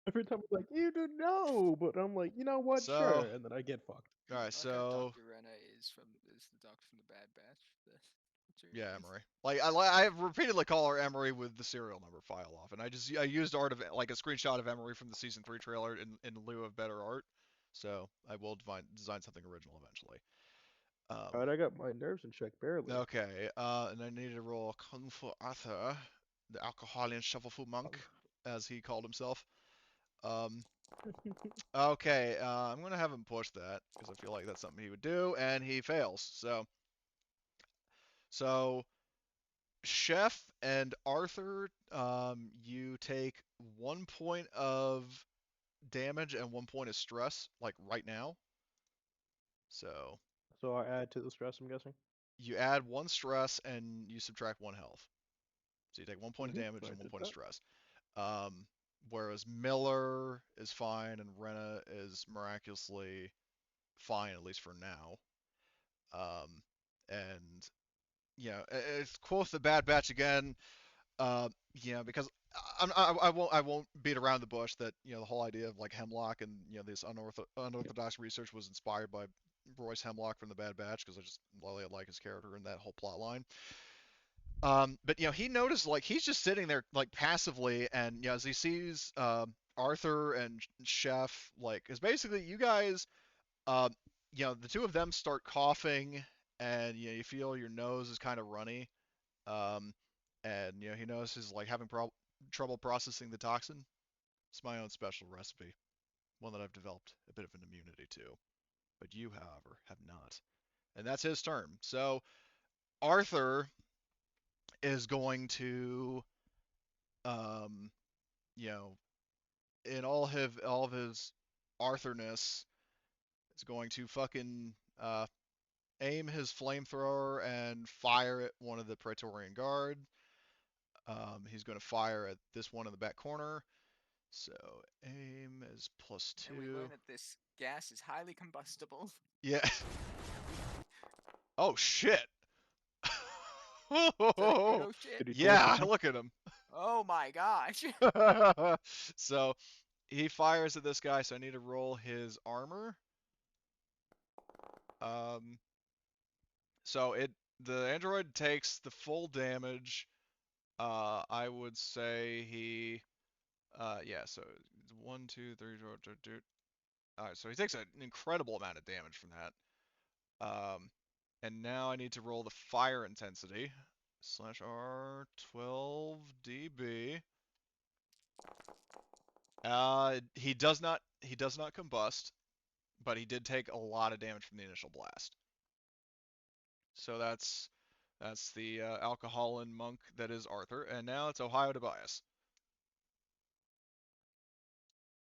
Every time I'm like, you don't know, but I'm like, you know what? So, Sure, and then I get fucked. all right, I like how so Dr. Renna is the doctor from the Bad Batch. What's her yeah, name? Emery. Like I repeatedly call her Emery with the serial number file off, and I used art of like a screenshot of Emery from the season 3 trailer in lieu of better art. So I will design something original eventually. Alright, I got my nerves in check barely. Okay, and I need to roll Kung Fu Arthur, the alcoholian shovelful monk, as he called himself. Um, okay, I'm gonna have him push that because I feel like that's something he would do, and he fails. So Chef and Arthur, you take 1 point of damage and 1 point of stress, like right now. So So I add to the stress, I'm guessing. you add 1 stress and you subtract 1 health. So you take 1 point of damage I and one did point of that. stress. Whereas Miller is fine and Renna is miraculously fine, at least for now. And yeah, it's quote the Bad Batch again. Yeah, because I won't beat around the bush that the whole idea of like Hemlock and this unorthodox research was inspired by Royce Hemlock from the Bad Batch because I just really like his character and that whole plot line. But he noticed like he's just sitting there like passively, and as he sees Arthur and Chef, like, is basically you guys, the two of them start coughing, and you feel your nose is kind of runny, and he notices like having trouble processing the toxin. It's my own special recipe, one that I've developed a bit of an immunity to, but you, however, have not, and that's his turn. So Arthur is going to, um, you know, in all of his Arthurness, is going to fucking aim his flamethrower and fire at one of the Praetorian Guard. He's going to fire at this one in the back corner. So aim is +2. And we learn that this gas is highly combustible. Yeah. Oh shit. Is that a good shit? Did he Yeah, torture you? look at him. Oh my gosh. So he fires at this guy, so I need to roll his armor. So the android takes the full damage. I would say he, so 1, 2, 3, 4, 2. All right, so he takes an incredible amount of damage from that. And now I need to roll the fire intensity /R 12 dB. He does not combust, but he did take a lot of damage from the initial blast. So that's the alcoholan monk that is Arthur, and now it's Ohio Tobias.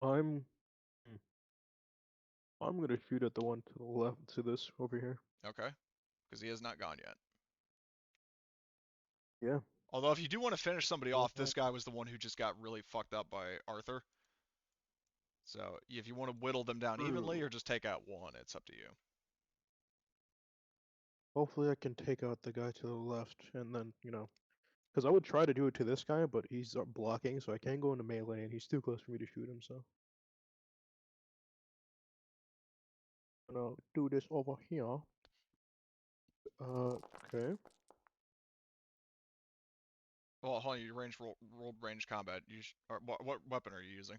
I'm gonna shoot at the one to the left, to this over here. Okay, because he has not gone yet. Yeah. Although if you do want to finish somebody Go off, for this it. guy was the one who just got really fucked up by Arthur. So if you want to whittle them down evenly True. or just take out one, it's up to you. Hopefully I can take out the guy to the left, and then, because I would try to do it to this guy, but he's blocking, so I can't go into melee, and he's too close for me to shoot him, so. I'm gonna do this over here. Okay. Well, hold on, you roll range combat. Or what weapon are you using?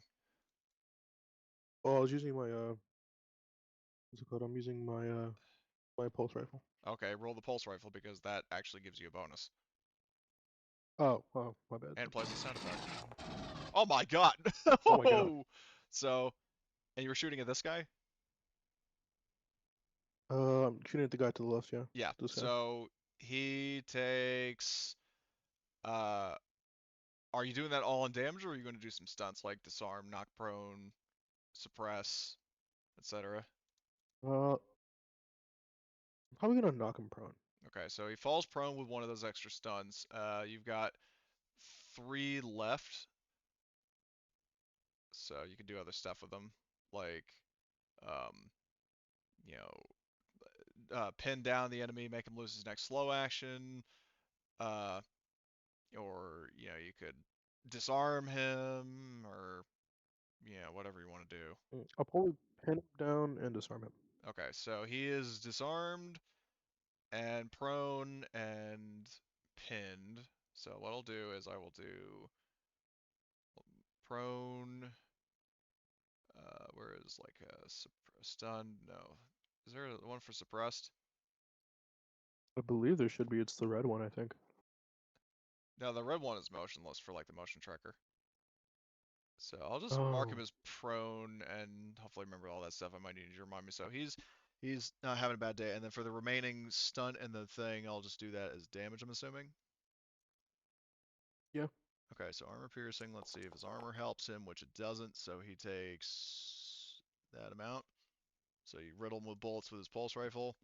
Oh, I was using my, what's it called? I'm using my, my pulse rifle. Okay, roll the pulse rifle because that actually gives you a bonus. Oh, my bad. And plays a sound effect. Oh my god! Oh my god. So, and you were shooting at this guy? I'm shooting at the guy to the left, yeah. Yeah. This guy. So he takes. Are you doing that all on damage, or are you going to do some stunts like disarm, knock prone, suppress, etc.? I'm probably gonna knock him prone. Okay, so he falls prone with one of those extra stuns. You've got 3 left, so you can do other stuff with them, like, um, you pin down the enemy, make him lose his next slow action, or you could disarm him, or whatever you want to do. I'll probably pin him down and disarm him. Okay, so he is disarmed and prone and pinned. So what I'll do is I will do prone. Where is like a stun? No. Is there one for suppressed? I believe there should be. It's the red one, I think. No, the red one is motionless for like the motion tracker. So I'll just mark him Oh. as prone and hopefully remember all that stuff. I might need you to remind me. So he's not having a bad day. And then for the remaining stunt and the thing, I'll just do that as damage, I'm assuming. Yeah. Okay, so armor piercing. Let's see if his armor helps him, which it doesn't. So he takes that amount. So you riddle him with bullets with his pulse rifle.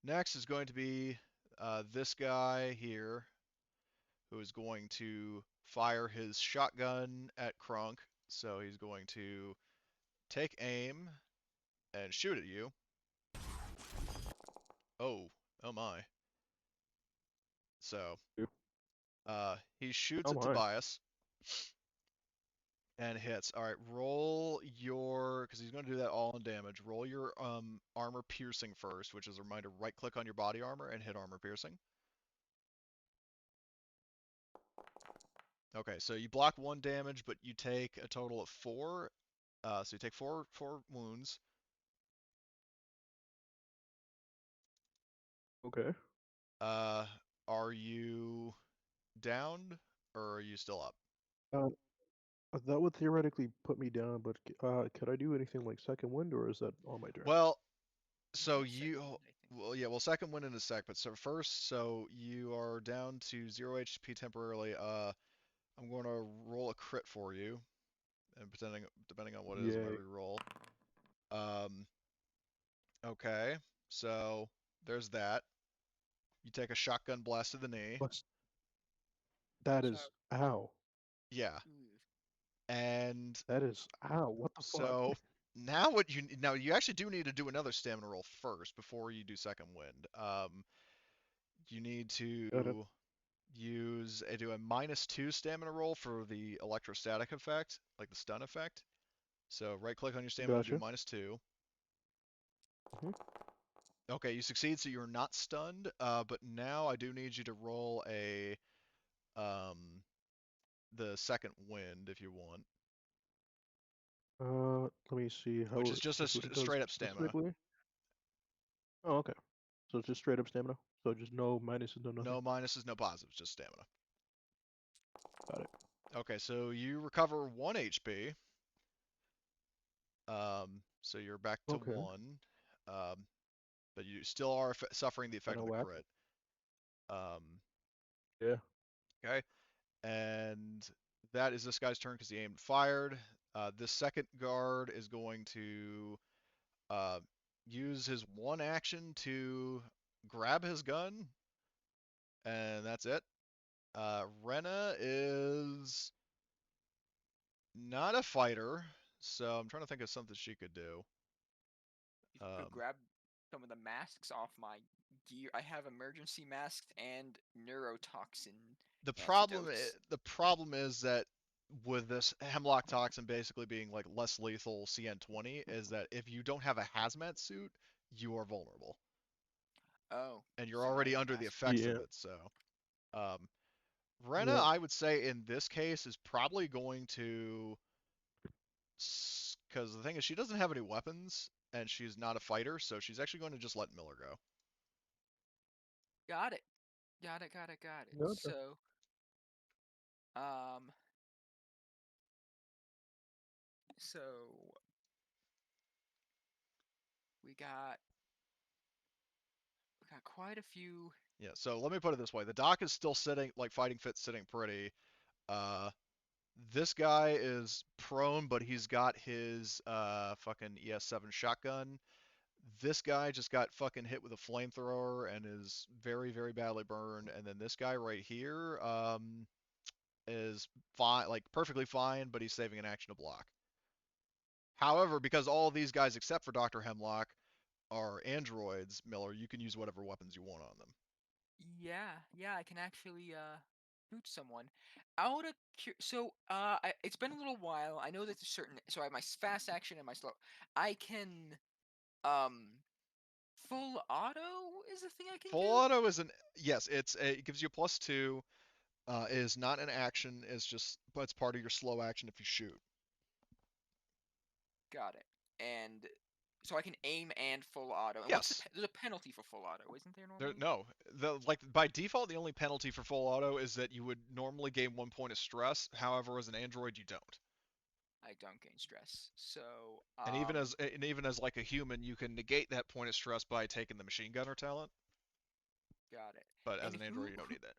Next is going to be this guy here, who is going to fire his shotgun at Krunk. So he's going to take aim and shoot at you. Oh my. So he shoots Oh at my. Tobias and hits. All right, roll your, because he's going to do that all in damage. Roll your armor piercing first, which is a reminder, right click on your body armor and hit armor piercing. Okay, so you block 1 damage, but you take a total of 4. So you take four wounds. Okay. Are you downed or are you still up? Uh, that would theoretically put me down, but could I do anything like second wind, or is that on my turn? Well, so That's second you, wind, I think. well, second wind in a sec, but so first, so you are down to 0 HP temporarily. I'm going to roll a crit for you, and depending on what it is, I might Yay. re-roll. Okay, so there's that. You take a shotgun blast to the knee. What's that? So, Is ow. Yeah, ooh, and That is ow. What the fuck? so now you actually do need to do another stamina roll first before you do second wind. You need Got it. to do a -2 stamina roll for the electrostatic effect, like the stun effect. So right click on your stamina, do Gotcha. -2. Mhm. Okay, you succeed, so you're not stunned. But now I do need you to roll um the second wind if you want, Let me see which how is just what it a does straight up stamina. specifically. Oh, okay. So it's just straight up stamina. So just no minuses, no nothing. No minuses, no positives, just stamina. Got it. Okay, so you recover 1 HP. So you're back to Okay. 1. But you still are suffering the effect Kinda of the whack. crit. Um, Yeah. okay, and that is this guy's turn because he aimed and fired. This second guard is going to uh, use his 1 action to grab his gun, and that's it. Renna is not a fighter, so I'm trying to think of something she could do. if you could grab some of the masks off my gear. I have emergency masks and neurotoxin antidotes. The problem is that with this hemlock toxin basically being like less lethal CN20 is that if you don't have a hazmat suit, you are vulnerable, Oh, and you're so my already under the mask. effects of Yeah. it. So, um, Renna, Yeah. I would say in this case is probably going to, because the thing is she doesn't have any weapons and she's not a fighter, so she's actually going to just let Miller go. Got it. Got it. Got it. Got it. Gotcha. So, um, so we got quite a few. Yeah. So let me put it this way: the doc is still sitting, like fighting fit, sitting pretty. Uh, This guy is prone, but he's got his fucking ES7 shotgun. This guy just got fucking hit with a flamethrower and is very, very badly burned. And then this guy right here is fine, like perfectly fine, but he's saving an action to block. However, because all of these guys except for Doctor Hemlock are androids, Miller, you can use whatever weapons you want on them. Yeah, I can actually shoot someone. It's been a little while. I know that there's certain. So I have my fast action and my slow. I can um full auto is a thing I can Full do. auto is yes, it gives you a +2. Is not an action. But it's part of your slow action if you shoot. Got it. And so I can aim and full auto. And Yes. there's a penalty for full auto, isn't there normally? No, by default, the only penalty for full auto is that you would normally gain 1 point of stress. However, as an android, you don't. I don't gain stress. So And even as like a human, you can negate that point of stress by taking the machine gunner talent. got it. But as And an android, you don't need that.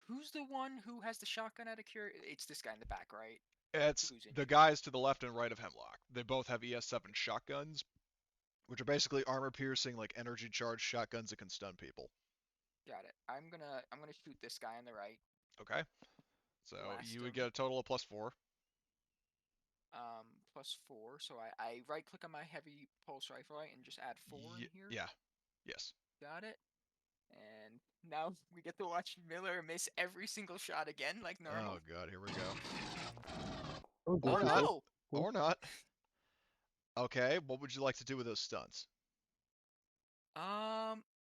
who's the one who has the shotgun out of curiosity? It's this guy in the back, right? It's Who's the injured? guys to the left and right of Hemlock. They both have ES7 shotguns, which are basically armor-piercing, like energy-charged shotguns that can stun people. Got it. I'm gonna shoot this guy on the right. Okay. So Blast you would him. get a total of +4. +4. So I right click on my heavy pulse rifle, right, and just add 4 in here. Yeah. Yes. Got it. And now we get to watch Miller miss every single shot again, like normal. Oh god, here we go. Oh, Oh good. not. no! Or not. Okay, what would you like to do with those stunts?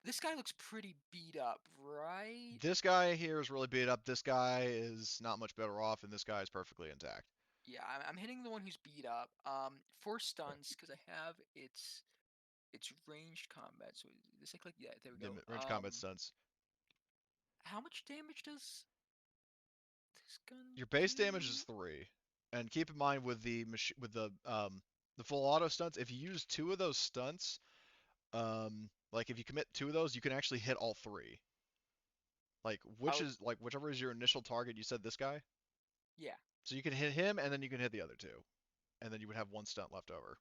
This guy looks pretty beat up, right? This guy here is really beat up. This guy is not much better off, and this guy is perfectly intact. Yeah, I'm hitting the one who's beat up. 4 stunts because I have it's ranged combat. So this like yeah, there we The go. range combat stunts. How much damage does this gun Your base do? damage is 3, and keep in mind with the the full auto stunts, if you use 2 of those stunts, like if you commit 2 of those, you can actually hit all 3. Like Oh, whichever is your initial target. You said this guy, yeah. so you can hit him, and then you can hit the other 2, and then you would have 1 stunt left over.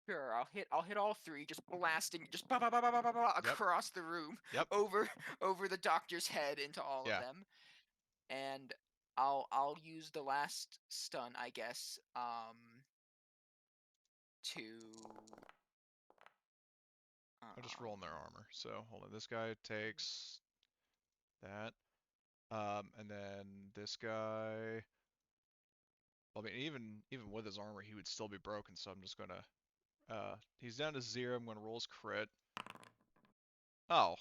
Sure, I'll hit all 3, just blasting, just ba ba ba ba ba ba ba Yep. across the room, Yep. over the doctor's head into all Yeah. of them, and I'll use the last stun, I guess, to. I'm just rolling their armor. So hold on, this guy takes that, and then this guy. I mean, even with his armor, he would still be broken. So I'm just gonna. He's down to 0. I'm gonna roll his crit. Oh,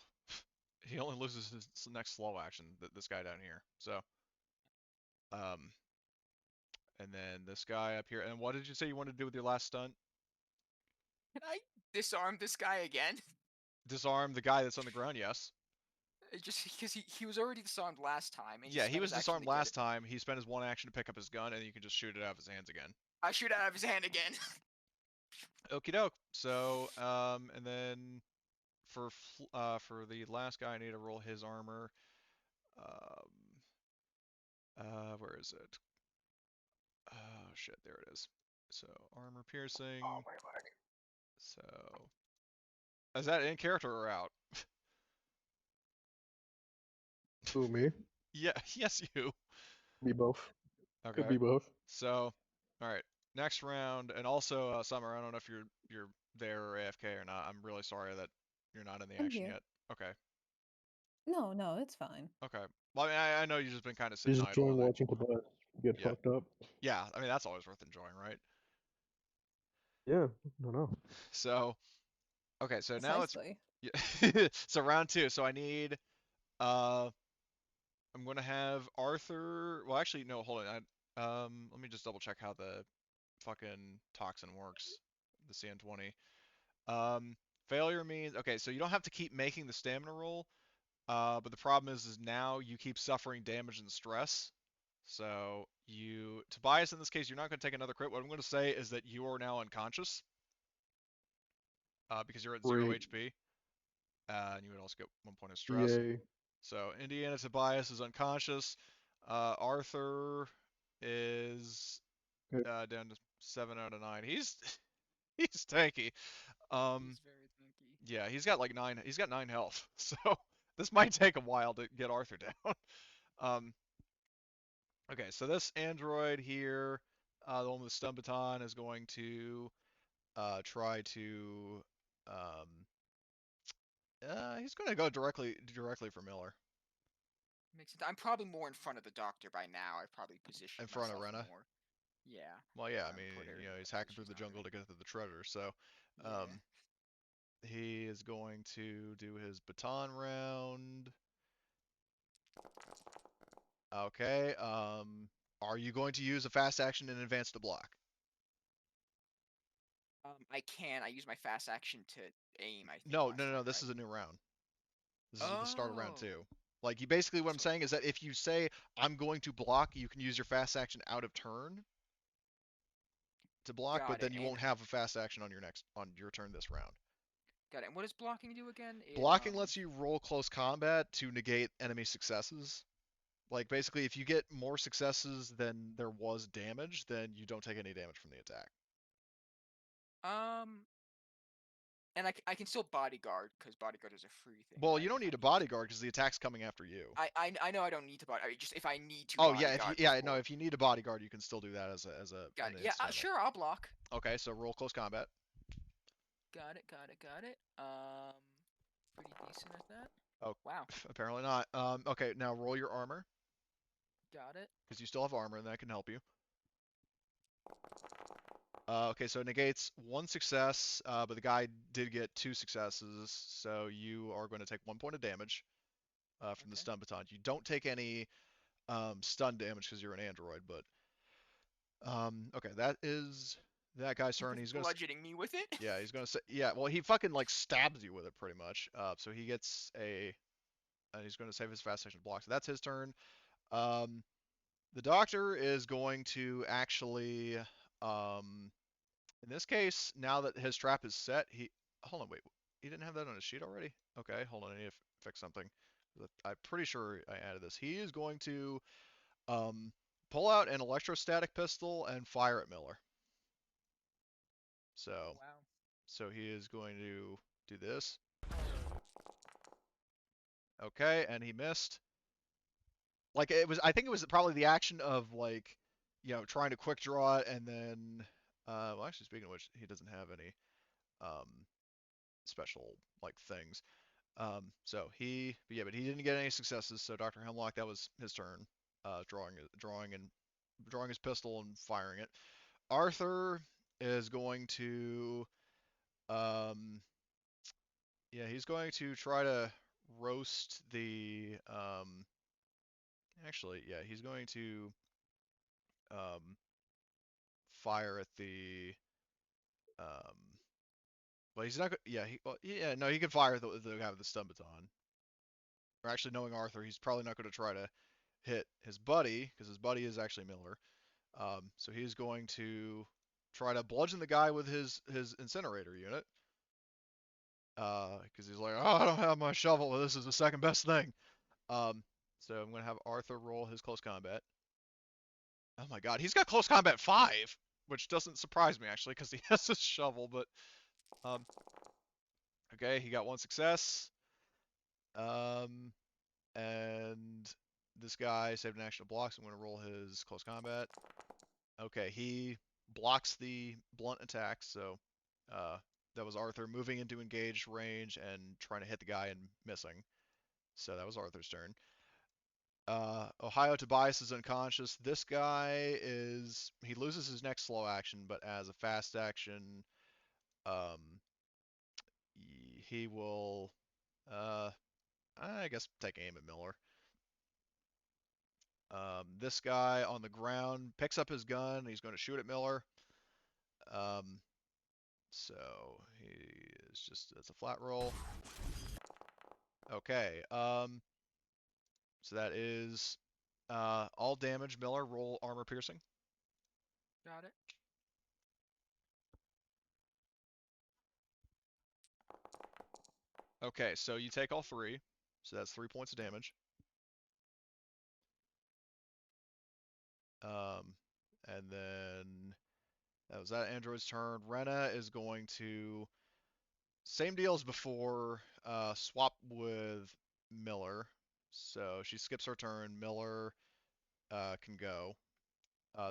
he only loses his next slow action. This guy down here. So, um, and then this guy up here. And what did you say you wanted to do with your last stunt? Can I disarm this guy again? Disarm the guy that's on the ground. Yes. Just because he was already disarmed last time, and he Yeah, he spent was his action disarmed to get last it. time. He spent his 1 action to pick up his gun, and you can just shoot it out of his hands again. I shoot out of his hand again. Okie doke. So, and then for the last guy, I need to roll his armor. Where is it? Oh shit, there it is. So armor piercing. Oh my leg. So, is that in character or out? Who, me? Yeah, yes, you. Be both. Could Okay. be both. So, all right, next round, and also Summer. I don't know if you're there or AFK or not. I'm really sorry that you're not in the I'm action here. yet. Okay. No, no, it's fine. Okay. Well, I mean, I know you've just been kind of sitting Just idle. enjoying watching Tobias get Yeah. fucked up. Yeah. I mean, that's always worth enjoying, right? Yeah, no, no. So, okay. So now it's Precisely. yeah. So round 2. So I need uh, I'm gonna have Arthur. Well, actually, no. Hold on. Let me just double check how the fucking toxin works. The CN20. Failure means okay. So you don't have to keep making the stamina roll. But the problem is now you keep suffering damage and stress. So Tobias, in this case, you're not going to take another crit. What I'm going to say is that you are now unconscious because you're at 0 Great. HP, and you would also get 1 point of stress. Yay. So Indiana Tobias is unconscious. Arthur is down to 7 out of 9. He's he's tanky. He's very tanky. Yeah, he's got like 9. He's got 9 health. So this might take a while to get Arthur down. Okay, so this android here, the one with the stun baton, is going to try to. He's going to go directly for Miller Makes sense. I'm probably more in front of the doctor by now. I've probably positioned in front of myself Renna. more. Yeah. Well, yeah, I I'm mean, put her you know, he's in hacking through the position jungle to already. get to the treasure, so Yeah. he is going to do his baton round. Okay. Are you going to use a fast action in advance to block? I can. I use my fast action to aim. I think. No, last no, no, no. time, This right? is a new round. This is the start of round 2. Oh. Like you basically what I'm So saying is that if you say I'm going to block, you can use your fast action out of turn to block, but got it. then you And won't have a fast action on your turn this round. got it. And what does blocking do again? Blocking lets you roll close combat to negate enemy successes. Like basically if you get more successes than there was damage, then you don't take any damage from the attack. And I can still bodyguard because bodyguard is a free thing, Well, you right? don't If I need a need to. bodyguard because the attack's coming after you. I know I don't need to body. Just if I need to Oh yeah, if you bodyguard no, before. if you need a bodyguard, you can still do that as Got an it. Yeah. incidental. Sure. I'll block. Okay, so roll close combat. Got it. Got it. Got it. Pretty decent at that. Oh, Wow. apparently not. Okay, now roll your armor Got it. because you still have armor and that can help you. Okay, so it negates 1 success, but the guy did get 2 successes, so you are going to take 1 point of damage from the Okay. stun baton. You don't take any stun damage because you're an android, but okay, that is that guy's turn. He's gonna bludgeoning me with it. yeah, he's gonna say yeah. Well, he fucking like stabs you with it pretty much. So he gets a and he's gonna save his fast action block. So that's his turn. Um, the doctor is going to actually in this case, now that his trap is set, hold on, wait, he didn't have that on his sheet already? Okay, hold on, I need to fix something. I'm pretty sure I added this. He is going to pull out an electrostatic pistol and fire at Miller. So, Oh, wow. so he is going to do this. Okay, and he missed. Like I think it was probably the action of like, trying to quick draw it and then, well, actually speaking of which, he doesn't have any um, special like things. So but he didn't get any successes. So Doctor Hemlock, that was his turn, drawing his pistol and firing it. Arthur is going to, um, yeah, he's going to try to roast the, actually, yeah, he's going to um, fire at the, um, well, he's not, yeah, no, he can fire at the guy with the stun baton. Or actually, knowing Arthur, he's probably not going to try to hit his buddy because his buddy is actually Miller. So he's going to try to bludgeon the guy with his incinerator unit. Because he's like, oh, I don't have my shovel. This is the second best thing. So I'm going to have Arthur roll his close combat. Oh my god, he's got close combat 5, which doesn't surprise me actually because he has his shovel. But okay, he got 1 success. And this guy saved an action to block, so I'm going to roll his close combat. Okay, he blocks the blunt attack, so that was Arthur moving into engaged range and trying to hit the guy and missing. So that was Arthur's turn. Ohio Tobias is unconscious. This guy he loses his next slow action, but as a fast action, um, he will, I guess, take aim at Miller. This guy on the ground picks up his gun. He's going to shoot at Miller. So he is it's a flat roll. Okay. So that is all damage. Miller, roll armor piercing. Got it. Okay, so you take all 3. So that's 3 points of damage. And then that was that android's turn. Renna is going to same deal as before. Swap with Miller. So she skips her turn. Miller can go.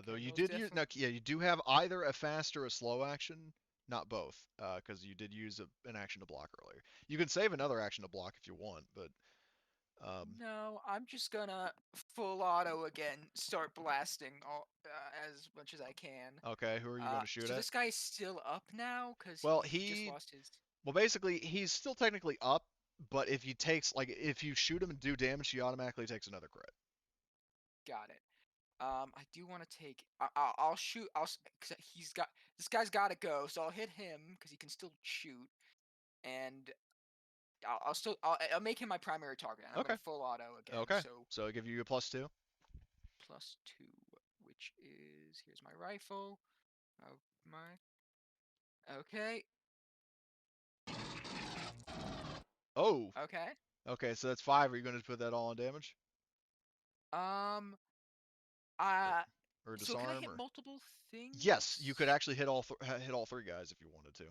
Though Okay, you most did use definitely. you do have either a fast or a slow action, not both, because you did use an action to block earlier. You can save another action to block if you want, but No, I'm just gonna full auto again, start blasting as much as I can. okay, who are you going to shoot So at? this guy's still up now because Well, he just lost his. basically he's still technically up, but if you shoot him and do damage, he automatically takes another crit. Got it. I do want to take. I'll shoot. Cause this guy's got to go, so I'll hit him because he can still shoot, and I'll make him my primary target. And I'm Okay. gonna full auto again. Okay. So So I give you a +2. +2, which is here's my rifle. Oh my. Okay. Oh. Okay. Okay, so that's 5. Are you going to put that all on damage? Um. Or So can I disarm hit or? multiple things? Yes, you could actually hit all 3 guys if you wanted to.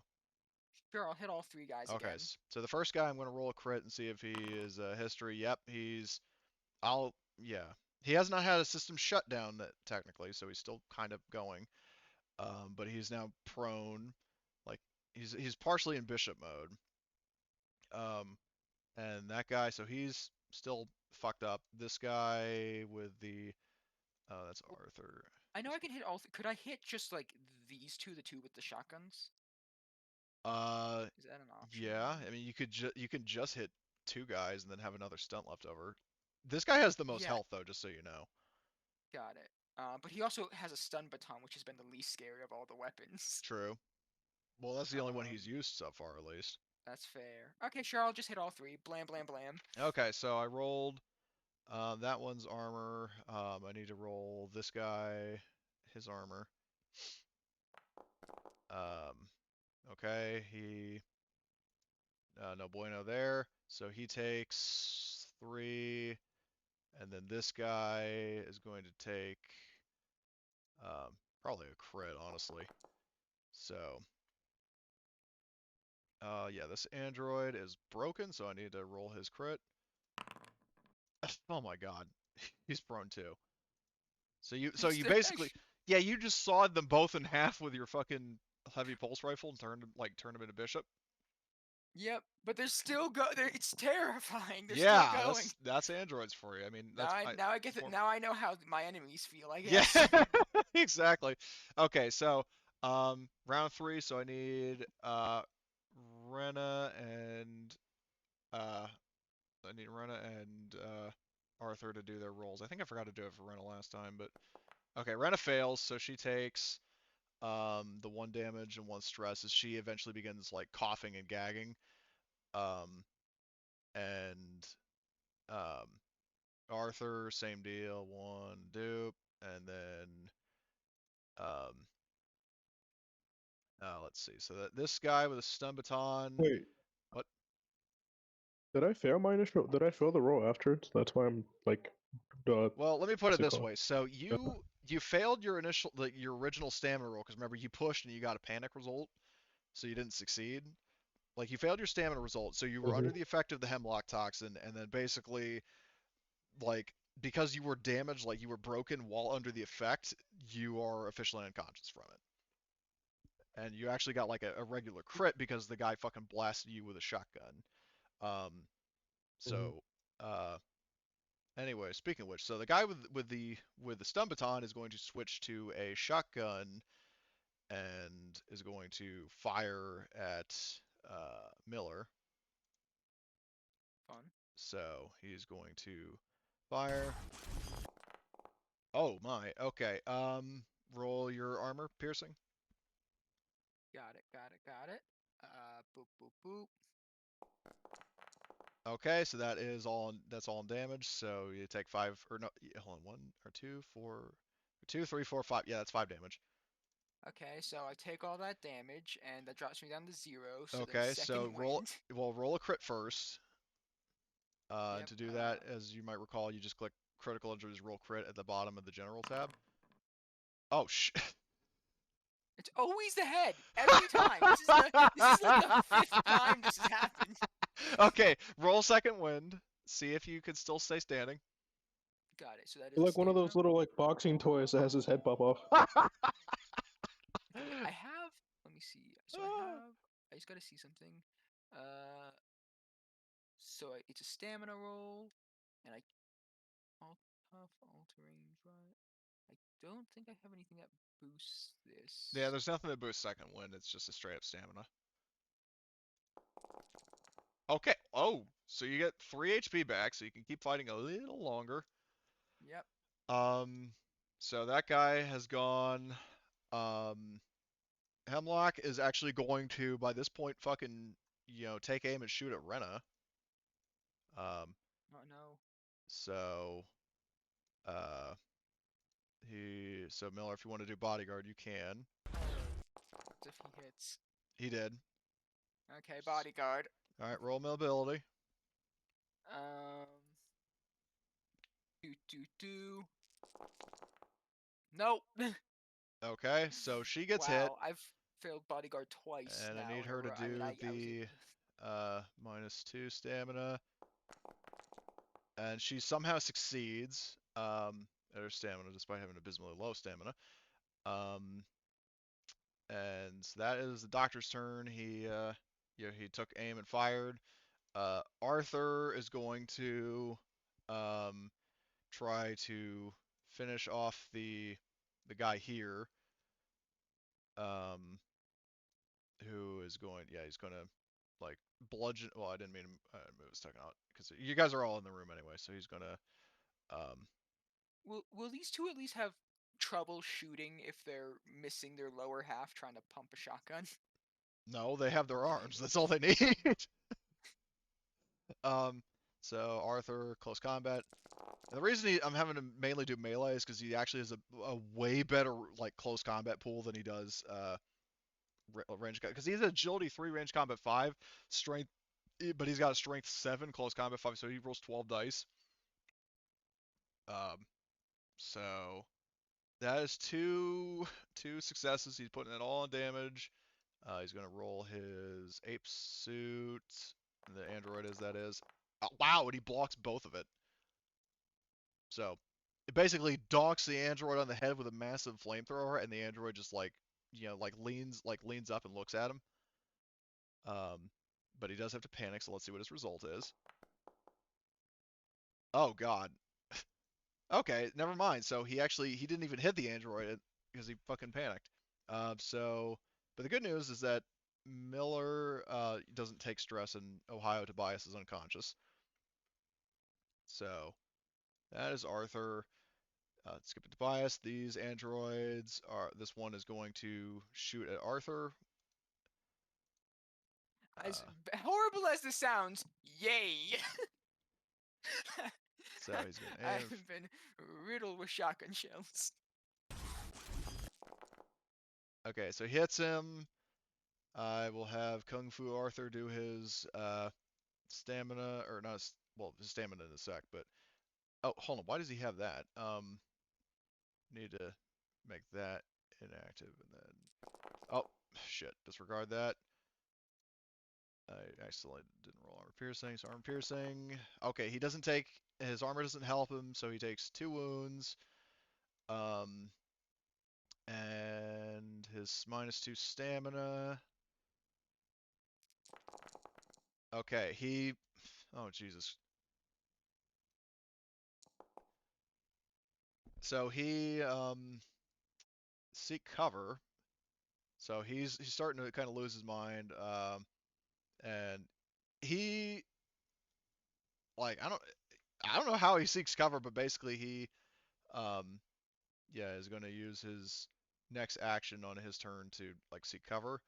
Sure, I'll hit all 3 guys Okay, again. so the first guy I'm going to roll a crit and see if he is history. Yep, yeah. He has not had a system shutdown technically, so he's still kind of going. But he's now prone, like he's partially in bishop mode. And that guy, so he's still fucked up. This guy with the, that's Arthur. I know I can hit all. Could I hit just like these two, the two with the shotguns? Uh, Is that an option? yeah. I mean, you can just hit 2 guys and then have another stunt left over. This guy has the most Yeah. health though, just so you know. Got it. But he also has a stun baton, which has been the least scary of all the weapons. True. Well, that's the only one he's Um, used so far, at least. That's fair. Okay, sure, I'll just hit all three. Blam, blam, blam. Okay, so I rolled that one's armor. I need to roll this guy, his armor. Okay, he no bueno there. So he takes 3, and then this guy is going to take probably a crit, honestly. So yeah, this android is broken, so I need to roll his crit. Oh my god, he's prone too. So you basically, yeah, you just sawed them both in half with your fucking heavy pulse rifle and turned them into bishop. Yep, but they're still it's terrifying. They're Yeah, still going. that's androids for you. I mean, that's Now I get it. Now I know how my enemies feel. I yeah, guess. exactly. Okay, so round 3. So I need Renna and Arthur to do their rolls. I think I forgot to do it for Renna last time, but okay, Renna fails, so she takes the 1 damage and 1 stress as she eventually begins like coughing and gagging. And Arthur, same deal, 1 dupe, and then um, let's see. So that this guy with a stun baton. Wait. What? Did I fail my initial? Did I fail the roll afterwards? That's why I'm like. Well, let me put What's it it this called? way. So you failed your your original stamina roll because remember you pushed and you got a panic result, so you didn't succeed. Like you failed your stamina result, so you were under the effect of the hemlock toxin, and then basically like because you were damaged, like you were broken while under the effect, you are officially unconscious from it. And you actually got like a regular crit because the guy fucking blasted you with a shotgun. Um, so anyway, speaking of which, so the guy with the stun baton is going to switch to a shotgun and is going to fire at Miller. Fun. So he's going to fire. Oh my. Okay. Roll your armor piercing. Got it. Got it. Boop, boop, boop. Okay, so that's all in damage. So you take 5 or no, hold on, 1 or 2, 4, 2, 3, 4, 5. Yeah, that's 5 damage. Okay, so I take all that damage, and that drops me down to 0. So then Okay, so second wind. roll a crit first. Yep, To do that, as you might recall, you just click critical injuries roll crit at the bottom of the general tab. Oh It's always the head every time. This is like the 5th time this has happened. Okay, roll second wind. See if you can still stay standing. Got it. So that is Like one of those little like boxing toys that has his head pop off. I have. Let me see. So I just gotta see something. So it's a stamina roll, and tough, alter range, right? I don't think I have anything that boosts this. Yeah, there's nothing that boosts second wind. It's just a straight up stamina. Okay. Oh, so you get 3 HP back, so you can keep fighting a little longer. Yep. So that guy has gone. Hemlock is actually going to, by this point, fucking, take aim and shoot at Renna. Oh no. So, so Miller, if you want to do bodyguard, you can. If he hits. He did. Okay, bodyguard. All right, roll mobility. Do. Nope. Okay, so she gets hit. Wow, I've failed bodyguard twice And now. I need her to do I mean, the -2 stamina. And she somehow succeeds at her stamina despite having abysmally low stamina. And that is the doctor's turn. He took aim and fired. Arthur is going to try to finish off the guy here. who is going. Yeah, he's gonna like bludgeon. Well, I didn't mean to move his second out because you guys are all in the room anyway. So he's gonna. Will these two at least have trouble shooting if they're missing their lower half trying to pump a shotgun? No, they have their arms. That's all they need. So Arthur, close combat. And the reason I'm having to mainly do melee is because he actually has a way better like close combat pool than he does range combat. Because he's agility 3, range combat 5, strength, but he's got a strength 7, close combat 5, so he rolls 12 dice. So that is two successes. He's putting it all on damage. He's gonna roll his ape suit. The android is that is. Oh, wow, and he blocks both of it. So it basically docks the android on the head with a massive flamethrower, and the android just like leans up and looks at him. But he does have to panic, so let's see what his result is. Oh god. Okay, never mind. So he didn't even hit the android because he fucking panicked. But the good news is that Miller doesn't take stress, and Ohio Tobias is unconscious. So that is Arthur. Skip it to Tobias. These androids are. This one is going to shoot at Arthur. As horrible as this sounds, yay! So he's gonna aim. I've been riddled with shotgun shells. Okay, so he hits him. I will have Kung Fu Arthur do his stamina, or not, his stamina in a sec, but, oh, hold on, why does he have that? Need to make that inactive, and then, oh, shit, disregard that. I accidentally didn't roll armor piercing, so armor piercing. Okay, he doesn't take, his armor doesn't help him, so he takes 2 wounds. And his -2 stamina. Okay, oh Jesus. So he seek cover. So he's starting to kind of lose his mind, and he like I don't know how he seeks cover, but basically he is going to use his next action on his turn to like seek cover.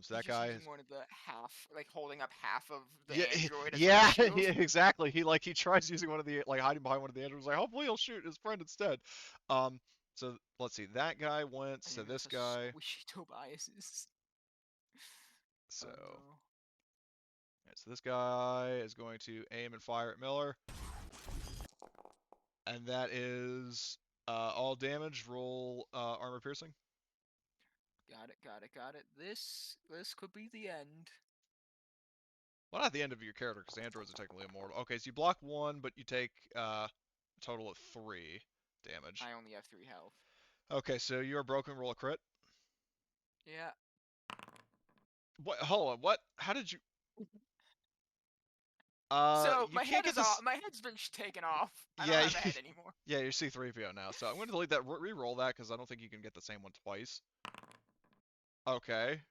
So that He's just guy using one of the half, like holding up half of the yeah, android as yeah, like a shield. yeah, exactly. He tries using one of the like hiding behind one of the androids. Like hopefully he'll shoot his friend instead. So let's see. That guy went. So And this that's how guy. squishy Tobias is. So, Oh, no. so this guy is going to aim and fire at Miller, and that is all damage. Roll armor piercing. Got it. This could be the end. Well, not the end of your character, because androids are technically immortal. Okay, so you block 1, but you take a total of 3 damage. I only have 3 health. Okay, so you are broken. Roll a crit. Yeah. What? Hold on. What? How did you? So You my can't head get is this. off. My head's been taken off. I Yeah, don't have a head anymore. yeah, you're C3PO now. So I'm going to delete that. Re-roll that because I don't think you can get the same one twice. Okay.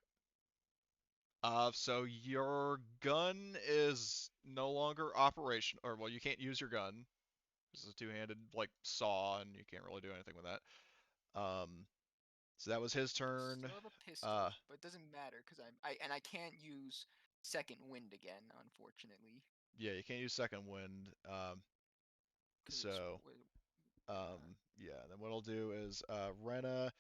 So your gun is no longer operation, or well, you can't use your gun. This is a two-handed like saw, and you can't really do anything with that. So that was his turn. Still have a pistol, but it doesn't matter because I can't use second wind again, unfortunately. Yeah, you can't use second wind. So yeah. Then what I'll do is Renna.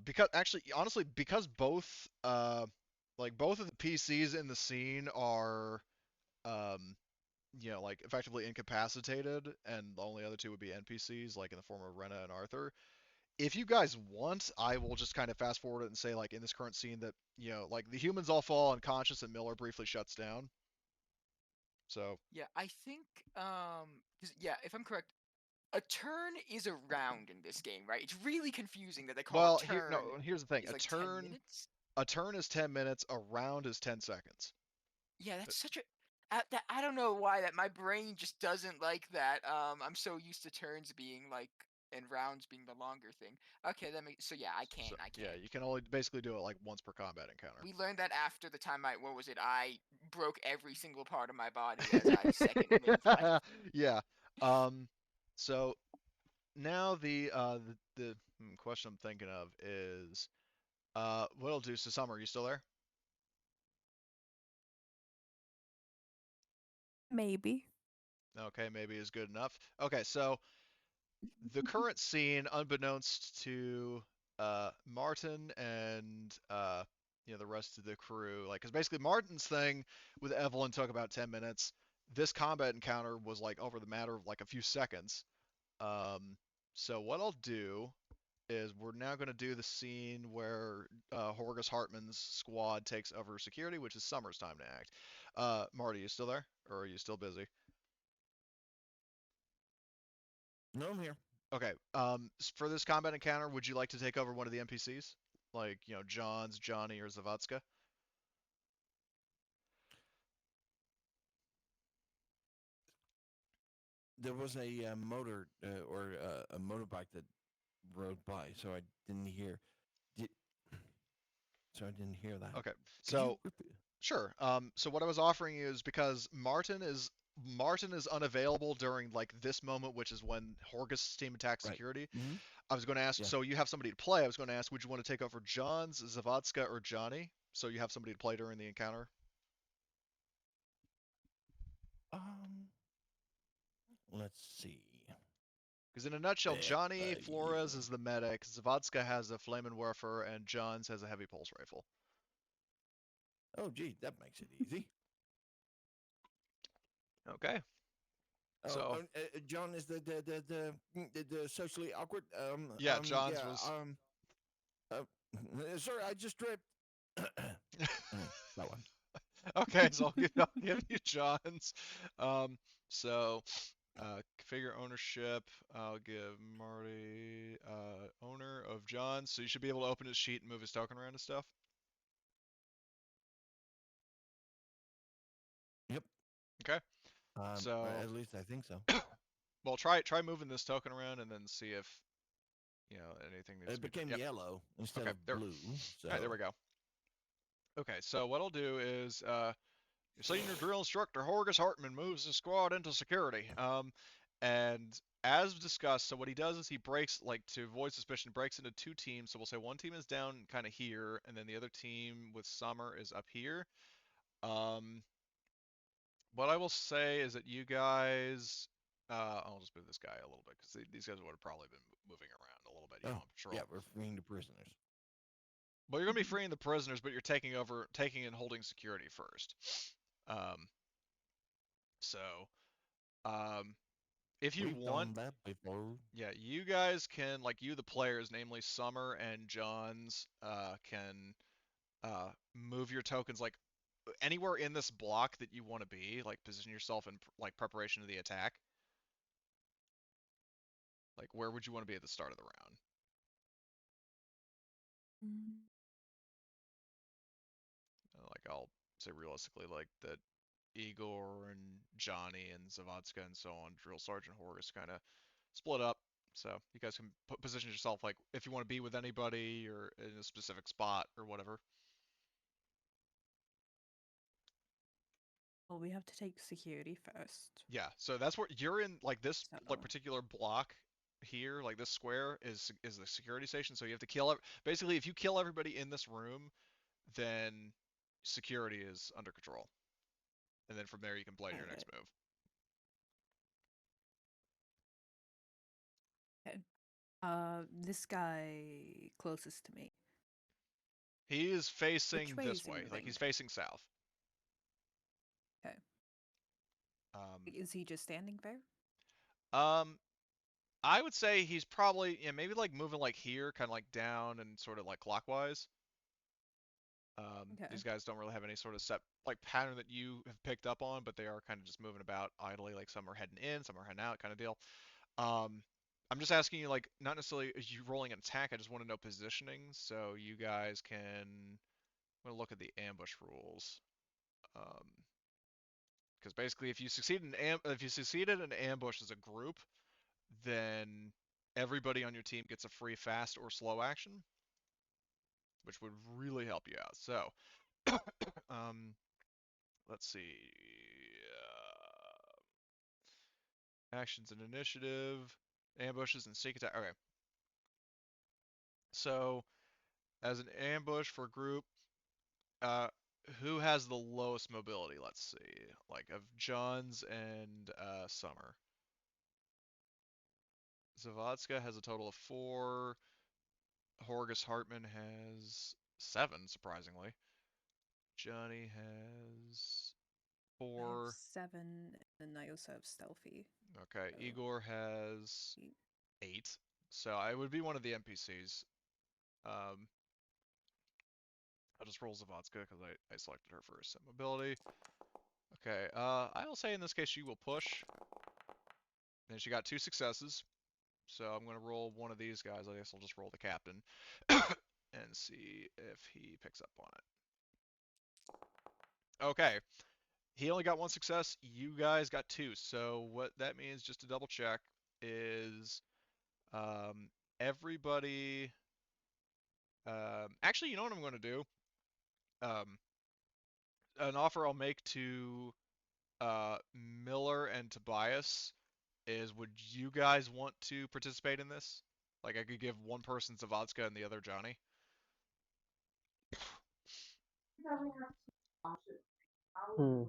Because actually, honestly, because both both of the PCs in the scene are like effectively incapacitated, and the only other two would be NPCs, like in the form of Renna and Arthur. If you guys want, I will just kind of fast forward it and say, like, in this current scene that, like, the humans all fall unconscious and Miller briefly shuts down. So. Yeah, I think, yeah, if I'm correct, a turn is a round in this game, right? It's really confusing that they call a turn. Here's the thing. Is like 10 minutes? A turn is 10 minutes, a round is 10 seconds. Yeah, that's such a... I don't know why that my brain just doesn't like that. I'm so used to turns being like and rounds being the longer thing. Okay, so yeah, I can. Yeah, you can only basically do it like once per combat encounter. We learned that after the time I broke every single part of my body as I second lived life. Yeah. So now the question I'm thinking of is what I'll do. So Summer, are you still there? Maybe. Okay, maybe is good enough. Okay, so the current scene, unbeknownst to Martin and the rest of the crew, like, because basically Martin's thing with Evelyn took about 10 minutes. This combat encounter was like over the matter of like a few seconds. So what I'll do is we're now going to do the scene where Horgus Hartman's squad takes over security, which is Summer's time to act. Marty, you still there, or are you still busy? No, I'm here. Okay. For this combat encounter, would you like to take over one of the NPCs, like John's, Johnny, or Zavadska? There was a motor or a motorbike that rode by, so I didn't hear. Did, so I didn't hear that. Okay. Could you So repeat? sure. So what I was offering you is because Martin is unavailable during like this moment, which is when Horgus' team attacks Right. security. Mm-hmm. I was going to ask, Yeah. so you have somebody to play. I was going to ask, would you want to take over John's, Zavadska, or Johnny? So you have somebody to play during the encounter. Let's see. Because in a nutshell, Johnny Flores Yeah. is the medic, Zavadska has a Flammenwerfer, and John's has a heavy pulse rifle. Oh, gee, that makes it easy. Okay. Oh, So John is the socially awkward. yeah, John's Yeah. was Sorry, I just tripped. That one. okay. So I'll give you John's. So configure ownership. I'll give Marty owner of John. So you should be able to open his sheet and move his token around and stuff. Yep. Okay. So at least I think so. well, try moving this token around and then see if anything needs It to be done. became Yep. yellow instead Okay, of there. blue. So All right, there we go. Okay, so what I'll do is your senior drill instructor Horgus Hartman moves the squad into security. And as discussed, so what he does is he breaks, like, to avoid suspicion, breaks into two teams. So we'll say one team is down kind of here, and then the other team with Summer is up here. What I will say is that you guys, I'll just move this guy a little bit because these guys would have probably been moving around a little bit, on patrol. yeah, we're freeing the prisoners. Well, you're gonna be freeing the prisoners, but you're taking and holding security first. So, if you We've want, done that before. yeah, you guys can, like, you the players, namely Summer and Johns, can move your tokens like anywhere in this block that you want to be, like position yourself in like preparation of the attack. Like, where would you want to be at the start of the round? Like, I'll say realistically, like that Igor and Johnny and Zavadska and so on, Drill Sergeant Horus kind of split up. So you guys can position yourself like if you want to be with anybody or in a specific spot or whatever. Well, we have to take security first. Yeah, so that's where you're in, like this like So- particular block here, like this square is the security station. So you have to kill basically if you kill everybody in this room, then security is under control. And then from there you can play your next move. Okay. This guy closest to me. He is facing way this is he way, like moving? he's facing south. Okay. Um, Is he just standing there? I would say he's probably maybe like moving like here, kind of like down and sort of like clockwise. Okay. These guys don't really have any sort of set like pattern that you have picked up on, but they are kind of just moving about idly. Like some are heading in, some are heading out, kind of deal. I'm just asking you, like, not necessarily are you rolling an attack. I just want to know positioning, so you guys can. I'm gonna look at the ambush rules. Because basically, if you succeed in an ambush as a group, then everybody on your team gets a free fast or slow action, which would really help you out. So, let's see. Actions and initiative, ambushes and sneak attack. Okay. So, as an ambush for a group, who has the lowest mobility? Let's see. Like of John's and Summer. Zavadska has a total of 4. Horgus Hartman has 7, surprisingly. Johnny has I have 4. 7, and I also have stealthy. Okay, So Igor has 8. 8. So I would be one of the NPCs. I'll just roll Zavadska because I selected her first. So mobility. Okay, I will say in this case she will push. And she got 2 successes. So I'm going to roll one of these guys. I guess I'll just roll the captain and see if he picks up on it. Okay, he only got 1 success. You guys got 2. So what that means, just to double check, is everybody. Actually, you know what I'm going to do? An offer I'll make to Miller and Tobias is, would you guys want to participate in this? Like, I could give one person Zavadska and the other Johnny. Hmm.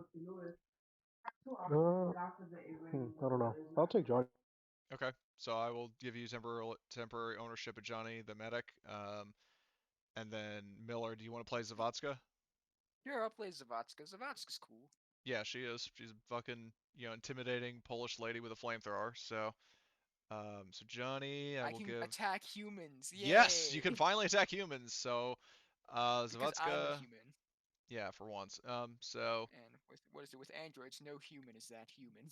I don't know. I'll take Johnny. Okay, so I will give you temporary ownership of Johnny the medic. And then Miller, do you want to play Zavadska? Sure, I'll play Zavadska. Zavadska's cool. Yeah, she is. She's a fucking, intimidating Polish lady with a flamethrower. So, so Johnny, I I will can give. attack humans. Yes, you Yay! can finally attack humans. So, Because I'm a Zavadska, human. yeah, for once. So, And with what is it with androids? No human is that human.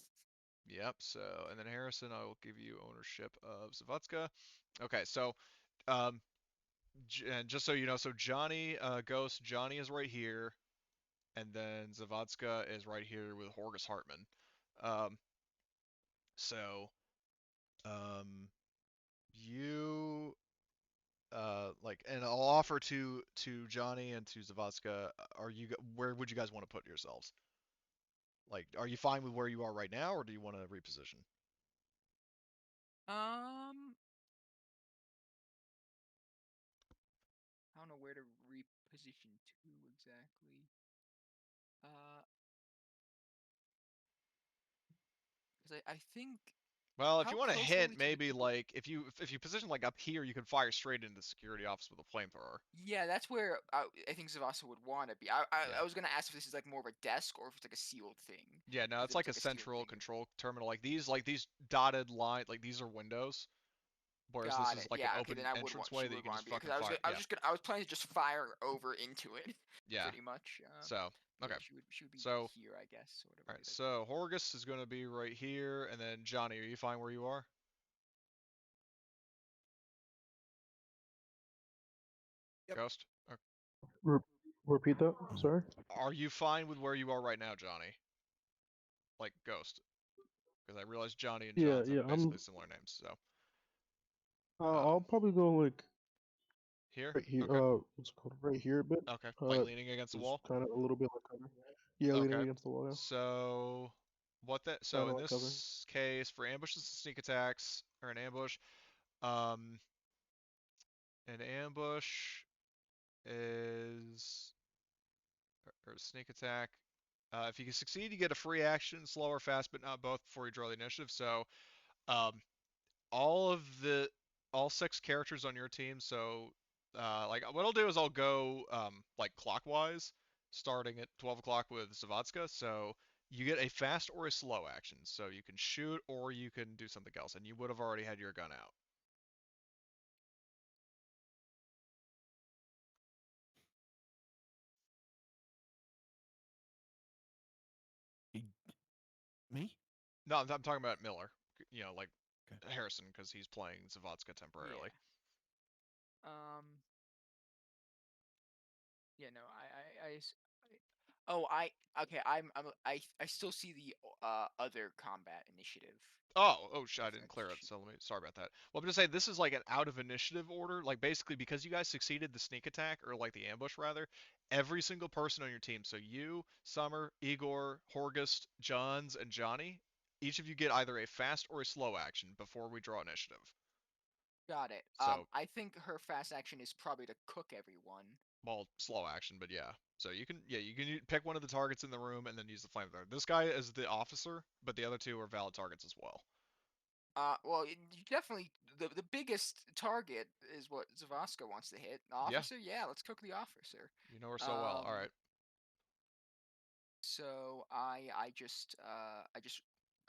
yep. So, and then Harrison, I will give you ownership of Zavadska. Okay, so, um, and just so you know, so Johnny, Ghost, Johnny is right here, and then Zavadska is right here with Horgus Hartman. Um, so, um, you, like, and I'll offer to Johnny and to Zavadska. Where would you guys want to put yourselves? Like, are you fine with where you are right now, or do you want to reposition? I don't know where to reposition to exactly. Because I think. Well, if How you want a close are we hint, to the maybe door? like if you position like up here, you can fire straight into the security office with a flamethrower. Yeah, that's where I think Zavasa would want to be. Yeah. I was gonna ask if this is like more of a desk or if it's like a sealed thing. Yeah, no, Because it's if it's like a like a sealed central thing, control terminal. Like these dotted line, like these are windows, whereas this got it. is like an Yeah, okay, then open I would want. entranceway She that you would can want to just be because fucking fire. Yeah, I was planning to just fire over into it, yeah. pretty much. So, Yeah, okay. she would be So, here, I guess, or all whatever. right. So Horgus is going to be right here, and then Johnny, are you fine where you are? Yep. Ghost? Re- repeat that. Sorry. Are you fine with where you are right now, Johnny? Like Ghost? Because I realize Johnny and Yeah, John's have yeah. basically similar names. So, I'll probably go like here? right here. Okay. What's it called? Right here a bit. Okay. Like leaning against the Just wall? kind of a little bit like cover. Yeah, leaning Okay. against the wall. Yeah. So Kind so of in like cover. this case for ambushes and sneak attacks or an ambush, um an ambush is or a sneak attack. If you can succeed, you get a free action, slow or fast, but not both before you draw the initiative. So um all of the all 6 characters on your team, so like what I'll do is I'll go like clockwise, starting at 12 o'clock with Zavadska. So you get a fast or a slow action. So you can shoot or you can do something else, and you would have already had your gun out. Me? No, I'm talking about Miller. Like Okay. Harrison, because he's playing Zavadska temporarily. Yeah. Yeah, no, Oh, okay. I still see the other combat initiative. Oh, I didn't That's clear it, so sorry about that. Well, I'm just saying this is like an out of initiative order, like basically because you guys succeeded the sneak attack or like the ambush rather. Every single person on your team, so you, Summer, Igor, Horgust, Johns, and Johnny, each of you get either a fast or a slow action before we draw initiative. Got it. So, I think her fast action is probably to cook everyone. well, slow action, but yeah. So you can pick one of the targets in the room and then use the flamethrower. This guy is the officer, but the other two are valid targets as well. Well, you definitely the biggest target is what Zavaska wants to hit. The Yeah. officer, yeah, let's cook the officer. You know her so well. All right. So I just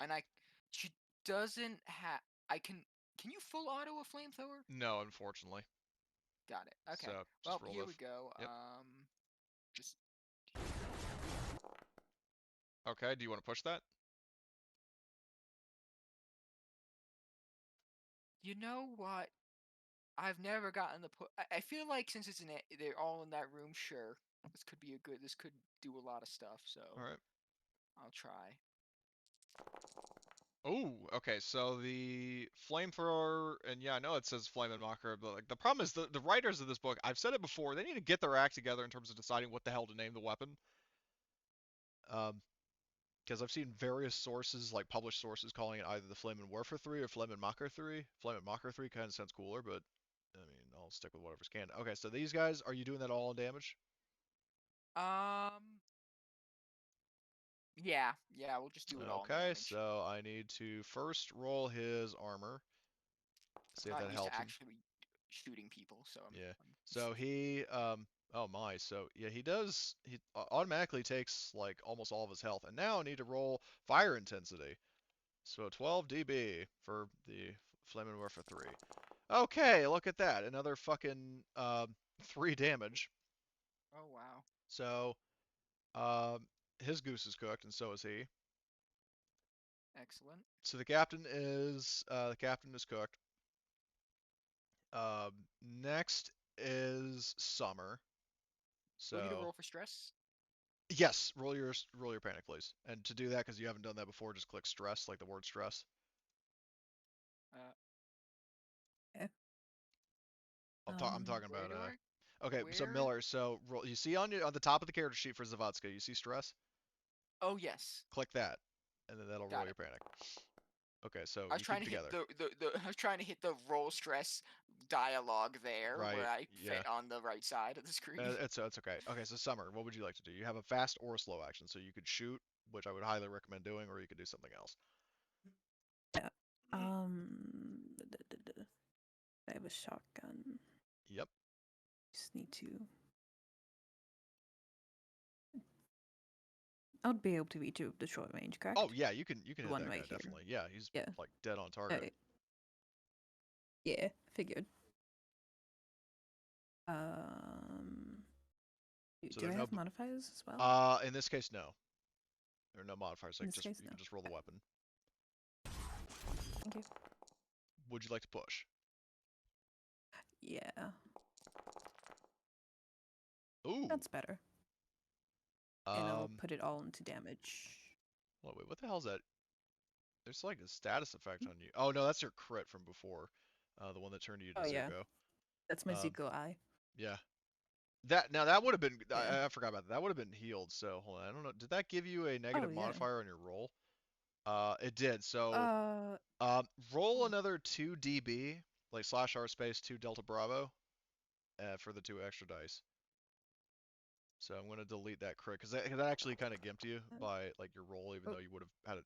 and I she doesn't have can you full auto a flamethrower? No, unfortunately. Got it. Okay. So just Well, roll here with. we go. Yep. Just Okay. Do you want to push that? you know what? I've never gotten the put. I feel like since they're all in that room, sure. This could do a lot of stuff, so All right. I'll try. Oh, okay. So the flamethrower, and yeah, I know it says flame and mocker, but like the problem is the writers of this book. I've said it before. They need to get their act together in terms of deciding what the hell to name the weapon. Because I've seen various sources, like published sources, calling it either the Flame and Warfare 3 or Flame and Mocker 3. Flame and Mocker 3 kind of sounds cooler, but I mean, I'll stick with whatever's canon. Okay, so these guys, are you doing that all on damage? Yeah, we'll just do it all in Okay, damage. so I need to first roll his armor. See I'm if not that used to helps him. actually shooting people, so Yeah. I'm So he, oh my, so yeah, he does, he automatically takes like almost all of his health. And now I need to roll fire intensity. So 12 dB for the Flame and Warfare 3. Okay, look at that. Another fucking 3 damage. Oh wow. So his goose is cooked, and so is he. Excellent. So the captain is cooked. Um, Next is Summer. Do we need to So roll for stress? yes, roll your panic, please. And to do that, because you haven't done that before, just click stress, like the word stress. I'm talking Where about do I? Okay, so Where? Miller, so roll, you see on the top of the character sheet for Zavadska, you see stress? Oh yes. Click that, and then that'll roll Got your it. panic. Okay, so I was you keep trying it to hit together. I was trying to hit the roll stress dialogue there Right, where I yeah. fit on the right side of the screen. It's okay. Okay, so Summer, what would you like to do? You have a fast or a slow action, so you could shoot, which I would highly recommend doing, or you could do something else. Yeah. I have a shotgun. Yep. Just need to. I would be able to reach the short range, correct? Oh yeah, you can hit one that guy right here. definitely. Yeah, he's Yeah. like dead on target. Alright. Yeah, figured. So Do I there are have no modifiers as well? in this case no. There are no modifiers. In Like this just case, you no. can just roll the Okay. weapon. Thank you. Would you like to push? Yeah, Ooh. that's better. And I'll Um. put it all into damage. Wait, what the hell is that? There's like a status effect on you. Oh no, that's your crit from before. The one that turned you to Oh yeah, Zuko. that's my Um. Zuko eye. Yeah. That would have been. Yeah. I forgot about that. That would have been healed. So hold on. I don't know. Did that give you a Oh negative yeah. modifier on your roll? It did. So Uh. roll another 2 dB, like /r space 2 delta bravo, for the 2 extra dice. So I'm gonna delete that crit because that actually kind of gimped you by like your roll, even Oh. though you would have had it.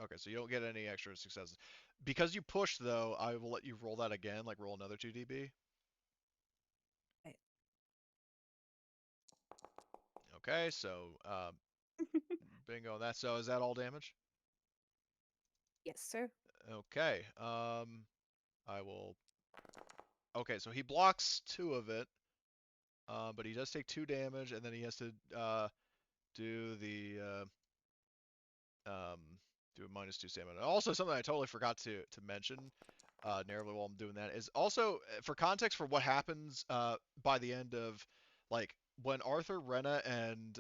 Okay, so you don't get any extra successes. Because you pushed though, I will let you roll that again, like roll another 2 dB. Right. Okay, so bingo on that. So is that all damage? Yes, sir. Okay. I will. Okay, so he blocks 2 of it, but he does take 2 damage, and then he has to do the um, do a -2 stamina. Also, something I totally forgot to mention narratively while I'm doing that is also for context for what happens by the end of like when Arthur, Renna, and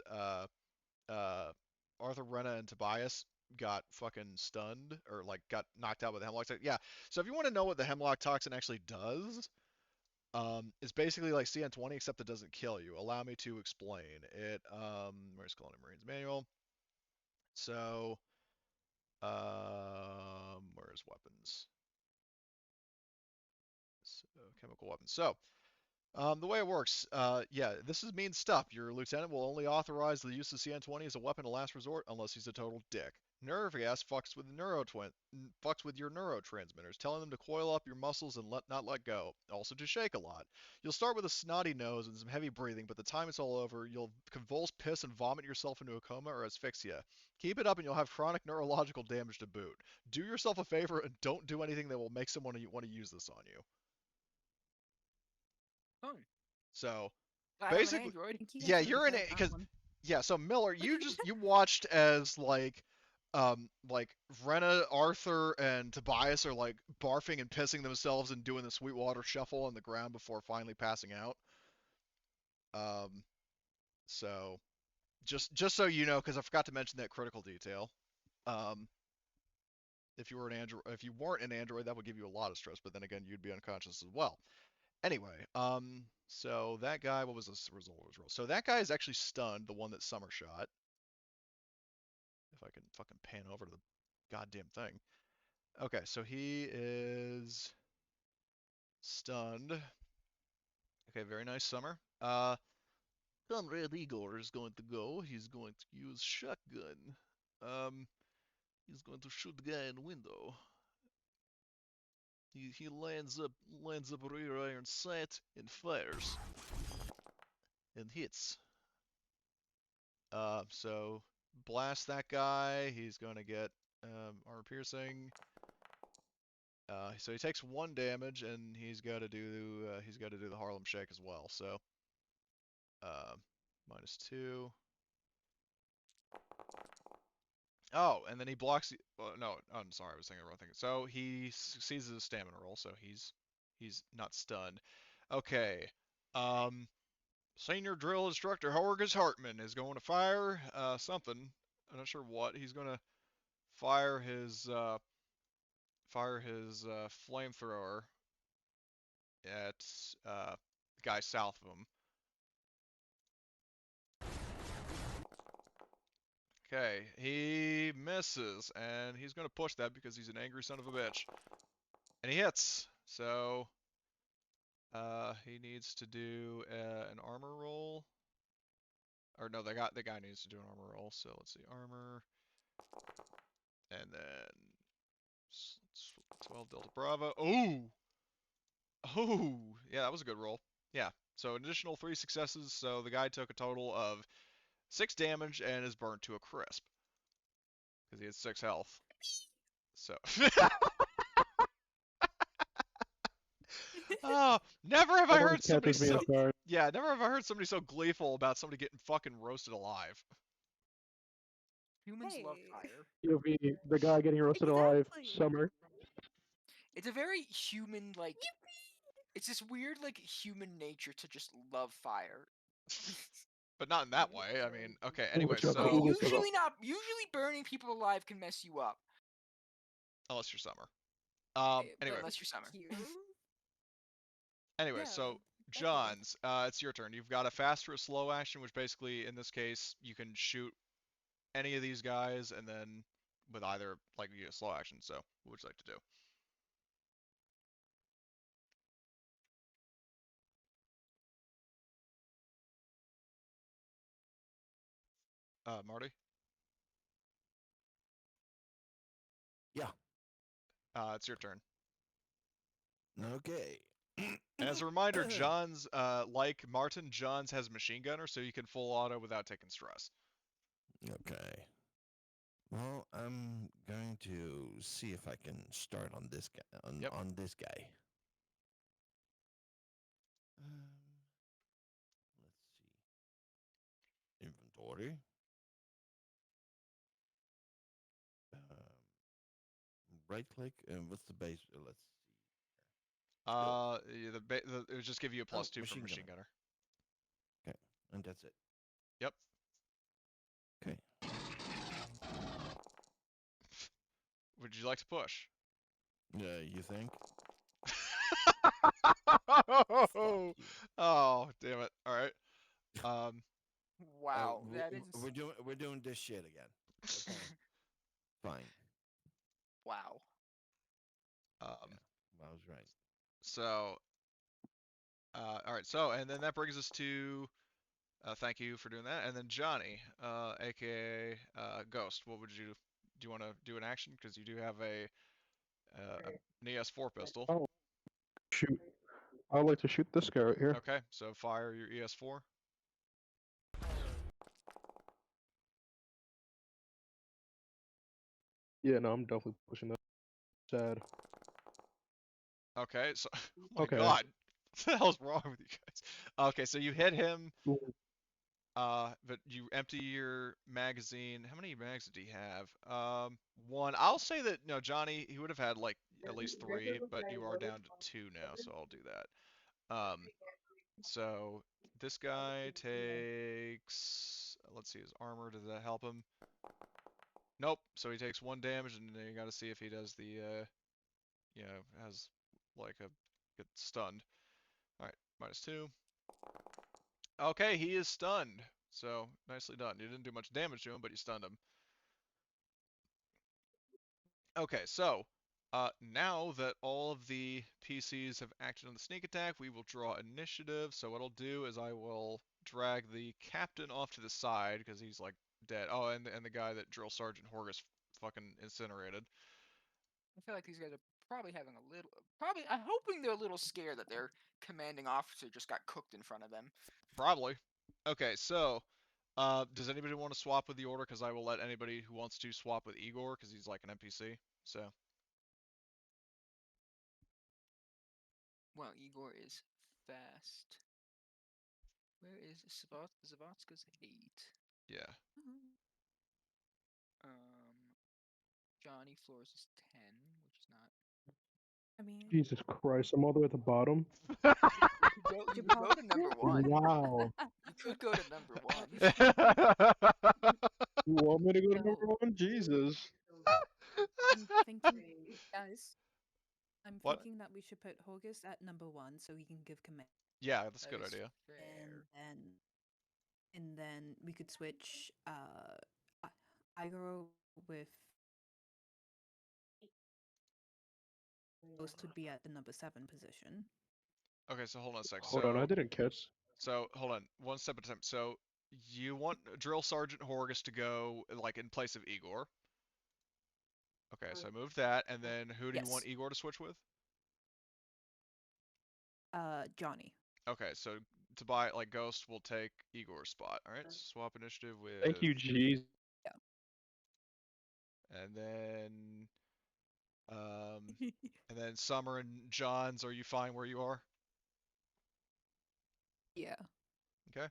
Arthur, Renna, and Tobias got fucking stunned or like got knocked out with the hemlock toxin. Yeah. So if you want to know what the hemlock toxin actually does, it's basically like CN20 except it doesn't kill you. Allow me to explain it. Where's Colonial Marines Manual? So, where's weapons? So, chemical weapons. So, the way it works, yeah, this means stuff. Your lieutenant will only authorize the use of CN20 as a weapon of last resort unless he's a total dick. Nerve gas fucks with your neurotransmitters, telling them to coil up your muscles and not let go. Also to shake a lot. You'll start with a snotty nose and some heavy breathing, but the time it's all over, you'll convulse, piss, and vomit yourself into a coma or asphyxia. Keep it up and you'll have chronic neurological damage to boot. Do yourself a favor and don't do anything that will make someone want to use this on you. Oh, So, I have an basically, Android. think you guys yeah, really you're in failed it that because one. yeah. So Miller, you watched as like Renna, Arthur, and Tobias are like barfing and pissing themselves and doing the Sweetwater shuffle on the ground before finally passing out. Um, so just so you know, because I forgot to mention that critical detail. Um, if you were an Android, if you weren't an Android, that would give you a lot of stress. But then again, you'd be unconscious as well. Anyway, so that guy, what was the result of his roll? So that guy is actually stunned, the one that Summer shot. If I can fucking pan over to the goddamn thing. Okay, so he is stunned. Okay, very nice, Summer. Comrade Igor is going to go. He's going to use shotgun. He's going to shoot the guy in the window. He lands up rear iron sight and fires and hits. So blast that guy. He's going to get armor piercing. So he takes 1 damage, and he's got to do the Harlem Shake as well. So -2. Oh, and then he blocks. Well, no, I'm sorry, I was thinking the wrong thing. So he succeeds his stamina roll, so he's not stunned. Okay. Senior drill instructor Horgus Hartman is going to fire something. I'm not sure what. He's going to fire his flamethrower at the guy south of him. Okay, he misses, and he's going to push that because he's an angry son of a bitch. And he hits, so he needs to do an armor roll. Or no, the guy needs to do an armor roll, so let's see, armor. And then 12 Delta Bravo. Oh! Oh! Yeah, that was a good roll. Yeah, so an additional 3 successes, so the guy took a total of 6 damage and is burned to a crisp. Because he has 6 health. So. Oh, never have I That always heard somebody catches me so. off guard. Yeah, never have I heard somebody so gleeful about somebody getting fucking roasted alive. Humans love Hey. fire. POV, the guy getting roasted alive, Exactly. Summer. It's a very human, like, it's this weird, like, human nature to just love fire. But not in that way. I mean, okay, Oh, anyway, but you're so. cool with it. Usually burning people alive can mess you up. Unless you're Summer. Anyway. Unless you're Summer. Anyway, Yeah, so exactly. Johns, it's your turn. You've got a fast or a slow action, which basically, in this case, you can shoot any of these guys, and then with either, like, you get a slow action. So, what would you like to do? Marty? Yeah. It's your turn. Okay. And as a reminder, Johns, like Martin, Johns has machine gunner, so you can full auto without taking stress. Okay. Well, I'm going to see if I can start on this guy. On this guy. Let's see. Inventory. Right click and what's the base? Let's see. It would just give you a +2 for machine gunner. Okay, and that's it. Yep. Okay, would you like to push? You think? Oh, you. damn it! All right. Um, Wow, that is We're doing this shit again. Okay. Fine. wow. um. I was right. So, all right. So, and then that brings us to. Thank you for doing that. And then Johnny, aka Ghost. What would you do? You want to do an action because you do have an ES4 pistol. Oh, shoot. I'd like to shoot this guy right here. Okay, so fire your ES4. Yeah, no, I'm definitely pushing that. Sad. Okay, so oh my Okay. God, what the hell's wrong with you guys? Okay, so you hit him. But you empty your magazine. How many mags did he have? One. I'll say that no, Johnny, he would have had like at least 3, but you are down to 2 now, so I'll do that. So this guy takes. Let's see his armor. Does that help him? Nope. So he takes 1 damage, and then you got to see if he does the, has like a get stunned. All right, -2. Okay, he is stunned. So nicely done. You didn't do much damage to him, but you stunned him. Okay, so now that all of the PCs have acted on the sneak attack, we will draw initiative. So what I'll do is I will drag the captain off to the side because he's like dead. Oh, and the guy that Drill Sergeant Horgus fucking incinerated. I feel like these guys are probably having a little. Probably, I'm hoping they're a little scared that their commanding officer just got cooked in front of them. Probably. Okay, so does anybody want to swap with the order? Because I will let anybody who wants to swap with Igor because he's like an NPC. So. Well, Igor is fast. Where is Zavatska's 8? Yeah. Johnny Flores is 10, which is not. I mean, Jesus Christ, I'm all the way at the bottom. You could go to number 1. Wow. You could go to number 1. You want me to go to So- number 1? Jesus. I'm thinking, guys. I'm What? thinking that we should put Horgus at number 1 so he can give command, Yeah, that's a That good is idea. fair. and then we could switch Igor with Ghost would be at the number 7 position. Okay, so hold on a sec. Hold on, I didn't catch. So hold on, one step at a time. So you want Drill Sergeant Horgus to go like in place of Igor. Okay, so I moved that, and then who do you want Yes. Igor to switch with? Johnny. Okay, so to buy like Ghost will take Igor's spot. All right, swap initiative with. Thank you, jeez. And then, and then Summer and Johns. Are you fine where you are? Yeah. Okay.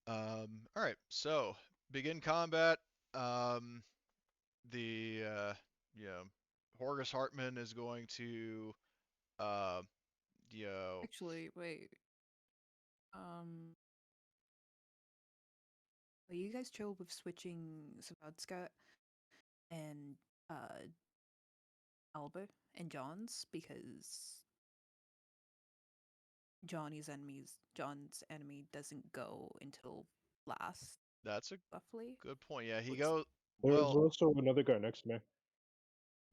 All right. So begin combat. The Horgus Hartman is going to uh, Actually, wait. Are you guys chill with switching Savadska and Albert and John's because John's enemy doesn't go until last, that's a roughly. good point. Yeah, he What's- goes. There's Well, also another guy next to me.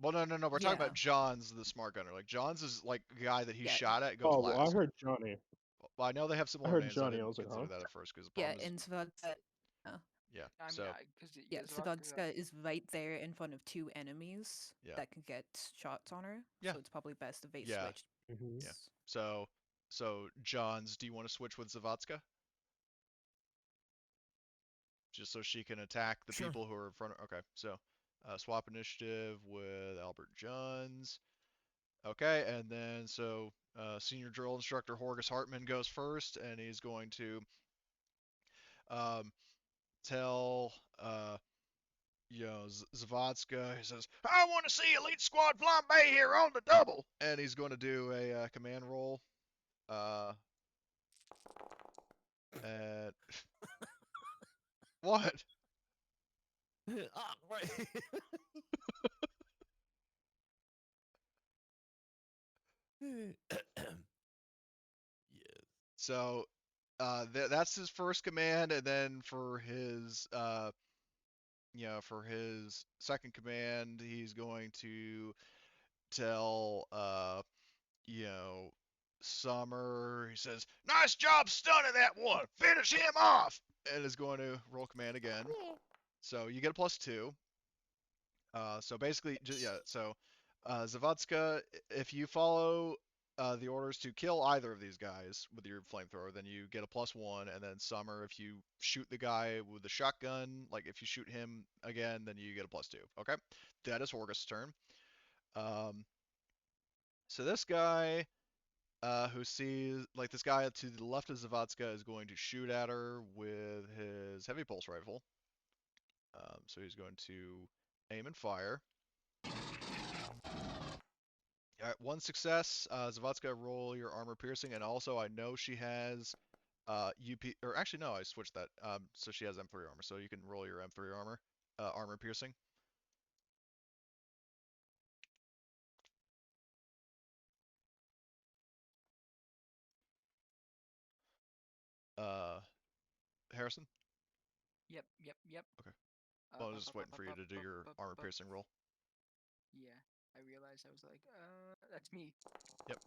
well, no. We're talking Yeah. about Johns, the smart gunner. Like Johns is like the guy that he Yeah. shot at goes Oh, well, I last. heard Johnny. Well, I know they have similar heard names. Johnny, I I was didn't like, consider huh? that at first because the Yeah, problem is and Savadska. yeah. I mean, So because Yeah, Savadska is right there in front of 2 enemies Yeah. that could get shots on her. Yeah. So it's probably best if they Yeah. switch. Mm-hmm. Yeah. So Johns, do you want to switch with Zavatska? Just so she can attack the Sure. people who are in front of. Okay, so swap initiative with Albert Johns. Okay, and then so senior drill instructor Horgus Hartman goes first, and he's going to tell Zavodska. He says, "I want to see Elite Squad Flambe here on the double," and he's going to do a command roll. And what? Ah, right. Yes. So that's his first command, and then for his for his second command, he's going to tell you know Summer. He says, "Nice job stunning that one. Finish him off," and is going to roll command again. So you get a +2. So basically, yeah. So Zavadska, if you follow the orders to kill either of these guys with your flamethrower, then you get a +1. And then Summer, if you shoot the guy with the shotgun, like if you shoot him again, then you get a +2. Okay, that is Horgus' turn. Um, so this guy, who sees like this guy to the left of Zavadska is going to shoot at her with his heavy pulse rifle. So he's going to aim and fire. All right, one success. Zavadska, roll your armor piercing, and also I know she has UP, or actually no, I switched that. So she has M3 armor, so you can roll your M3 armor, armor piercing. Uh, Harrison. Yep. Okay. Well, I was just waiting for you to do your armor piercing roll. Yeah, I realized I was like, that's me. Yep.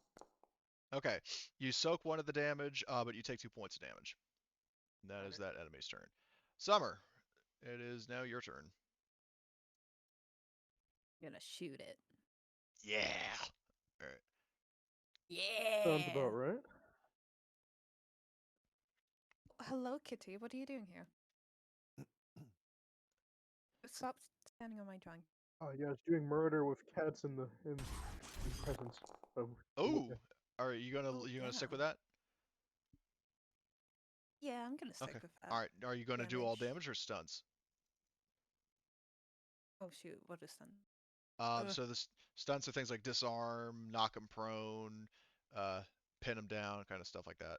Okay. You soak one of the damage, but you take 2 points of damage. And that Got is it. that enemy's turn. Summer, it is now your turn. I'm gonna shoot it. Yeah. All right. Sounds Yeah. about right. Hello, Kitty. What are you doing here? Stop standing on my drawing. Oh yeah, it's doing murder with cats in presence of. Oh, are you gonna Oh, stick with yeah. that? Yeah, I'm gonna stick Okay. with that. All right. Are you gonna do all damage or stunts? Oh shoot, what is that? So the stunts are things like disarm, knock him prone, uh, pin him down, kind of stuff like that.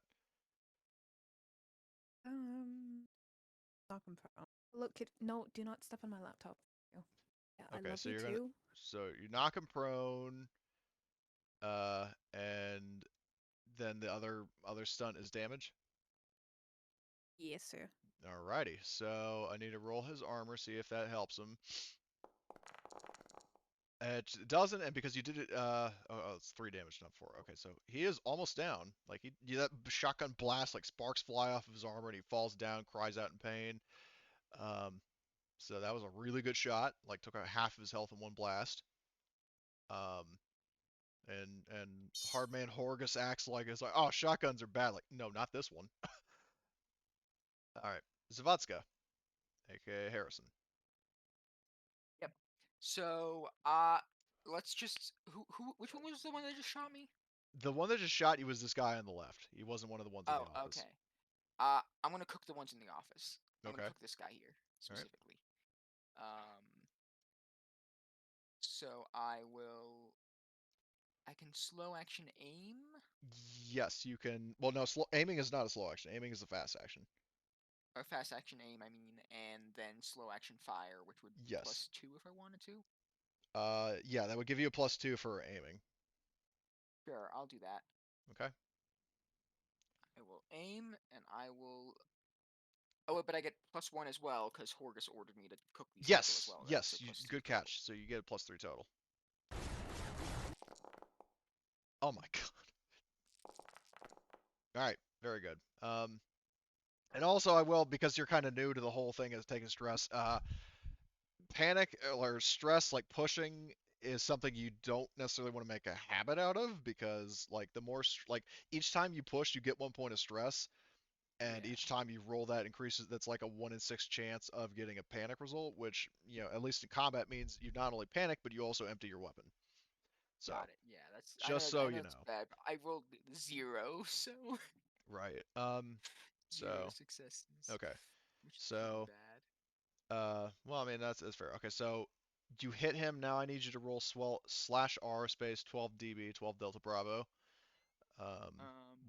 Knock him prone. Look, kid. No, do not step on my laptop. Yeah, I Okay, love so you you're gonna too. you knock him prone, and then the other stunt is damage. Yes, sir. Alrighty, so I need to roll his armor, see if that helps him. It doesn't, and because you did it, it's 3 damage, not 4. Okay, so he is almost down. Like that shotgun blast, like sparks fly off of his armor, and he falls down, cries out in pain. Um, so that was a really good shot. Like took out half of his health in one blast. Um, and Hardman Horgus acts like it's like, oh, shotguns are bad. Like, no, not this one. All right, Zavadska, aka Harrison. Yep. So, let's just which one was the one that just shot me? The one that just shot you was this guy on the left. He wasn't one of the ones in the Oh, office. okay. I'm gonna cook the ones in the office. I'm Okay. gonna cook this guy here All right. specifically. So I will. I can slow action aim. Yes, you can. Well, no, aiming is not a slow action. Aiming is a fast action. Or fast action aim, I mean, and then slow action fire, which would be Yes. +2 if I wanted to. Yeah, that would give you a +2 for aiming. Sure, I'll do that. Okay. I will aim, and I will. Oh, but I get +1 as well because Horgus ordered me to cook these people as Yes, well, right? yes, So +3 good total. catch. So you get a +3 total. Oh my god. All right, very good. And also I will, because you're kind of new to the whole thing as taking stress. Panic or stress, like pushing, is something you don't necessarily want to make a habit out of, because like the more like each time you push, you get 1 point of stress, and Yeah. each time you roll that increases. That's like a 1 in 6 chance of getting a panic result, which at least in combat means you not only panic but you also empty your weapon. So Got it. Yeah, that's. just so I know you it's know. bad. But I rolled 0, so Right. 0 So successes, okay. which is pretty So bad. well, I mean that's fair. Okay, so you hit him. Now I need you to roll /R space 12 DB 12 Delta Bravo.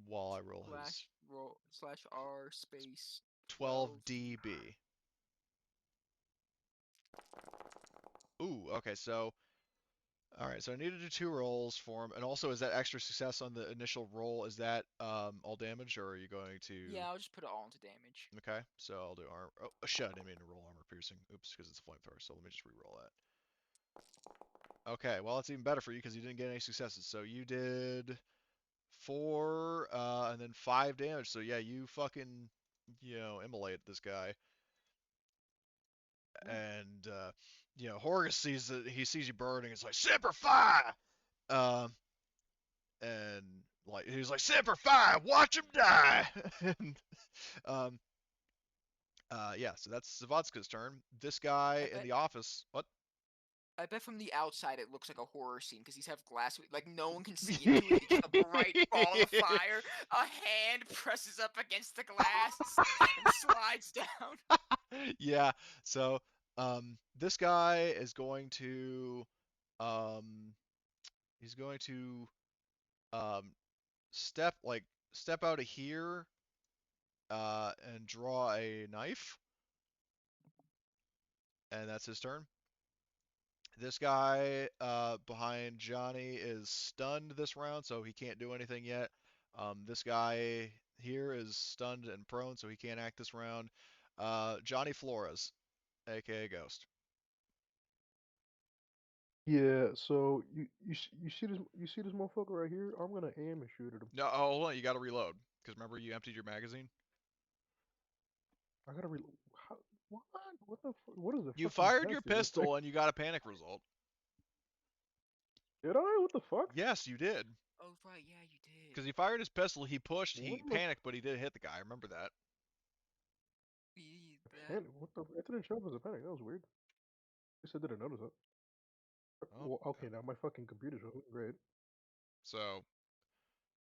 While I roll his /R space 12 12. DB. Ooh, okay, so All right, so I need to do 2 rolls for him, and also is that extra success on the initial roll? Is that all damage, or are you going to? Yeah, I'll just put it all into damage. Okay, so I'll do armor. Oh shit! I didn't mean to roll armor piercing. Oops, because it's a flamethrower. So let me just re-roll that. Okay, well it's even better for you because you didn't get any successes. So you did 4, and then 5 damage. So yeah, you fucking, immolate this guy. And Horgus sees that he sees you burning. It's like Semper Fi! Um, and like he's like Semper Fi, watch him die. and, um, yeah, so that's Zavodska's turn. This guy in the office. What? I bet from the outside it looks like a horror scene because he's have glass, like no one can see into it. It's just a bright ball of fire. A hand presses up against the glass and slides down. Yeah. So this guy is going to um, he's going to um, step out of here and draw a knife, and that's his turn. This guy behind Johnny is stunned this round, so he can't do anything yet. This guy here is stunned and prone, so he can't act this round. Johnny Flores, aka Ghost. Yeah. So you see this motherfucker right here? I'm gonna aim and shoot at him. No, hold on, you got to reload because remember you emptied your magazine. I gotta reload. What? What the? What is it? You Fucking fired your test or this thing? pistol and you got a panic result. Did I? What the fuck? Yes, you did. Oh right, yeah, you did. Because he fired his pistol, he pushed, he What the panicked, but he did hit the guy. Remember that? panic? What the? It didn't show up as a panic. That was weird. I guess I didn't notice it. Oh, Well, okay, now my fucking computer's open. Great. so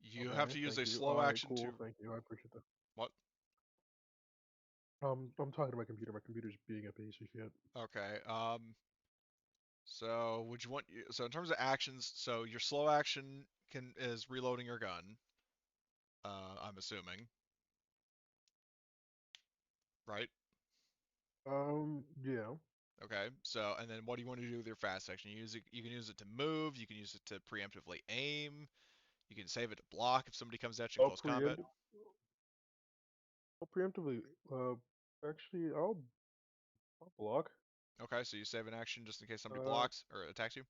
you have Okay, to use thank a you. slow Alright, action cool. to Thank you. I appreciate that. what? I'm talking to my computer. My computer's being a piece of shit. Okay. So would you want? So in terms of actions, so your slow action is reloading your gun. I'm assuming, right? Yeah. Okay. So and then what do you want to do with your fast action? You can use it to move. You can use it to preemptively aim. You can save it to block if somebody comes at you in I'll close combat. I'll preemptively. Actually, I'll block. Okay, so you save an action just in case somebody Uh, blocks or attacks you.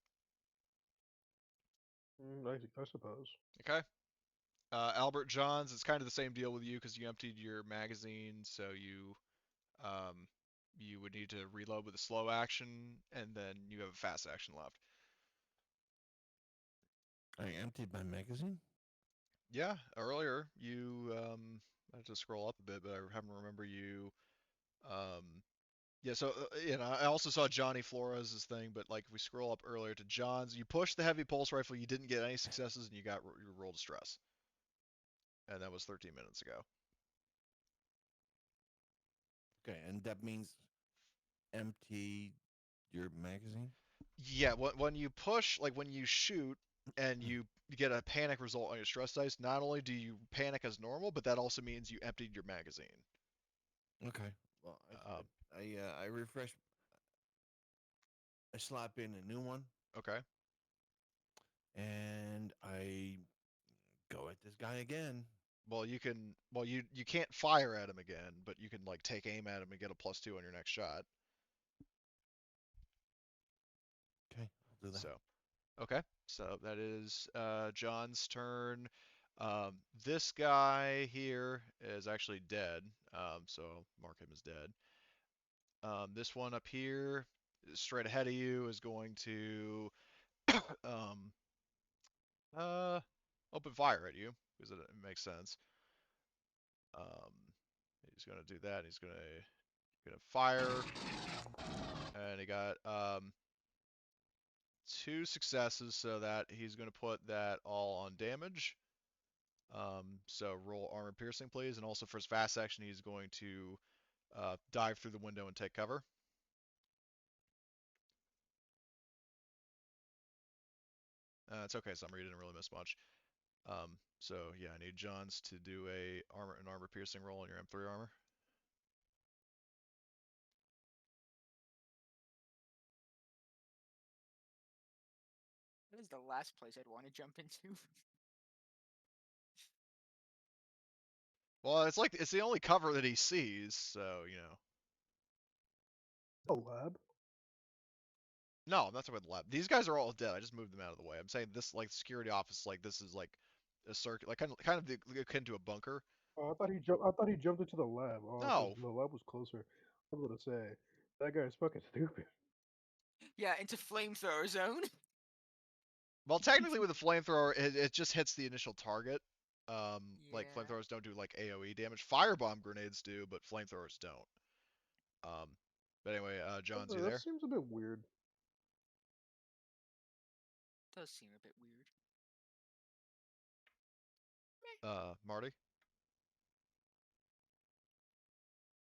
I suppose. Okay. Albert Johns, it's kind of the same deal with you because you emptied your magazine, so um, you would need to reload with a slow action, and then you have a fast action left. I emptied my magazine. Yeah, earlier you I have to scroll up a bit, but I haven't remember you. Um, yeah, so I also saw Johnny Flores' thing, but like if we scroll up earlier to John's, you pushed the heavy pulse rifle, you didn't get any successes, and you rolled stress, and that was 13 minutes ago. Okay, and that means empty your magazine. Yeah, when you push, like when you shoot and you get a panic result on your stress dice, not only do you panic as normal, but that also means you emptied your magazine. Okay. Well, Um, I refresh. I slap in a new one, okay. and I go at this guy again. Well, you can't fire at him again, but you can like take aim at him and get a +2 on your next shot. Okay, I'll do that. So, okay. So that is John's turn. This guy here is actually dead, so I'll mark him as dead. This one up here, straight ahead of you, is going to um, open fire at you because it makes sense. Um, he's gonna do that. He's gonna fire, and he got 2 successes, so that he's gonna put that all on damage. So roll armor piercing, please, and also for his fast action, he's going to dive through the window and take cover. It's okay, Summer. You didn't really miss much. So yeah, I need Johns to do an armor piercing roll on your M3 armor. the last place I'd want to jump into. Well, it's the only cover that he sees, so you know. A lab? No, I'm not talking about the lab. These guys are all dead. I just moved them out of the way. I'm saying this like security office, like this is like a circuit, like kind of akin to a bunker. Oh, I thought he jumped into the lab. Oh, because No, the lab was closer. I was gonna say that guy is fucking stupid. Yeah, into flamethrower zone. well, technically with a flamethrower, it just hits the initial target. Like Yeah. flamethrowers don't do like AOE damage. Firebomb grenades do, but flamethrowers don't. Um, but anyway, John's you That there? seems a bit weird. Does seem a bit weird. Marty?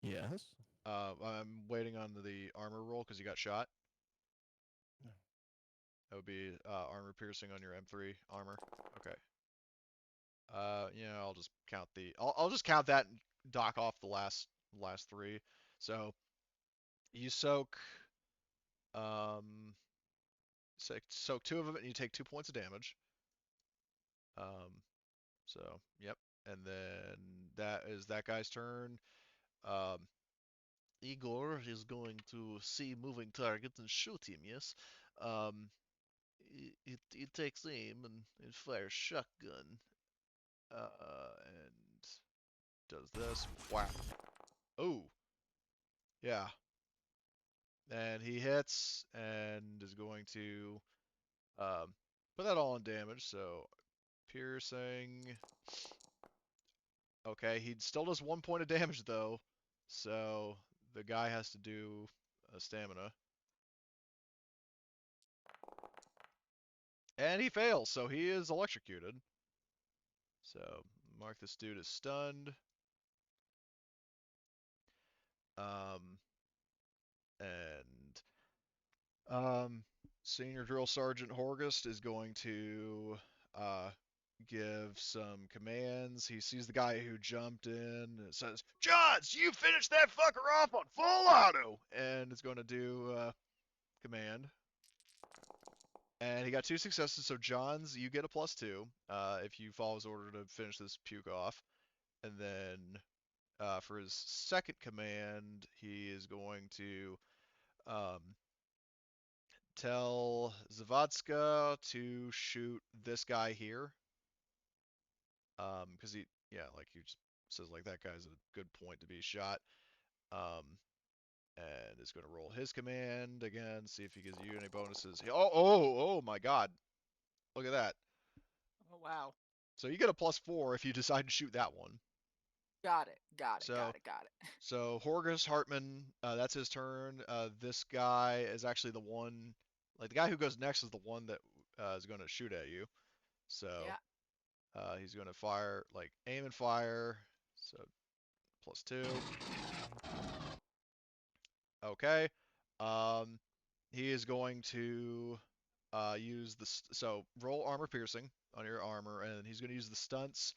Yes. I'm waiting on the armor roll because you got shot. No. That would be armor piercing on your M3 armor. Okay. Yeah, I'll just count I'll just count that and dock off the last three. So you soak um soak two of them and you take 2 points of damage. So yep. And then that is that guy's turn. Um, Igor is going to see moving target and shoot him. Yes. Um, it takes aim and it fires shotgun. And does this. Wow. Oh, yeah. And he hits and is going to put that all on damage. So piercing. Okay, he still does 1 point of damage though. So the guy has to do a stamina. And he fails, so he is electrocuted. So mark this dude as stunned. Um, and Senior Drill Sergeant Horgust is going to give some commands. He sees the guy who jumped in and says, Johns, you finished that fucker off on full auto! And is going to do command. And he got 2 successes, so Johns, you get a +2 if you follow his order to finish this puke off. And then for his second command, he is going to um, tell Zavadska to shoot this guy here. Because he just says like that guy's a good point to be shot. And is going to roll his command again, see if he gives you any bonuses. Oh my God. Look at that. Oh wow. So you get a +4 if you decide to shoot that one. Got it. Got it. So Got it. So Horgus Hartman, that's his turn. This guy is actually the one, like the guy who goes next is the one that is going to shoot at you. So he's going to fire, like aim and fire. So +2. Okay. He is going to use so roll armor piercing on your armor, and he's going to use the stunts.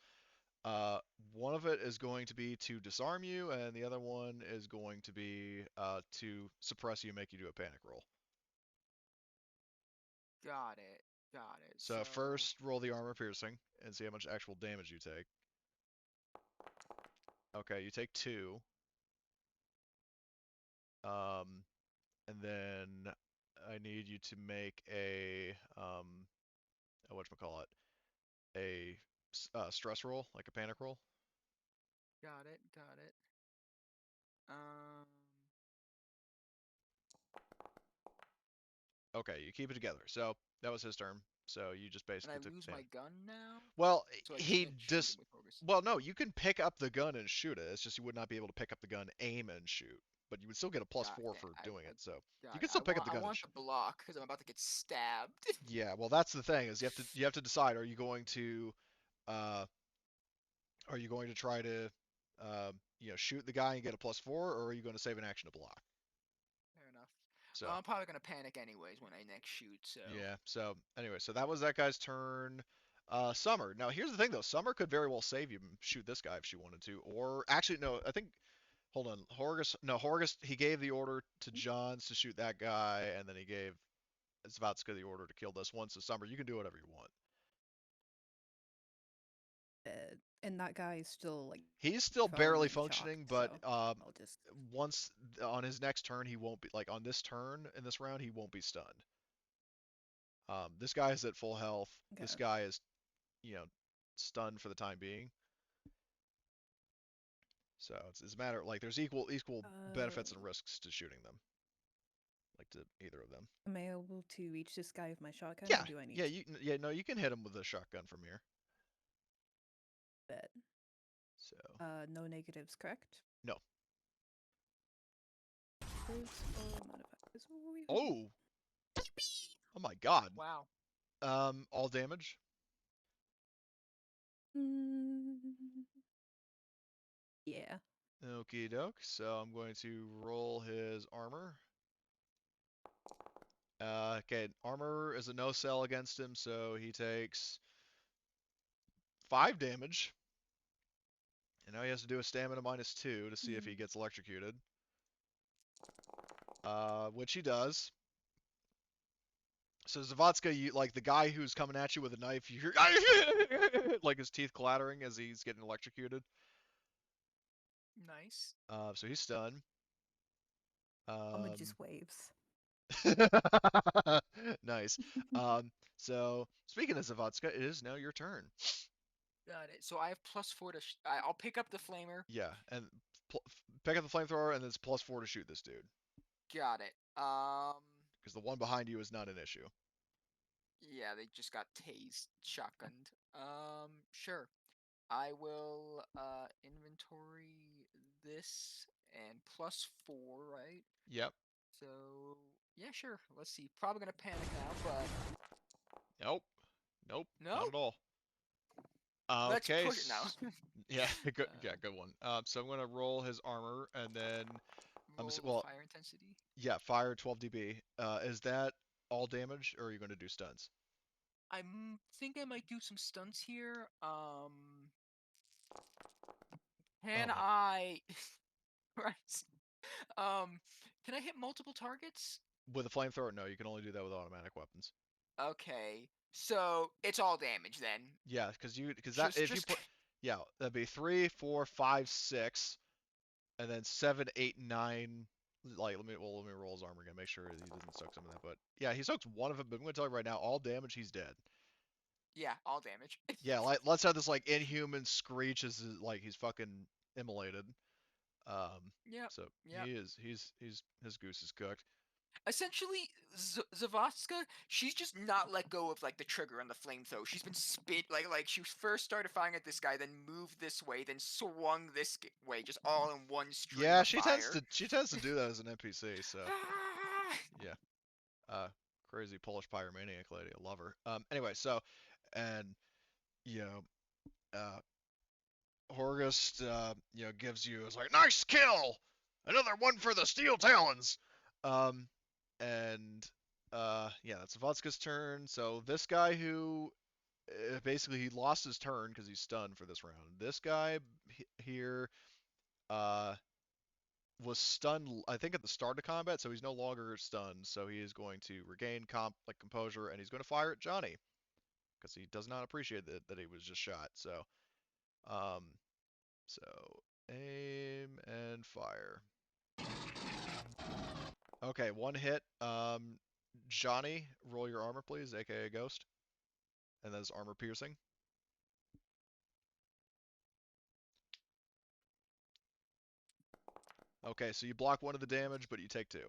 One of it is going to be to disarm you, and the other one is going to be to suppress you, make you do a panic roll. Got it. Got it. So first, roll the armor piercing and see how much actual damage you take. Okay, you take 2. And then I need you to make a whatchamacallit, a stress roll, like a panic roll. Got it. Got it. Okay, you keep it together. So that was his turn. So you just And basically I took lose damage. my gun now. Well, So I he can't shoot just him with Horgus. well, no, you can pick up the gun and shoot it. It's just you would not be able to pick up the gun, aim, and shoot. But you would still get a +4 for doing it. So you can still pick up the gun. I want the block because I'm about to get stabbed. Yeah, well, that's the thing is you have to decide. Are you going to try to shoot the guy and get a +4, or are you going to save an action to block? Fair enough. So I'm probably gonna panic anyways when I next shoot. So yeah. So anyway, so that was that guy's turn. Summer. Now here's the thing though. Summer could very well save you and shoot this guy if she wanted to. Or actually no, I think hold on. Horgus he gave the order to Johns to shoot that guy, and then he gave Zvatska the order to kill this one. So Summer, you can do whatever you want. And that guy is still like He's still prone barely and functioning, shocked, but so I'll just once on his next turn, he won't be like on this turn in this round, he won't be stunned. This guy is at full health. This okay. guy is, stunned for the time being. So it's a matter like there's equal benefits and risks to shooting them, like to either of them. Am I able to reach this guy with my shotgun, Yeah, or do I need yeah, to no, you can hit him with a shotgun from here. bet? So No negatives, correct? no. Those or modifiers. Oh, oh my God. Wow. All damage. Mm, yeah. Okie doke. So I'm going to roll his armor. Okay, armor is a no sell against him, so he takes 5 damage. And now he has to do a stamina -2 to see if he gets electrocuted. Which he does. So Zavatska, you like the guy who's coming at you with a knife, you hear like his teeth clattering as he's getting electrocuted. Nice. So he's stunned. Alma just waves. Nice. So speaking of Zavatska, it is now your turn. Got it. So I have +4 to. I'll pick up the flamer. Yeah, and pick up the flamethrower, and it's +4 to shoot this dude. Got it. Because the one behind you is not an issue. Yeah, they just got tased, shotgunned. Sure. I will inventory this and +4, right? Yep. So yeah, sure. Let's see. Probably gonna panic now, but Nope. Nope. no. Not at all. Let's Okay. push it now. Yeah. Good. Yeah. Good one. So I'm gonna roll his armor, and then Roll fire intensity. yeah, fire 12 dB. Is that all damage, or are you gonna do stuns? I think I might do some stunts here. Can Oh my. I? Right. Can I hit multiple targets? With a flamethrower, no. You can only do that with automatic weapons. Okay. So it's all damage then. Yeah, because that if you put yeah, that'd be 3, 4, 5, 6, and then 7, 8, 9. Like let me roll his armor again, make sure he doesn't soak some of that. But yeah, he soaks one of them. But I'm gonna tell you right now, all damage, he's dead. Yeah, all damage. Yeah, let's have this like inhuman screech as like he's fucking immolated. Yep. So Yep. he's his goose is cooked. Essentially, Zavotska, she's just not let go of like the trigger on the flamethrower. She's been like she first started firing at this guy, then moved this way, then swung this way, just all in one stream Yeah, of she fire. tends to do that as an NPC. So yeah, crazy Polish pyromaniac lady, I love her. Anyway, so and you know, Horgust, gives you is like nice kill, another one for the Steel Talons. And yeah, that's Vatska's turn. So this guy who basically he lost his turn because he's stunned for this round. This guy here was stunned, I think, at the start of combat, so he's no longer stunned. So he is going to regain composure, and he's going to fire at Johnny because he does not appreciate that he was just shot. So, um, so aim and fire. Okay, one hit. Johnny, roll your armor, please, aka Ghost. And that's armor piercing. Okay, so you block one of the damage, but you take 2.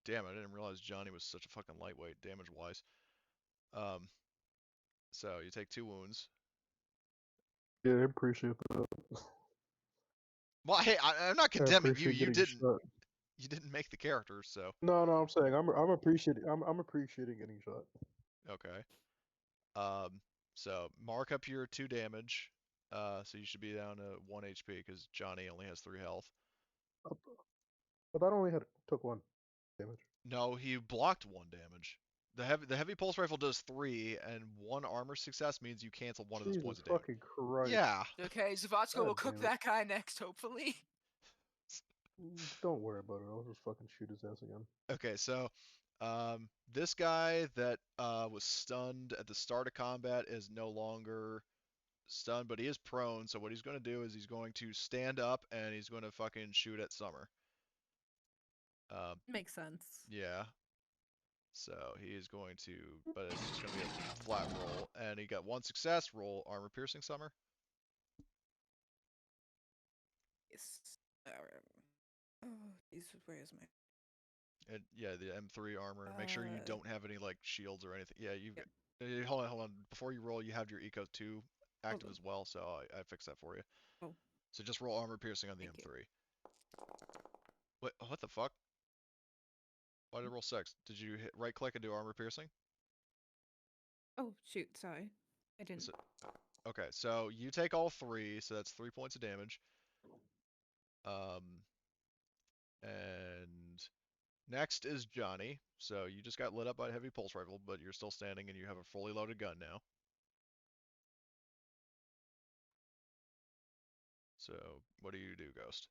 Damn, I didn't realize Johnny was such a fucking lightweight damage-wise. So you take 2 wounds. Yeah, I appreciate that. Well, hey, I'm not I condemning you. appreciate You getting didn't. shot. You didn't make the character, so No, I'm saying I'm appreciating I'm appreciating getting shot. okay. So mark up your 2 damage. So you should be down to 1 HP because Johnny only has 3 health. But that only took 1 damage. No, he blocked 1 damage. The heavy pulse rifle does 3, and 1 armor success means you cancel one of those points Jesus of damage. fucking Christ. Yeah. Okay, Zavotska will cook that guy next, hopefully. Don't worry about it. I'll just fucking shoot his ass again. Okay, so this guy that was stunned at the start of combat is no longer stunned, but he is prone. So what he's going to do is he's going to stand up and he's going to fucking shoot at Summer. Makes sense. Yeah. So he is going to, but it's just going to be a flat roll, and he got one success. Roll armor piercing Summer. Yes. Oh, Jesus, where is my? And yeah, the M3 armor. Make sure you Uh, don't have any like shields or anything. Yeah, you. Yep. Hold on. Before you roll, you have your Eco 2 active Hold as well, so I fixed that for you. Oh. So just roll armor piercing on the Thank you. M3. What the fuck? Why did it roll 6? Did you hit right click and do armor piercing? Oh shoot, sorry, I didn't. So, okay, so you take all 3, so that's 3 points of damage. And next is Johnny. So you just got lit up by a heavy pulse rifle, but you're still standing and you have a fully loaded gun now. So what do you do, Ghost?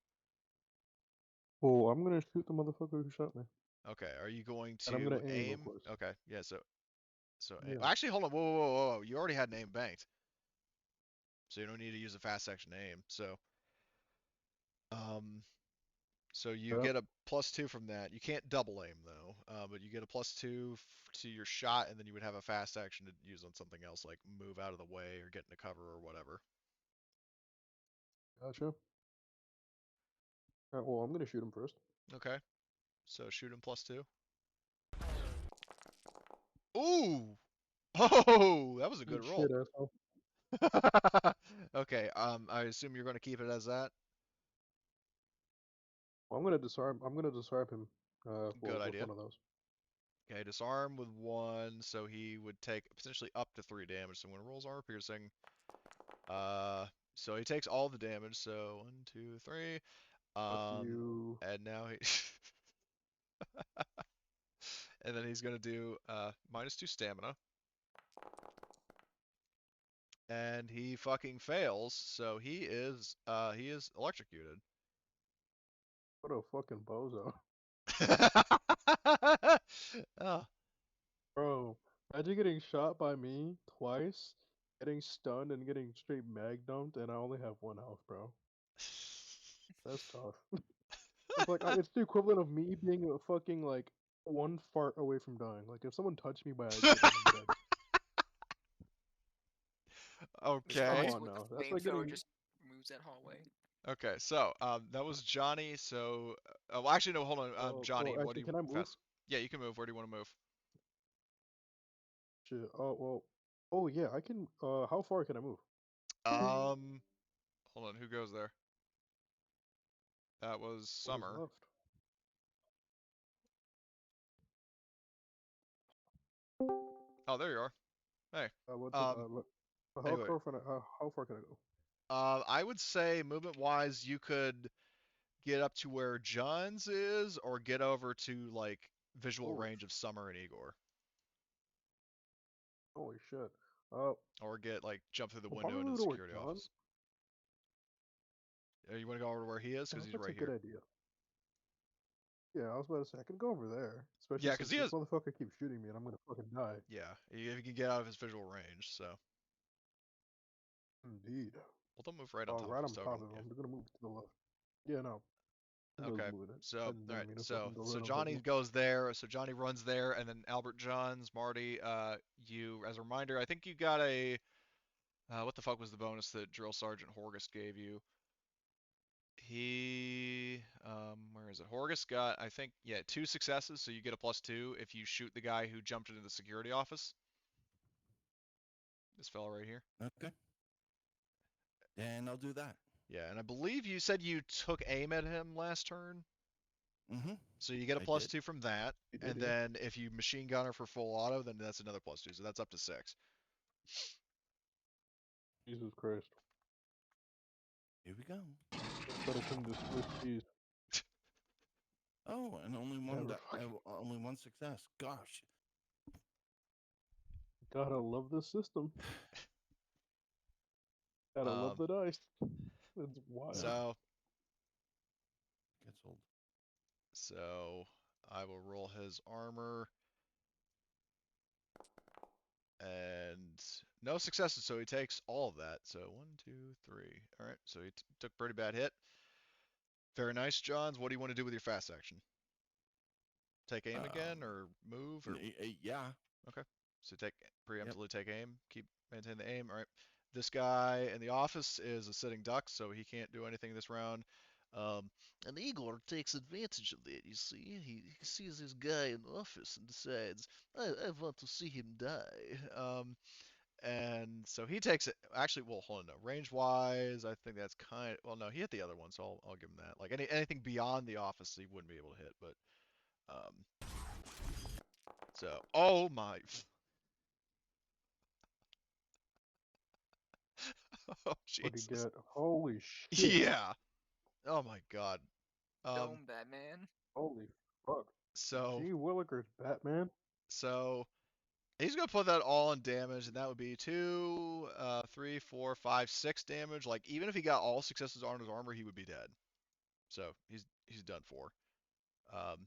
Well, I'm gonna shoot the motherfucker who shot me. Okay, are you going And I'm gonna to aim, of aim? course. Okay, yeah, so Yeah. actually, hold on, whoa. You already had an aim banked. So you don't need to use a fast section to aim. Um, so you Yep. get a +2 from that. You can't double aim though, but you get a +2 to your shot, and then you would have a fast action to use on something else, like move out of the way or get into cover or whatever. Gotcha. Alright, well, I'm gonna shoot him first. Okay, so shoot him +2. Ooh! Oh, that was a good Eat roll. shit, asshole. Okay, I assume you're going to keep it as that. Well, I'm gonna disarm him. Good With idea. one of those. Okay, disarm with 1, so he would take potentially up to 3 damage. So when it rolls armor piercing, so he takes all the damage. So 1, 2, 3. Fuck you. And now he, and then he's gonna do -2 stamina, and he fucking fails. So he is electrocuted. What a fucking bozo. Oh. Bro, imagine getting shot by me twice, getting stunned and getting straight mag dumped, and I only have 1 health, bro. That's tough. It's like it's the equivalent of me being a fucking like 1 fart away from dying. Like if someone touched me by accident, I'm dead. Like, come Okay. Responds on with now. the That's like flamethrower getting. just moves that hallway. Okay, so that was Johnny. So, well, actually, no, hold on, Johnny. Oh, What do actually, you can I move? fast? Yeah, you can move. Where do you want to move? Shit. Oh well. Oh yeah, I can. How far can I move? Hold on. Who goes there? That was What is Summer. left? Oh, there you are. Hey. What's it? Um. How Anyway, far can how far can I go? I would say movement-wise, you could get up to where John's is, or get over to like visual Holy, range of Summer and Igor, holy shit. or get like jump through the I'll window probably into the move to where security John. office. You want to go over to where he is, Yeah, because he's that's a right good here. idea. Yeah, I was about to say I can go over there, especially Yeah, because since he this is. motherfucker keeps shooting me and I'm gonna fucking die. Yeah, if you can get out of his visual range, so. Indeed. Well, don't move right on Oh, top of right his on top token. of him. Yeah. I'm gonna move to the left. Yeah, no. I was Okay. moving it. So, I all right. didn't mean to So, fucking go so right on top of Johnny him. goes there. So Johnny runs there, and then Albert Johns, Marty. You, as a reminder, I think you got a. What the fuck was the bonus that Drill Sergeant Horgus gave you? Where is it? Horgus got, I think, yeah, 2 successes, so you get a +2 if you shoot the guy who jumped into the security office. This fella right here. Okay. And I'll do that. Yeah, and I believe you said you took aim at him last turn. Mm-hmm. So you get a I plus did. 2 from that, You did, and yeah. then if you machine gunner for full auto, then that's another +2, so that's up to 6. Jesus Christ. Here we go. Better than the Swiss cheese. Oh, and only one Never fucking. only one success. Gosh. Gotta love this system. Gotta love Um, the dice. It's wild. so gets old. So I will roll his armor. And no successes, so he takes all of that. So 1, 2, 3. All right, so he took a pretty bad hit. Very nice, Johns. What do you want to do with your fast action? Take aim again, or move, or Yeah. okay. So preemptively take aim. Maintain the aim. All right. This guy in the office is a sitting duck, so he can't do anything this round. And Igor takes advantage of that. You see, he sees this guy in the office and decides, I want to see him die. And so he takes it. Actually, well, hold on. No, range wise, I think that's kind of, well, no, he hit the other one, so I'll give him that. Like anything beyond the office, he wouldn't be able to hit. But so, oh my, oh What'd he Jesus, get? Holy shit! yeah, oh my God. Dome Batman. Holy fuck! So Gee Willikers, Batman. so he's gonna put that all in damage, and that would be 2, 3, 4, 5, 6 damage. Like even if he got all successes on his armor, he would be dead. So he's done for. Um,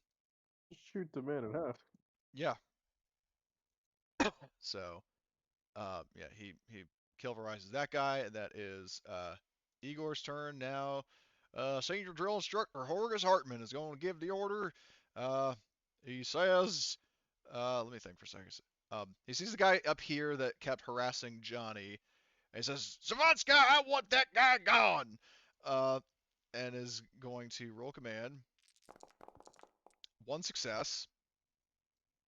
Shoot the man in half. yeah. So yeah, he kilvarizes that guy, and that is Igor's turn now. Senior drill instructor Horgus Hartman is going to give the order. He says, let me think for a second. He sees the guy up here that kept harassing Johnny. And he says, Zavodska, I want that guy gone. And is going to roll command. 1 success.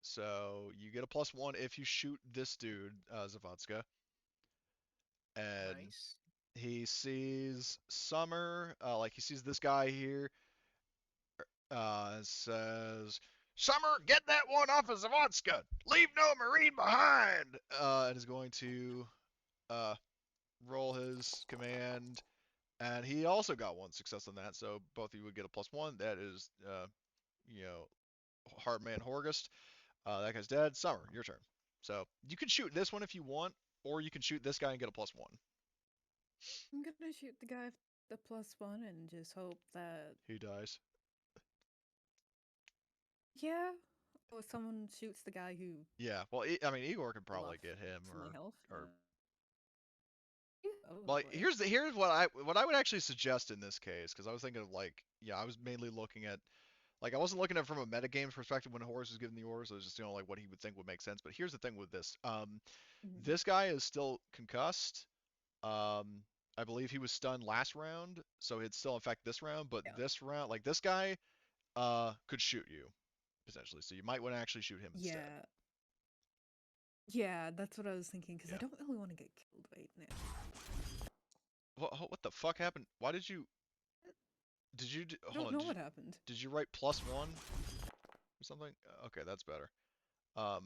So you get a +1 if you shoot this dude, Zavodska. And Nice. he sees Summer, like he sees this guy here, says, Summer, get that one off of Zavodska! Leave no Marine behind! And is going to roll his command, and he also got 1 success on that, so both of you would get a +1. That is, you know, Heartman Horgust. That guy's dead. Summer, your turn. So you can shoot this one if you want, or you can shoot this guy and get a +1. I'm gonna shoot the guy with the +1 and just hope that He dies. yeah, or someone shoots the guy who Yeah, well, I mean, Igor could fell probably off get him, for my health. or Yeah, oh well, boy. here's what I would actually suggest in this case, because I was thinking of like, yeah, I was mainly looking at, like, I wasn't looking at it from a metagame perspective when Horace was giving the orders. I was just, like what he would think would make sense. But here's the thing with this. Mhm. This guy is still concussed. I believe he was stunned last round, so it'd still affect this round. But Yeah. this round, like this guy, could shoot you potentially. So you might want to actually shoot him instead. Yeah. Yeah, that's what I was thinking, because Yeah. I don't really want to get killed right now. What the fuck happened? Why did you? I Hold don't on. know what happened. Did you write +1 or something? Okay, that's better. Oh,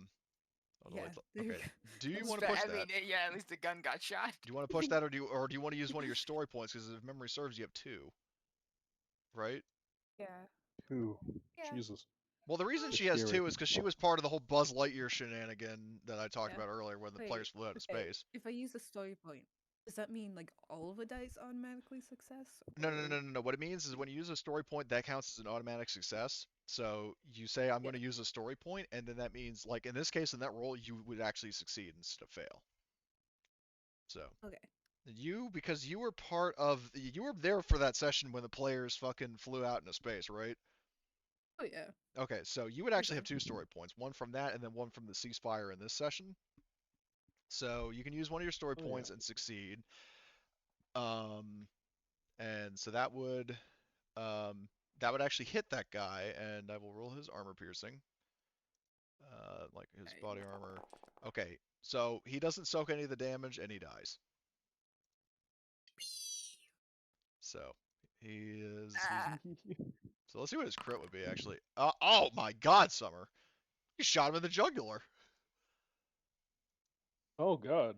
no, Yeah, wait, there you okay. go. Do you That's want to bad. push I that? mean, yeah, at least the gun got shot. Do you want to push that, or do you want to use one of your story points? Because if memory serves, you have 2, right? Yeah. 2. Yeah. Jesus. Well, the reason That's she has scary. 2 is because she was part of the whole Buzz Lightyear shenanigan that I talked Yeah. about earlier, where the Wait, players flew out of okay, space. if I use a story point, does that mean like all of the dice automatically success? No. What it means is when you use a story point, that counts as an automatic success. So you say, I'm going to use a story point, and then that means, like in this case, in that roll, you would actually succeed instead of fail. So. Okay. Because you were you were there for that session when the players fucking flew out into space, right? Oh yeah. Okay, so you would actually have 2 story points, one from that and then one from the ceasefire in this session. So you can use one of your story Oh, points yeah. and succeed. And so that would actually hit that guy, and I will roll his armor piercing. Like his Right. body armor. Okay, so he doesn't soak any of the damage and he dies. So he's so let's see what his crit would be actually. Oh my God, Summer! You shot him in the jugular. Oh god.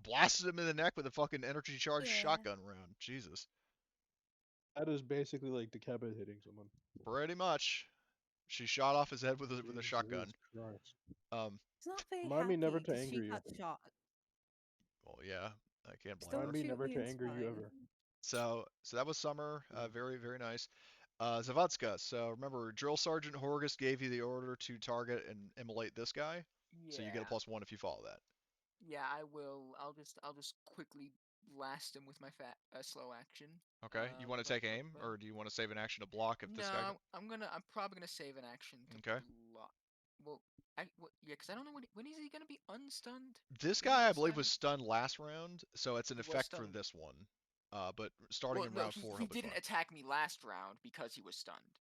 Blasted him in the neck with a fucking energy charged Yeah. shotgun round. Jesus. That is basically like decapitating someone. Pretty much. She shot off his head with a shotgun. Jesus Christ. He's not very Remind me never happy to 'cause she anger you. got shot. Well, yeah, I can't blame Don't her. Remind me shoot never me to in anger you spine. ever. So that was Summer. Very, very nice. Zavadska. So remember, Drill Sergeant Horgus gave you the order to target and immolate this guy. Yeah. So you get a +1 if you follow that. Yeah, I will. I'll just quickly blast him with my slow action. Okay. You want to take aim, or do you want to save an action to block if this guy? No, I'm probably gonna save an action to Okay. block. Well, yeah, because I don't know when is he gonna be unstunned. This Is he guy, I believe, unstunned? was stunned last round, so it's an He was effect for stunned. this one. But starting Well, in no, round 4, he he'll be didn't fine. attack me last round because he was stunned.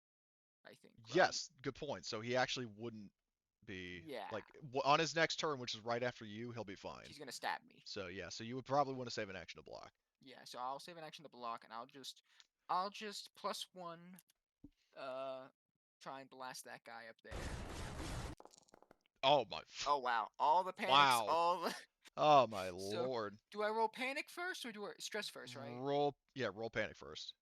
I think. Right? Yes, good point. So he actually wouldn't be Yeah. like on his next turn, which is right after you, he'll be fine. He's gonna stab me. So yeah, so you would probably want to save an action to block. Yeah, so I'll save an action to block, and I'll just +1, try and blast that guy up there. Oh my. Oh wow, all the panics, Wow. all the... Oh my So, lord. Do I roll panic first, or do I stress first, right? Roll panic first.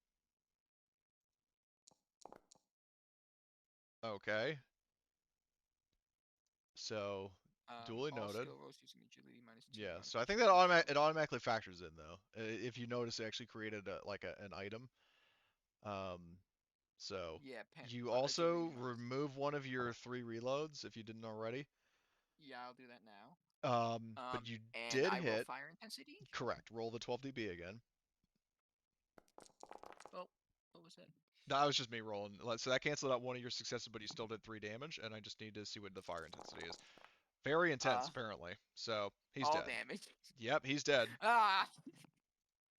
Okay. So duly All noted. skill rolls use agility -2. Yeah, so I think that it automatically factors in though. If you notice, it actually created an item. So Yeah, you agility also -2. remove one of your 3 reloads if you didn't already. Yeah, I'll do that now. But you And did I roll hit. fire intensity. Correct. Roll the 12 dB again. Oh, what was that? That was just me rolling. So that canceled out one of your successes, but you still did 3 damage, and I just need to see what the fire intensity is. Very intense, apparently. So he's all dead. damage. Yep, he's dead. Ah.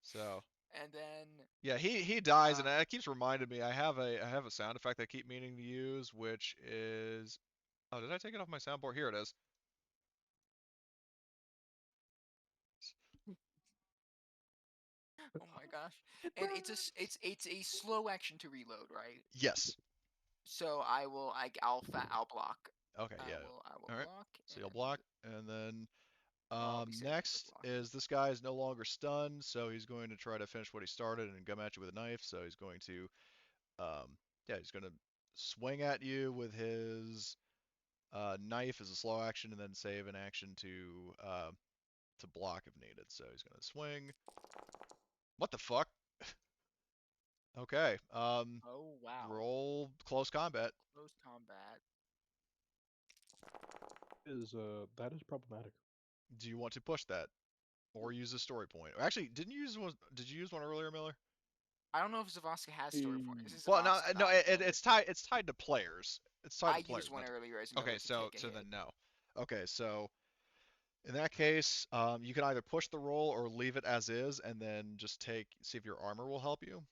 So. And then. Yeah, he dies, and that keeps reminding me. I have a sound effect I keep meaning to use, which is. Oh, did I take it off my soundboard? Here it is. Oh my gosh! And it's a slow action to reload, right? Yes. So I'll block. Okay. Yeah. I will All right. block. So you'll block, and then I'll be saving next for block. is this guy is no longer stunned, so he's going to try to finish what he started and come at you with a knife. So he's going to, he's going to swing at you with his knife as a slow action, and then save an action to block if needed. So he's going to swing. What the fuck? Okay. Oh wow. Roll close combat. Close combat. That is problematic. Do you want to push that, or use a story point? Actually, didn't you use one? Did you use one earlier, Miller? I don't know if Zavosca has story point. This is Well, no, Zavosca, no, not Miller. it's tied to players. It's tied to I players. used one not to- earlier as Miller Okay, to so take a hit. then no. Okay, so in that case, you can either push the roll or leave it as is, and then just see if your armor will help you.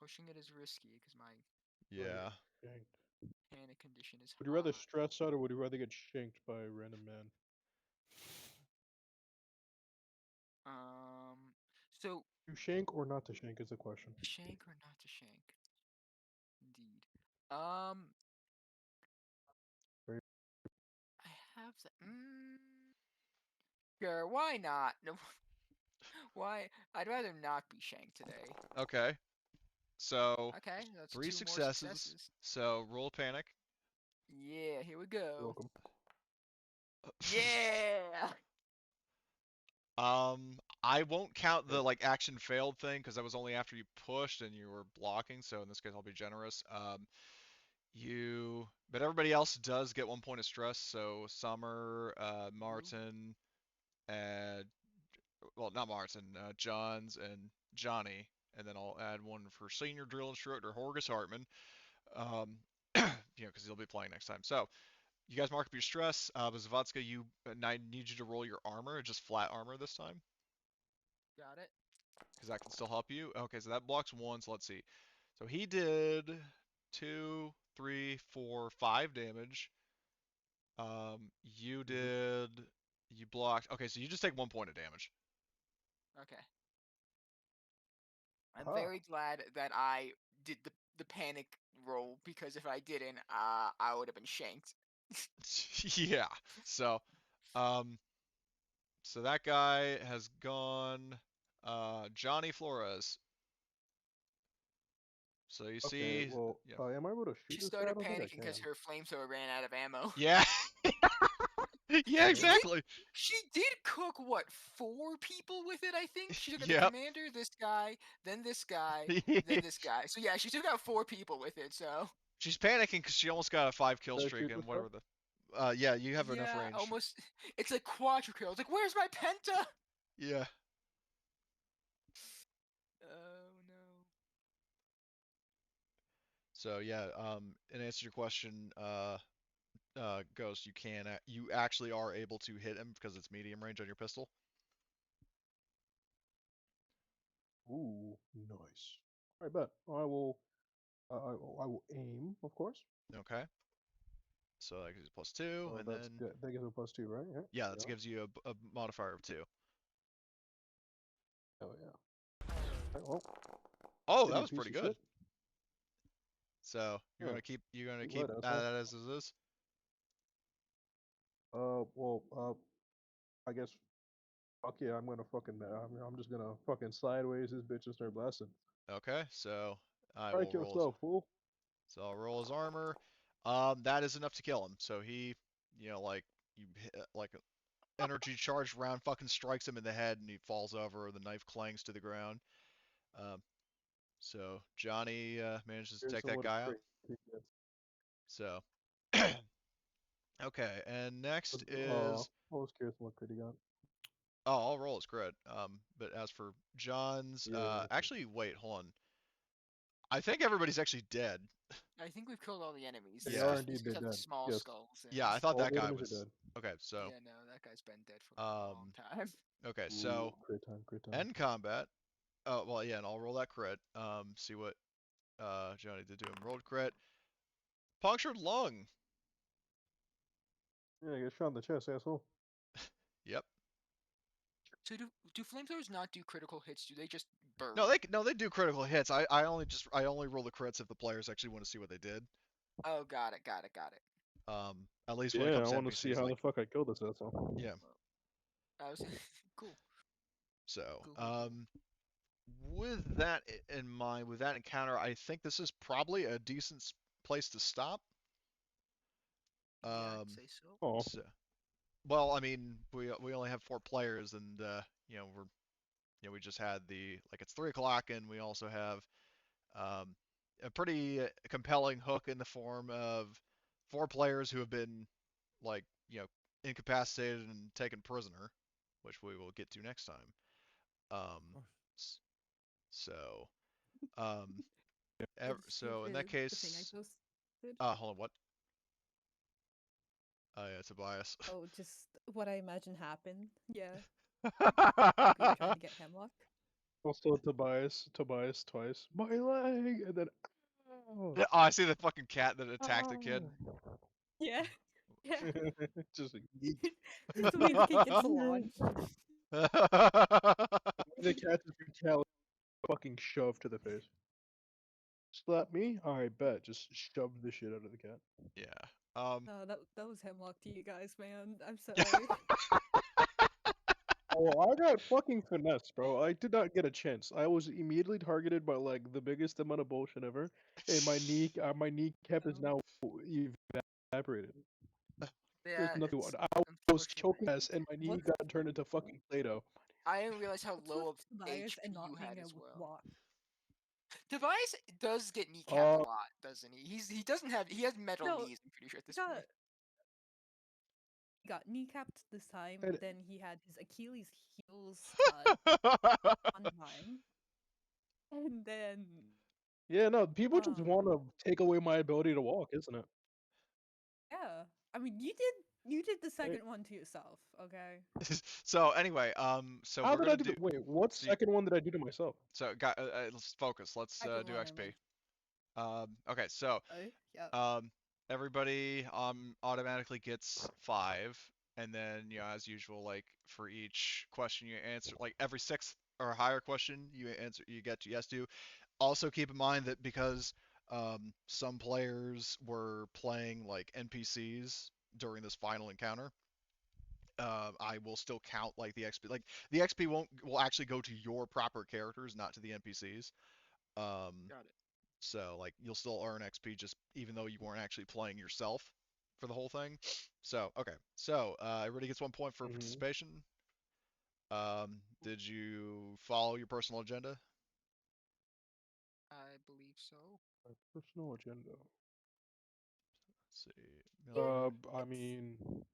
Pushing it is risky because my Yeah. panic condition is. Would you rather stress out or would you rather get shanked by a random man? So. To shank or not to shank is the question. Shank or not to shank? Indeed. I have the. Sure, why not? No. Why? I'd rather not be shanked today. Okay. So. Okay, that's 3 2 more successes. So roll panic. Yeah, here we go. You're welcome. Yeah. I won't count the action failed thing because that was only after you pushed and you were blocking. So in this case, I'll be generous. But everybody else does get 1 point of stress. So Summer, Martin, and not Martin, Johns and Johnny, and then I'll add one for senior drill instructor Horgus Hartman. Because he'll be playing next time. So. You guys mark up your stress. Zavadska, I need you to roll your armor, just flat armor this time. Got it. Because that can still help you. Okay, so that blocks 1, so let's see. So he did 2, 3, 4, 5 damage. You blocked. Okay, so you just take 1 point of damage. Okay. I'm very glad that I did the panic roll because if I didn't, I would have been shanked. Yeah. So that guy has gone. Johnny Flores. So you see. Well, am I able to shoot She this guy? started I don't think I panicking because can. her flamethrower ran out of ammo. Yeah. Yeah, exactly. She did cook what 4 people with it, I think. She took out the Yep. commander, this guy, then this guy, then this guy. So yeah, she took out 4 people with it. So She's panicking because she almost got a 5 kill Does streak shoot and this whatever the. Yeah, you have enough yeah, range. almost. It's like quadra kill. It's like, where's my penta? Yeah. Oh no. So yeah, in answer to your question, Ghost, you actually are able to hit him because it's medium range on your pistol. Ooh, nice. I bet I will. I will aim, of course. Okay. So that gives you +2, So and that's then good. That gives me +2, right? Yeah. yeah, that Yeah. gives you a modifier of 2. Oh yeah. Alright, well, Oh, that shitty was piece pretty of good. shit. So you're Huh. gonna Too keep bad, that asshole. as it is. Well, I guess. Fuck yeah, I'm gonna fucking. I'm just gonna fucking sideways this bitch and start blasting. Okay, so I will Strike roll his. yourself, fool. So I'll roll his armor. That is enough to kill him. So he, like you hit, like an energy charged round fucking strikes him in the head, and he falls over. The knife clangs to the ground. Um, so Johnny manages to Here's take some that what a guy out. crit gets. So okay, and next I is was curious what crit he got. I'll roll his crit. But as for John's, Yeah. actually wait, hold on. I think everybody's actually dead. I think we've killed all the enemies. They It's are Yeah, just these indeed guys have the dead. small Yes. skulls. yeah, And I thought All that the guy enemies are was dead. okay. So yeah, no, that guy's been dead for a long time. okay, Ooh, so crit time, crit time. end combat. Oh well, yeah, and I'll roll that crit. See what Johnny did to him. Rolled crit. Punctured lung. Yeah, get shot in the chest, asshole. Yep. So do flamethrowers not do critical hits? Do they just burn? No, they do critical hits. I only roll the crits if the players actually want to see what they did. Oh, got it. At least when it Yeah, I comes to want to see NPCs, how like the fuck I killed this asshole. yeah. I was cool. So Cool. with that in mind, with that encounter, I think this is probably a decent place to stop. Yeah, I'd Um, say so. Oh, so, well, I mean, we only have 4 players, and we just had it's 3 o'clock, and we also have um, a pretty compelling hook in the form of 4 players who have been like incapacitated and taken prisoner, which we will get to next time. Of course. So, um, Did you see so in that the thing I case, posted? hold on, what? Yeah, Tobias. Oh, just what I imagine happened. Yeah, like we were trying to get Hemlock. also Tobias twice. My leg, and then. Oh. Oh, I see the fucking cat that attacked the kid. Oh. Yeah, yeah. Just like yeet. Just the way the kid gets launched. The cat just brutality fucking shoved to the face. Slap me? Alright, bet. Just shove the shit out of the cat. Yeah. No, that was Hemlock to you guys, man. I'm sorry. Oh, I got fucking finesse, bro. I did not get a chance. I was immediately targeted by like the biggest amount of bullshit ever, and my kneecap is now evaporated. There's Yeah, nothing. it's I was unfortunate. choking ass, and my knee What's got turned into fucking Play-Doh. I didn't realize how what's low with of Tobias HP and not you had hanging as out with well. Walk? Tobias does get kneecapped a Uh, lot, doesn't he? He has metal No, knees. I'm pretty sure at he this got point. he got kneecapped this time. and, Then he had his Achilles heels cut one time, and then yeah, no, people just um want to take away my ability to walk, isn't it? yeah. I mean, you did the second one to yourself, okay? So anyway, so How we're did I gonna do? do. Wait, what So, second one did I do to myself? let's focus. Let's Second do one, I XP. meant. Okay, so Yeah. everybody automatically gets 5, and then as usual, like for each question you answer, like every 6th or higher question you get to yes to. Also keep in mind that because some players were playing like NPCs during this final encounter, I will still count like the XP. Like the XP will actually go to your proper characters, not to the NPCs. Um, Got it. so like you'll still earn XP just even though you weren't actually playing yourself. for the whole thing. So okay, so everybody gets 1 point for Mhm. participation. Did you follow your personal agenda? I believe so. My personal agenda. Let's see. Yeah. I It's- mean,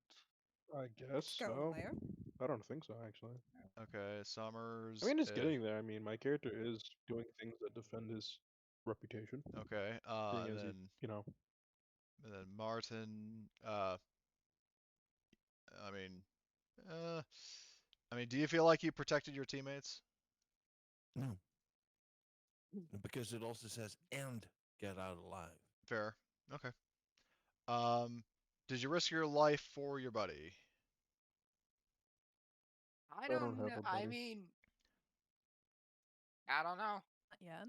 I guess It's going so. there. I don't think so, actually. Okay, Summers. I mean, it's getting there. I mean, my character is doing things that defend his reputation, Okay, seeing and as he, then you know, Martin. I mean, uh, do you feel like you protected your teammates? No, because it also says and get out alive. Fair. Okay. Um, did you risk your life for your buddy? I I don't don't know. have a I buddy. mean, I don't know. Not yet.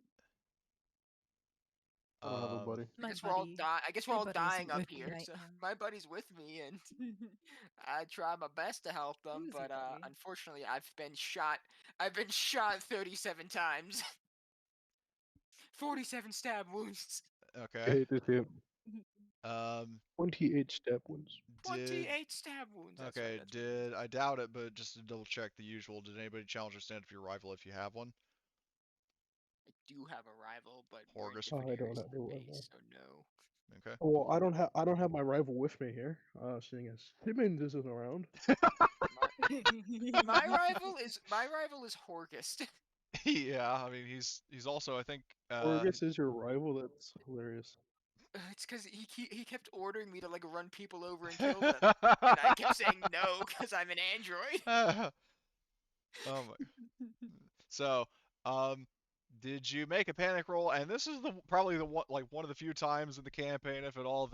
I don't have a Um, buddy. I My guess we're all buddy. dying. I guess we're My all buddy dying isn't up with me here. right So now. my buddy's with me, and I try my best to help them. Who's your But buddy? unfortunately, I've been shot. I've been shot 37 times. 47 stab wounds. I okay. hate this him. Um, 28 stab wounds. did 28 stab wounds. That's right. okay? That's right. Did I doubt it, but just to double check the usual. Did anybody challenge or stand up for your rival if you have one? I do have a rival, but we're in Horgus. different I don't areas have of a the rival. base, so no. Okay. Well, I don't have my rival with me here. Seeing as Simmons isn't around. My rival is Horgust. Yeah, I mean he's also I think Orgus is your rival. That's hilarious. It's because he kept ordering me to like run people over and kill them, and I kept saying no because I'm an android. Oh my. So, um, did you make a panic roll? And this is probably the one of the few times in the campaign, if at all,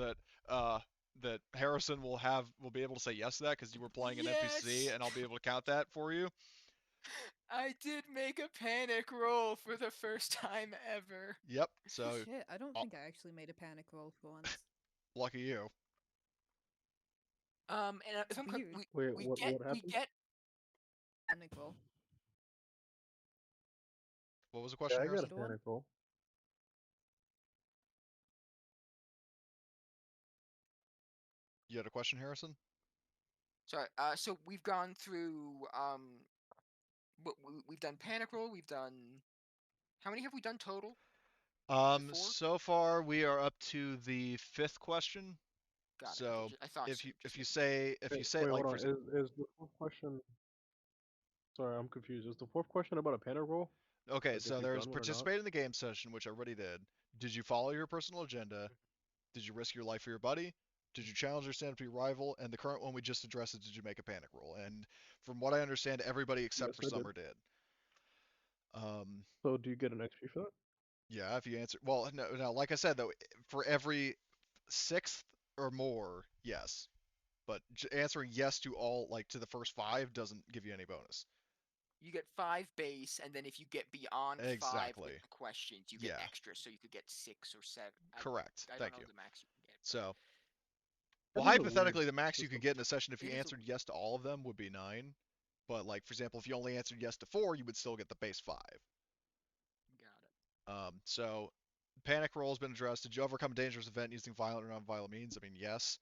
uh that Harrison will be able to say yes to that because you were playing an NPC, Yes, and I'll be able to count that for you. I did make a panic roll for the first time ever. Yep. So, Shit, I don't oh, think I actually made a panic roll for once. lucky you. And if I'm correct, Weird. Wait, we what we happened? get Panic roll. What was the Yeah, question, I got a Harrison? Middle one? panic roll. You had a question, Harrison? sorry. So we've gone through we've done panic roll. We've done how many have we done total? Is it 4? So far we are up to the 5th question. Got it. So Okay, I thought if so. you Just if you making sure. say Wait, like hold for on. Is the fourth question? Sorry, I'm confused. Is the fourth question about a panic roll? okay, Like if so you've there's done one or not? participate in the game session, which everybody did. Did you follow your personal agenda? Did you risk your life for your buddy? Did you challenge or stand up to your rival? And the current one we just addressed is did you make a panic roll? And from what I understand, everybody except Yes, for I did. Summer did. Um, So do you get an XP for that? yeah, if you answer, well, no, like I said though, for every 6th or more, yes. But answering yes to all, like to the first 5, doesn't give you any bonus. You get 5 base, and then if you get beyond 5 with Exactly. the questions, you get Yeah. extra. So you could get 6 or 7. Correct. I don't Thank know you. the max you can get. But So, well, That is a weird hypothetically, the max you could system. get in a session if you It is a answered yes to all of them would be 9. But like for example, if you only answered yes to 4, you would still get the base 5. got it. So panic roll has been addressed. Did you overcome a dangerous event using violent or non-violent means? I mean, yes.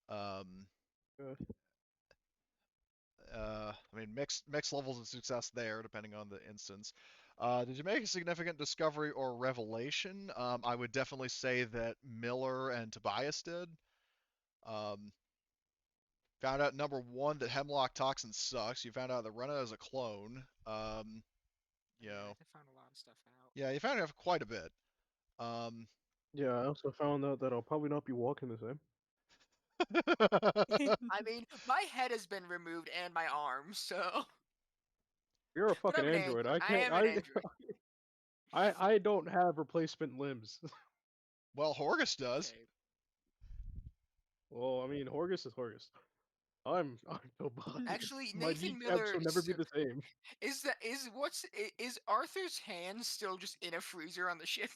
Um, Uh, I mean, mixed levels of success there, depending on the instance. Did you make a significant discovery or revelation? I would definitely say that Miller and Tobias did. Um, Found out number 1 that Hemlock toxin sucks. You found out that Renna is a clone. You Yeah, know, I found a lot of stuff out. yeah, you found out quite a bit. Um, yeah, I also found out that I'll probably not be walking the same. I mean, my head has been removed and my arm, so. You're a But fucking I'm an android. android. I I can't. am an android. I don't have replacement limbs. well, Horgus does. Okay. Well, I mean, Horgus is Horgus. I'm Tobias. Actually, My Nathan kneecaps Miller will never be the same. is Arthur's hand still just in a freezer on the ship?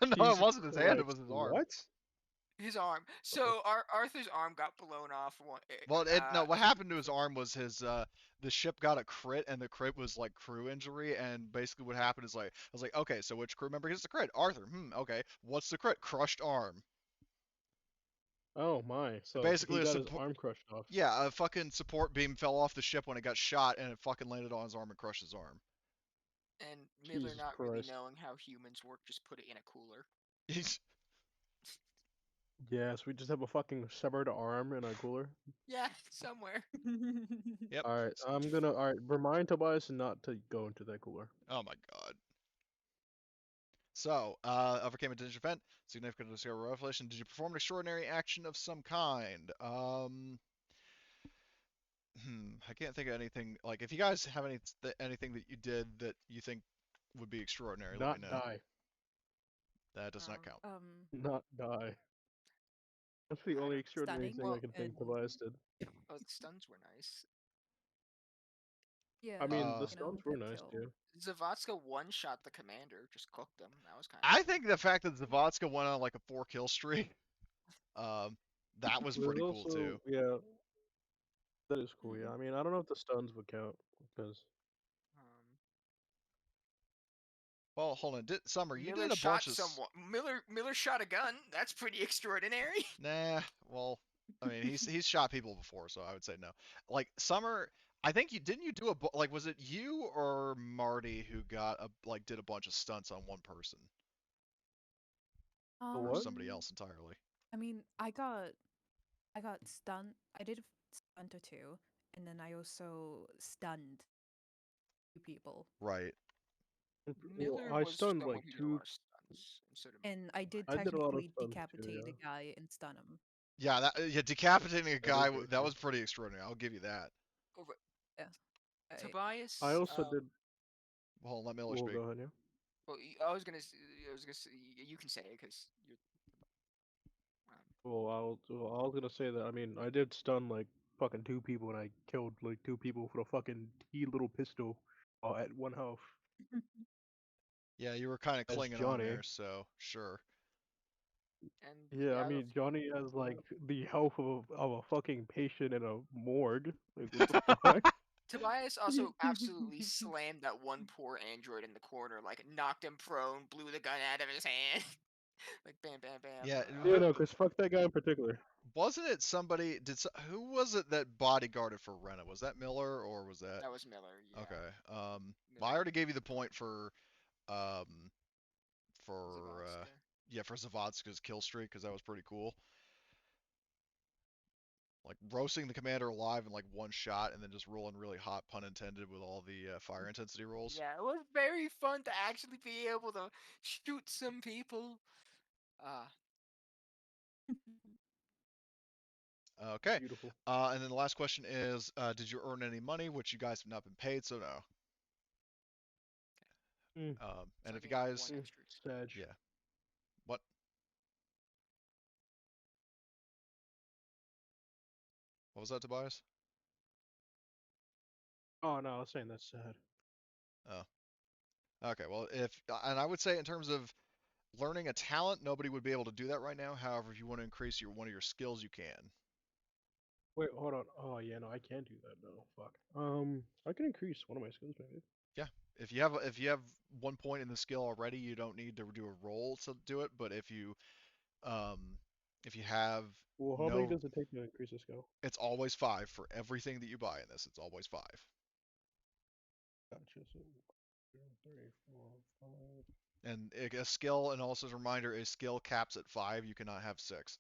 No, it Jesus wasn't his hand; it Christ. was his arm. What? His arm. So Okay. Arthur's arm got blown off. Well, no, what happened to his arm was the ship got a crit, and the crit was like crew injury, and basically what happened is like I was like, okay, so which crew member gets the crit? Arthur. Okay. What's the crit? Crushed arm. Oh my! So Basically he a got his support. arm crushed off. Yeah, a fucking support beam fell off the ship when it got shot, and it fucking landed on his arm and crushed his arm. And Miller Jesus not really Christ. knowing how humans work, just put it in a cooler. He's Yes, we just have a fucking severed arm in a cooler. Yeah, somewhere. yep. All right, I'm gonna. All right, remind Tobias not to go into that cooler. Oh my god. So, overcame a dangerous event, significant discovery revelation. Did you perform an extraordinary action of some kind? I can't think of anything. Like, if you guys have anything that you did that you think would be extraordinary, let me Not know. die. That does not count. Not die. That's the I only don't- extraordinary Stunning thing I can think and Tobias did. Oh, the stuns were nice. yeah, I mean, the You stunts were good nice kill. too. Zavatska one-shot the commander, just cooked him. That was kind of I cool. think the fact that Zavatska went on like a 4-kill streak, that was There's pretty cool also, too. yeah, that is cool. Yeah, Mhm. I mean, I don't know if the stuns would count because Um, Well, hold on. Summer, you Miller did a shot bunch of. someone. Miller shot a gun. That's pretty extraordinary. Nah. Well, I mean, he's shot people before, so I would say no. Like Summer, I think you didn't you do like was it you or Marty who got did a bunch of stunts on one person or what? somebody else entirely? I mean, I got stunned. I did a stunt or two, and then I also stunned two people. Right. Well, Miller I was stunned someone like who did a two. lot of stunts, and so did And I did I did a lot of technically stunts too. decapitate Yeah. a guy and stun him. Yeah. Yeah. Decapitating a That guy is that actually. was pretty extraordinary. I'll give you that. Over Yeah. I Tobias. also did. Well, hold on, let Miller Well, speak. go ahead. Yeah. Well, I was gonna say you can say it because you're. Um, Well, I was gonna say that. I mean, I did stun like fucking two people, and I killed like two people with a fucking little pistol at one health. Yeah, you were kind of As clinging on Johnny. there, so sure. and Yeah, I yeah, mean Johnny has like the health of a fucking patient in a morgue. Like what the fuck? Tobias also absolutely slammed that one poor android in the corner, like knocked him prone, blew the gun out of his hand, like bam, bam, bam. Yeah, Yeah, no, cause fuck that guy in particular. wasn't it somebody? Who was it that bodyguarded for Renna? Was that Miller or was that? That was Miller. Yeah. Okay. Well, I Miller. already gave you the point um for Zavatska. yeah for Zavodska's kill streak because that was pretty cool. Like roasting the commander alive in like one shot and then just rolling really hot, pun intended, with all the fire intensity rolls. Yeah, it was very fun to actually be able to shoot some people. Uh, Okay. Beautiful. And then the last question is, did you earn any money? Which you guys have not been paid, so no. Mm, so And I if you gained guys, one extra. Sag. yeah, what was that, Tobias? Oh no, I was saying that's sad. Oh, okay. Well, and I would say in terms of learning a talent, nobody would be able to do that right now. However, if you want to increase one of your skills, you can. Wait, hold on. Oh yeah, no, I can't do that. No, fuck. I can increase one of my skills maybe. Yeah. If you have 1 point in the skill already, you don't need to do a roll to do it. But um if you have Well, how many no, does it take to increase a skill? it's always 5 for everything that you buy in this. It's always 5. Gotcha. So, 2, 3, 4, 5. And a skill, and also as a reminder, a skill caps at 5. You cannot have 6.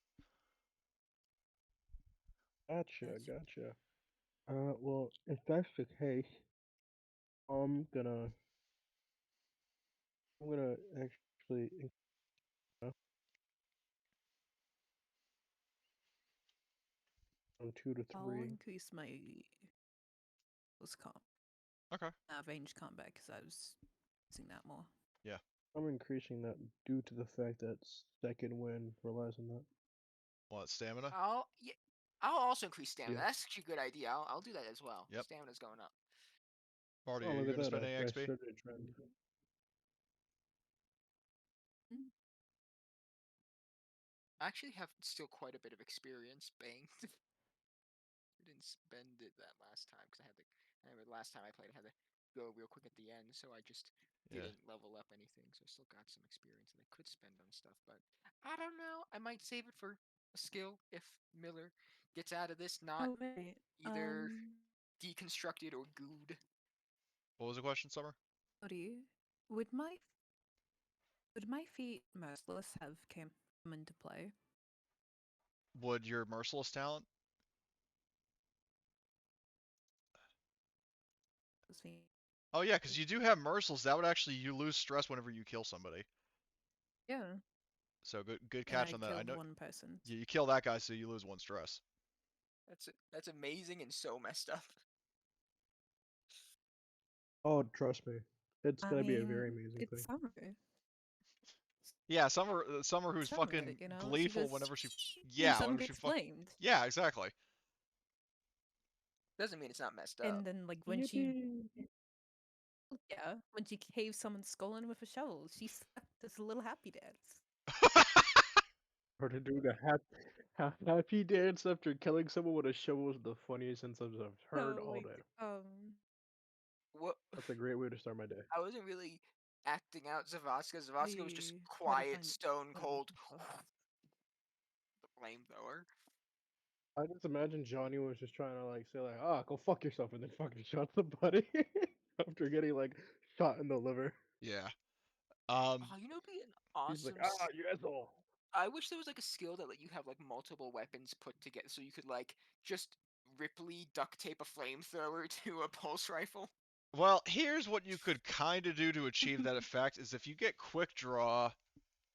Gotcha, gotcha. Well, if that's the case, I'm gonna, actually, from 2 to I'll 3. increase my close comp, Okay. range combat because I was using that more. Yeah. I'm increasing that due to the fact that second win relies on that. What, stamina? I'll also increase stamina. Yeah. That's actually a good idea. I'll do that as well. Yep. Stamina's going up. Marty, Oh, are look you at going to that! spend any I XP? started a trend. I actually have still quite a bit of experience banked. I didn't spend it that last time because I had to. I remember last time I played, I had to go real quick at the end, so I just Yeah. didn't level up anything. So I still got some experience that I could spend on stuff, but I don't know. I might save it for a skill if Miller gets out of this not Oh right. either deconstructed or gooed. What was the question, Summer? Cody, would my feat merciless have come into play? Would your merciless talent? Those feet- Oh yeah, because you do have merciless. That would actually you lose stress whenever you kill somebody. Yeah, So good and catch I on that. I killed know one person. you kill that guy, so you lose 1 stress. That's amazing and so messed up. Oh, trust me, it's I gonna be a very mean, amazing it's thing. Summer. Yeah, Summer who's Summer, fucking you know, she gleeful goes whenever she and yeah, Sun whenever she gets fuck flamed. yeah, exactly. Doesn't mean it's not messed up. And then like when she Yippee! when she caves someone's skull in with a shovel, she does a little happy dance. Or to do the happy dance after killing someone with a shovel is the funniest sentence I've heard So all like day. What That's a great way to start my day. I wasn't really acting out Zavasca. Zavasca was just try to quiet, find stone whatever cold. the fuck. The flamethrower. I just imagine Johnny was just trying to like say like, ah, go fuck yourself, and then fucking shot somebody after getting like shot in the liver. Yeah. Oh, you know, it'd be an He's like, awesome. ah, you asshole. I wish there was like a skill that let you have like multiple weapons put together, so you could like just Ripley duct tape a flamethrower to a pulse rifle. Well, here's what you could kind of do to achieve that effect is if you get quick draw,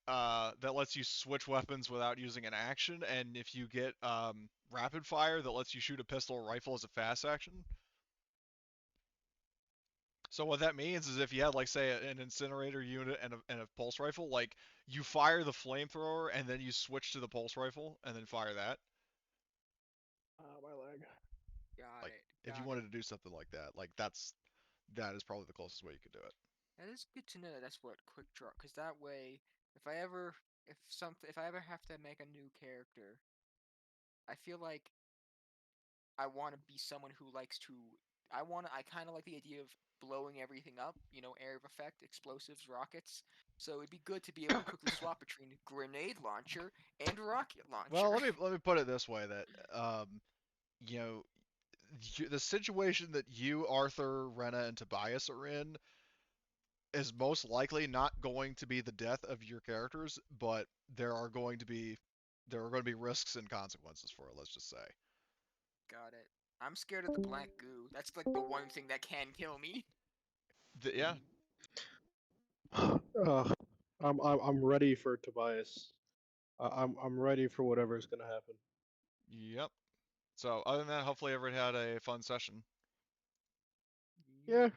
that lets you switch weapons without using an action, and if you get rapid fire that lets you shoot a pistol or rifle as a fast action. So what that means is if you had like say an incinerator unit and a pulse rifle, like you fire the flamethrower and then you switch to the pulse rifle and then fire that. Ah, my leg. Got Like it. if you Got wanted it. to do something like that, like that is probably the closest way you could do it. That is good to know that that's what quick draw, because that way, if I ever have to make a new character, I feel like I want to be someone who likes to. I kind of like the idea of blowing everything up. You know, area of effect, explosives, rockets. So it'd be good to be able to quickly swap between grenade launcher and rocket launcher. Well, let me put it this way that you know the situation that you, Arthur, Renna, and Tobias are in is most likely not going to be the death of your characters, but there are going to be risks and consequences for it. Let's just say. Got it. I'm scared of the black goo. That's like the one thing that can kill me. Yeah. Ugh. I'm ready for Tobias. I'm ready for whatever's gonna happen. Yep. So other than that, hopefully everyone had a fun session. Yeah.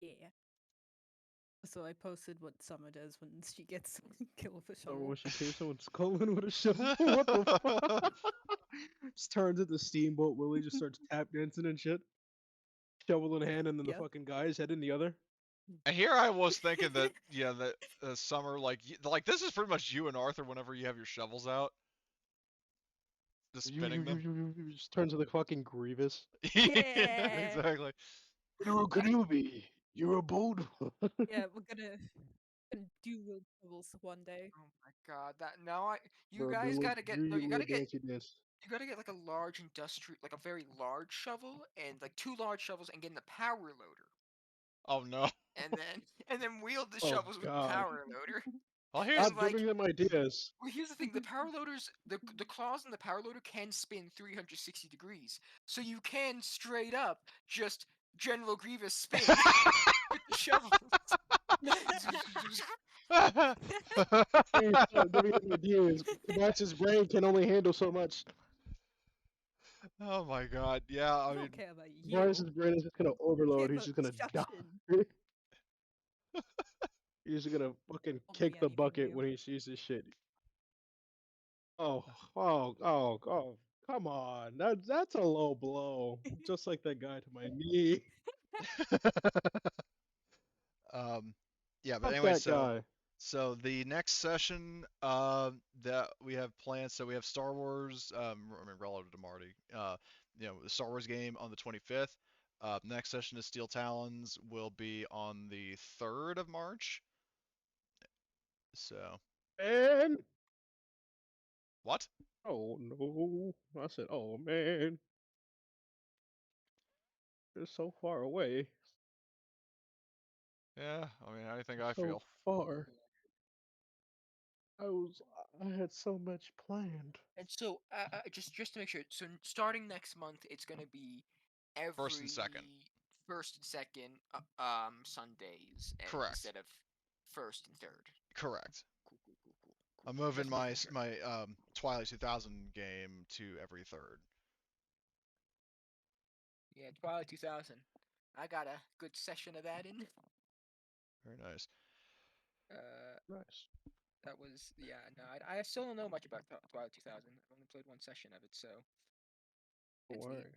Yeah. So I posted what Summer does when she gets killed with a Or shovel. when she came someone's skull in with a shovel. What the fuck? Just turns into Steamboat Willie, just starts tap dancing and shit. Shovel in hand, and then the Yeah. fucking guy's head in the other. And here I was thinking that yeah that Summer like this is pretty much you and Arthur whenever you have your shovels out, just spinning them. Just turns into fucking Grievous. Yeah. Exactly. You're a Kenobi. You're a bold one. Yeah, we're gonna do road travels one day. Oh my god, that now I you Bro, guys gotta get no, you a dancey dance. you gotta get like a large industrial, like a very large shovel and like 2 large shovels and get in the power loader, Oh no. and then wield the Oh shovels with the god. power loader. Well, And Stop like, giving them ideas. well, here's the thing: the power loaders, the claws in the power loader can spin 360 degrees, so you can straight up just General Grievous spin with the shovels. Hey, stop giving them ideas. Tobias's brain can only handle so much. Oh my god. Yeah, I I mean, don't care about you. Tobias's brain is just gonna I care overload. He's about just gonna die. destruction. He's just gonna fucking Don't kick be the anything bucket new. when he sees this shit. Oh, oh, come on. That's a low blow. Just like that guy to my knee. yeah, but Fuck anyway, that so guy. so the next session that we have planned, so we have Star Wars, I mean, relative to Marty, the Star Wars game on the 25th. Next session is Steel Talons will be on the 3rd of March. So And what? Oh no! I said, oh man, they're so far away, Yeah, I mean, how do you think I so feel? far. I had so much planned. And so, just to make sure, so starting next month, it's gonna be First and second. every first and second Sundays Correct. instead of first and third. Correct. Cool, cool, cool, cool, cool. I'm moving Just my making sure. my Twilight 2000 game to every third. Yeah, Twilight 2000. I got a good session of that in. Very nice. Nice. That was no. I still don't know much about Twilight 2000. I've only played one session of it, so Don't it's neat. worry.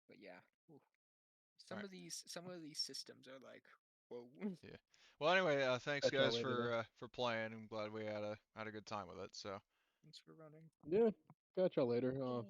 But yeah, ooh, All right. some of these systems are like, whoa. Yeah. Well, anyway, thanks Catch y'all guys later, though. for playing. I'm glad we had a good time with it. So. Thanks for running. Yeah, catch y'all later. Yeah.